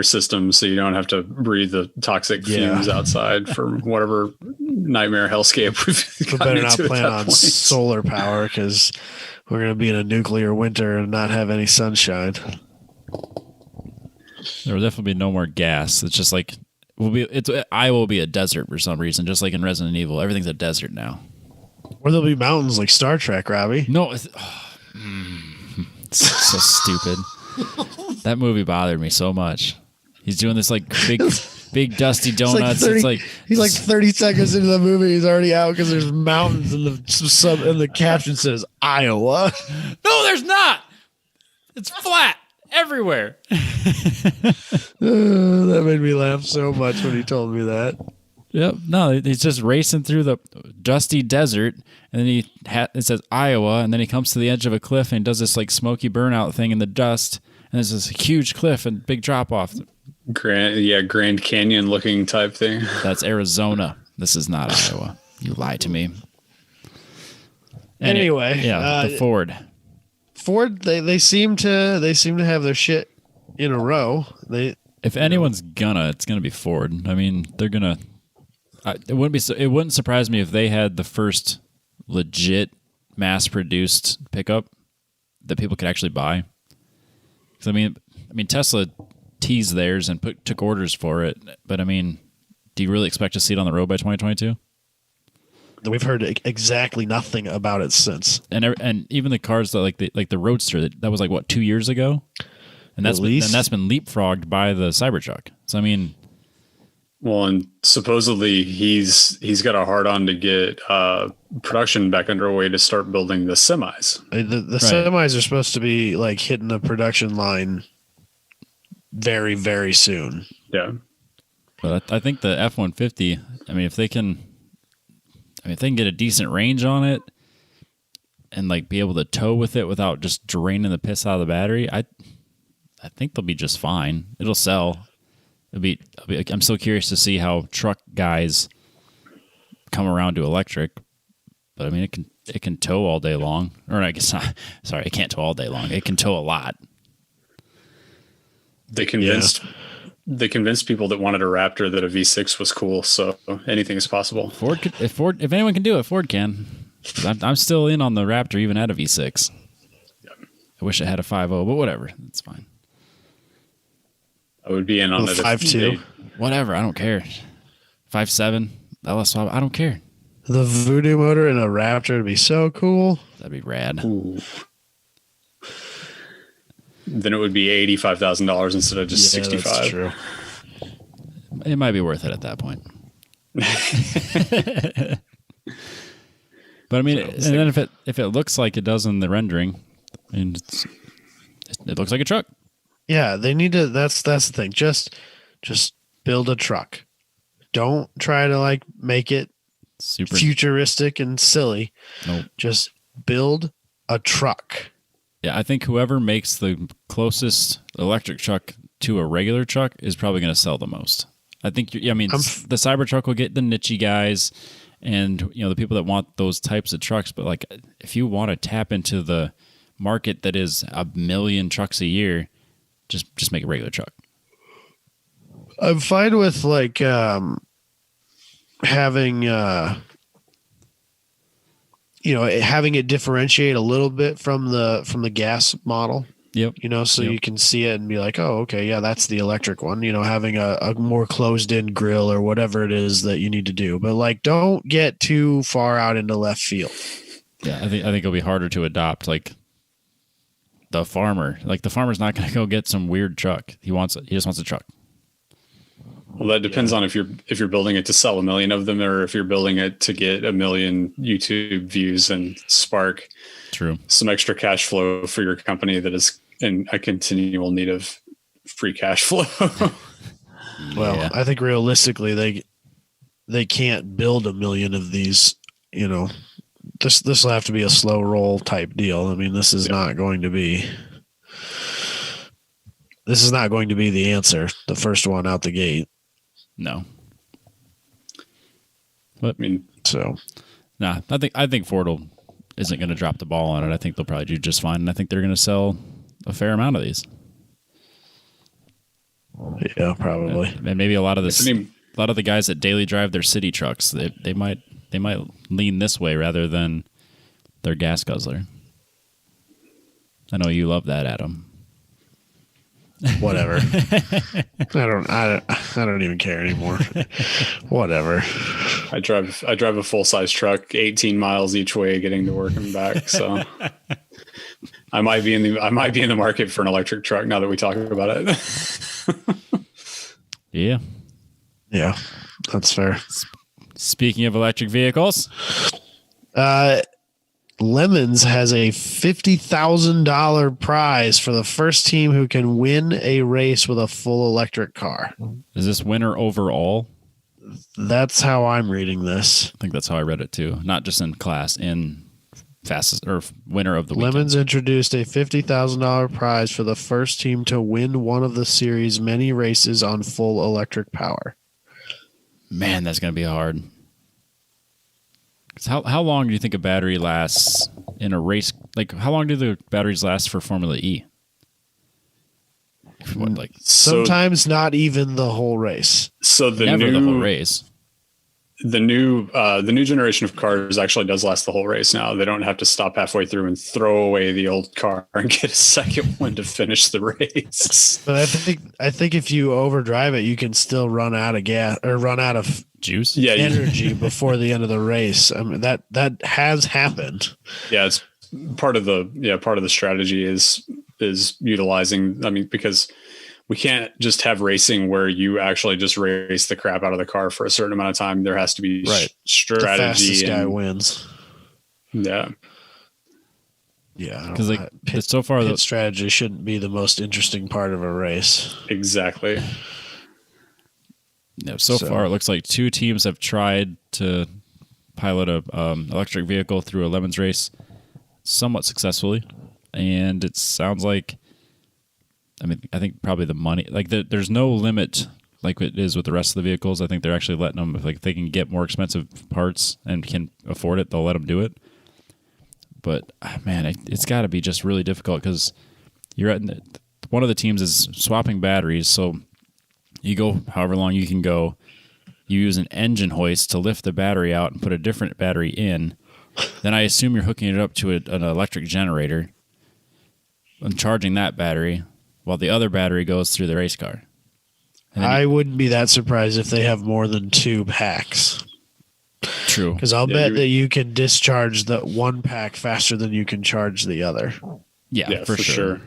system, so you don't have to breathe the toxic fumes outside for whatever nightmare hellscape we've We better not into plan at that on point. solar power because we're going to be in a nuclear winter and not have any sunshine. There will definitely be no more gas. It's just like Iowa will be a desert for some reason, just like in Resident Evil. Everything's a desert now. Or there'll be mountains like Star Trek, Robbie. No, it's so stupid. That movie bothered me so much. He's doing this like big dusty donuts. He's like 30 seconds into the movie. He's already out because there's mountains and the caption says Iowa. No, there's not. It's flat everywhere. That made me laugh so much when he told me that. Yep. No, he's just racing through the dusty desert, and then it says Iowa, and then he comes to the edge of a cliff and does this like smoky burnout thing in the dust, and there's this huge cliff and big drop off. Grand Canyon looking type thing. That's Arizona. This is not Iowa. You lied to me. Anyway, the Ford. Ford, they seem to have their shit in a row. If anyone's it's gonna be Ford. I mean, they're gonna. It wouldn't surprise me if they had the first legit mass-produced pickup that people could actually buy. 'Cause I mean, Tesla teased theirs and took orders for it, but I mean, do you really expect to see it on the road by 2022? We've heard exactly nothing about it since. And even the cars that like the Roadster that was like what 2 years ago, and that's been leapfrogged by the Cybertruck. So I mean. Well, and supposedly he's got a hard on to get production back underway to start building the semis. The semis are supposed to be like hitting the production line very, very soon. Yeah. Well, I think the F-150. I mean, if they can get a decent range on it and like be able to tow with it without just draining the piss out of the battery, I think they'll be just fine. It'll sell. I'm so curious to see how truck guys come around to electric, but I mean it can tow all day long. Or I guess not. Sorry, it can't tow all day long. It can tow a lot. They convinced they convinced people that wanted a Raptor that a V6 was cool. So anything is possible. If anyone can do it, Ford can. I'm still in on the Raptor even at a V6. Yep. I wish it had a 5.0, but whatever. It's fine. I would be in on it. 5.2. Whatever. I don't care. 5.7. LS5. I don't care. The Voodoo motor in a Raptor would be so cool. That'd be rad. Ooh. Then it would be $85,000 instead of just 65. That's true. It might be worth it at that point. But I mean, and then if it looks like it does in the rendering, and it looks like a truck. Yeah, they need to. That's the thing. Just build a truck. Don't try to like make it Super futuristic and silly. Nope. Just build a truck. Yeah, I think whoever makes the closest electric truck to a regular truck is probably going to sell the most. I think. The Cybertruck will get the niche guys, and the people that want those types of trucks. But like, if you want to tap into the market that is 1 million trucks a year, just make a regular truck. I'm fine with like having having it differentiate a little bit from the gas model. Yep. So you can see it and be like, oh, okay, yeah, that's the electric one. Having a more closed in grill or whatever it is that you need to do. But like, don't get too far out into left field. Yeah, I think it'll be harder to adopt. Like the farmer. Like the farmer's not going to go get some weird truck. He just wants a truck. Well, that depends on if you're building it to sell 1 million of them, or if you're building it to get 1 million YouTube views and spark some extra cash flow for your company that is in a continual need of free cash flow. Well, I think realistically they can't build 1 million of these. This will have to be a slow roll type deal. I mean, this is not going to be the answer. The first one out the gate. No. But I think Ford isn't going to drop the ball on it. I think they'll probably do just fine, and I think they're going to sell a fair amount of these. Yeah, probably. And maybe a lot of the guys that daily drive their city trucks, they might lean this way rather than their gas guzzler. I know you love that, Adam. Whatever. I don't even care anymore. Whatever. I drive a full size truck 18 miles each way getting to work and back. So I might be in the market for an electric truck now that we talk about it. Yeah. Yeah. That's fair. Speaking of electric vehicles, Lemons has a $50,000 prize for the first team who can win a race with a full electric car. Is this winner overall? That's how I'm reading this. I think that's how I read it too. Not just in class, in fastest or winner of the weekend. Lemons introduced a $50,000 prize for the first team to win one of the series' many races on full electric power. Man, that's going to be hard. How long do you think a battery lasts in a race? Like, how long do the batteries last for Formula E? Sometimes not even the whole race. So the whole race. The new generation of cars actually does last the whole race now. They don't have to stop halfway through and throw away the old car and get a second one to finish the race. But I think if you overdrive it, you can still run out of gas or run out of juice, energy before the end of the race. I mean that has happened. Yeah, it's part of the strategy is utilizing. I mean, because we can't just have racing where you actually just race the crap out of the car for a certain amount of time. There has to be strategy. The fastest guy wins. Yeah. Yeah. Because so far the strategy shouldn't be the most interesting part of a race. Exactly. Yeah, so far it looks like 2 teams have tried to pilot a electric vehicle through a Lemons race somewhat successfully, and it sounds like, I think probably the money, there's no limit like it is with the rest of the vehicles. I think they're actually letting them, if they can get more expensive parts and can afford it, they'll let them do it. But man, it's got to be just really difficult because one of the teams is swapping batteries, so You go however long you can go. You use an engine hoist to lift the battery out and put a different battery in. Then I assume you're hooking it up to an electric generator and charging that battery while the other battery goes through the race car. I wouldn't be that surprised if they have more than 2 packs. True. Because I'll bet that you can discharge the one pack faster than you can charge the other. Yeah, for sure.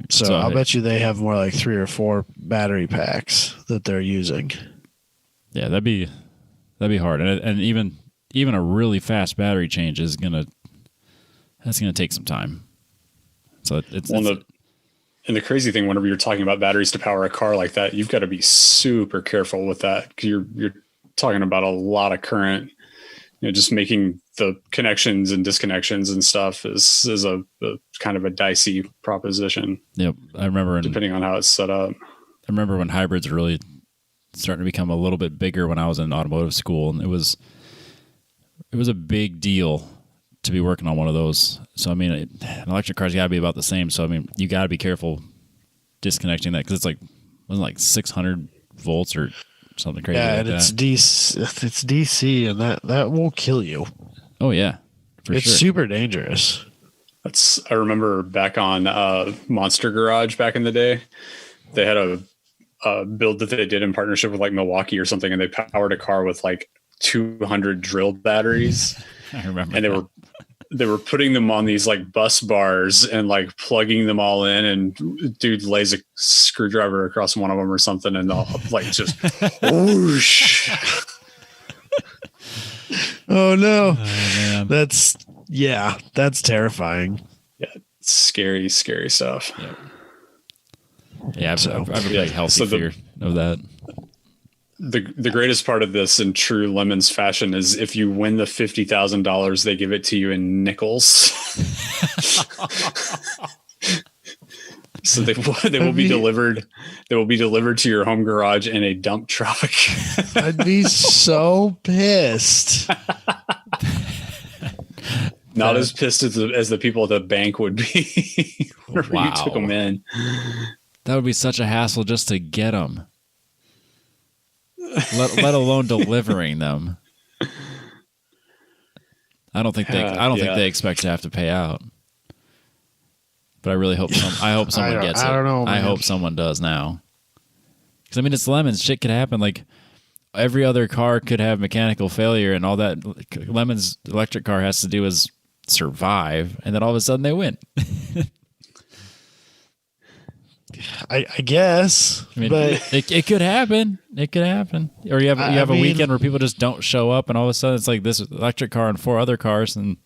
So I'll bet you they have more like 3 or 4 battery packs that they're using. Yeah, that'd be hard, and even a really fast battery change is gonna take some time. So and the crazy thing, whenever you're talking about batteries to power a car like that, you've got to be super careful with that, because you're talking about a lot of current. Just making the connections and disconnections and stuff is a kind of a dicey proposition. Yep, I remember. Depending on how it's set up. I remember when hybrids were really starting to become a little bit bigger when I was in automotive school, and it was a big deal to be working on one of those. So I mean, an electric car's got to be about the same. So I mean, you got to be careful disconnecting that, because it's wasn't like 600 volts or something crazy. Yeah, like and that. it's DC, and that will kill you. Oh yeah, it's super dangerous. I remember back on Monster Garage back in the day, they had a build that they did in partnership with like Milwaukee or something, and they powered a car with like 200 drill batteries. I remember, and they were putting them on these like bus bars and like plugging them all in, and dude lays a screwdriver across one of them or something, and they'll like just whoosh. Oh no. Man. That's terrifying. Yeah, scary stuff. Yeah, I have a really healthy fear of that. The greatest part of this in true Lemons fashion is if you win the $50,000, they give it to you in nickels. So they will be delivered. They will be delivered to your home garage in a dump truck. I'd be so pissed. Not as pissed as the people at the bank would be. Whenever you took them in. That would be such a hassle just to get them. Let alone delivering them. I don't think they expect to have to pay out. But I really hope someone gets it. I don't know, man. I hope someone does now. Because I mean, it's Lemons. Shit could happen. Like every other car could have mechanical failure, and all that Lemons electric car has to do is survive, and then all of a sudden they win. I guess, I mean, but it could happen. It could happen. Or you have a weekend where people just don't show up, and all of a sudden it's like this electric car and 4 other cars, and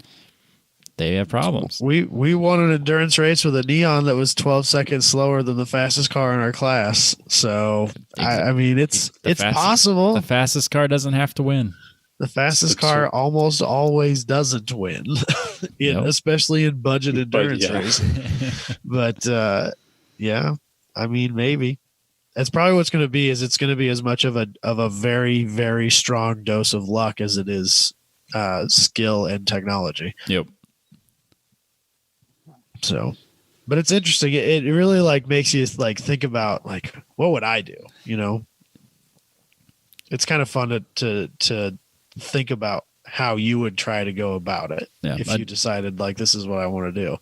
they have problems. We won an endurance race with a Neon that was 12 seconds slower than the fastest car in our class. So I mean, it's possible. The fastest car doesn't have to win. The fastest car almost always doesn't win, especially in budget endurance racing. But yeah, I mean, maybe that's probably what's going to be. It's going to be as much of a very, very strong dose of luck as it is skill and technology. Yep. So, but it's interesting. It really like makes you like think about like, what would I do? You know, it's kind of fun to think about how you would try to go about it if you decided like this is what I want to do.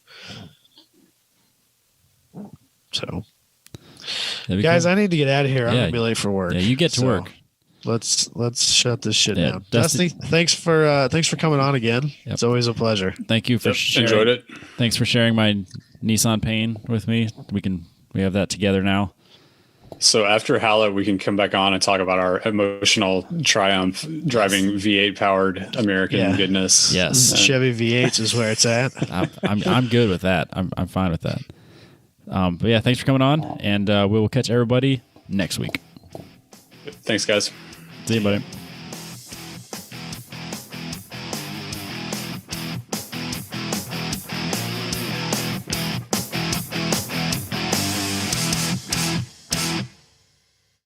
So, guys, I need to get out of here. I'm gonna be late for work. Yeah, you get to work. Let's shut this shit down. Dusty, thanks for coming on again. Yep. It's always a pleasure. Thank you for sharing. Enjoyed it. Thanks for sharing my Nissan pain with me. We have that together now. So after Hallett, we can come back on and talk about our emotional triumph driving V8 powered American goodness. Yes, Chevy V8s is where it's at. I'm good with that. I'm fine with that. But yeah, thanks for coming on, and we will catch everybody next week. Thanks, guys. See you, buddy.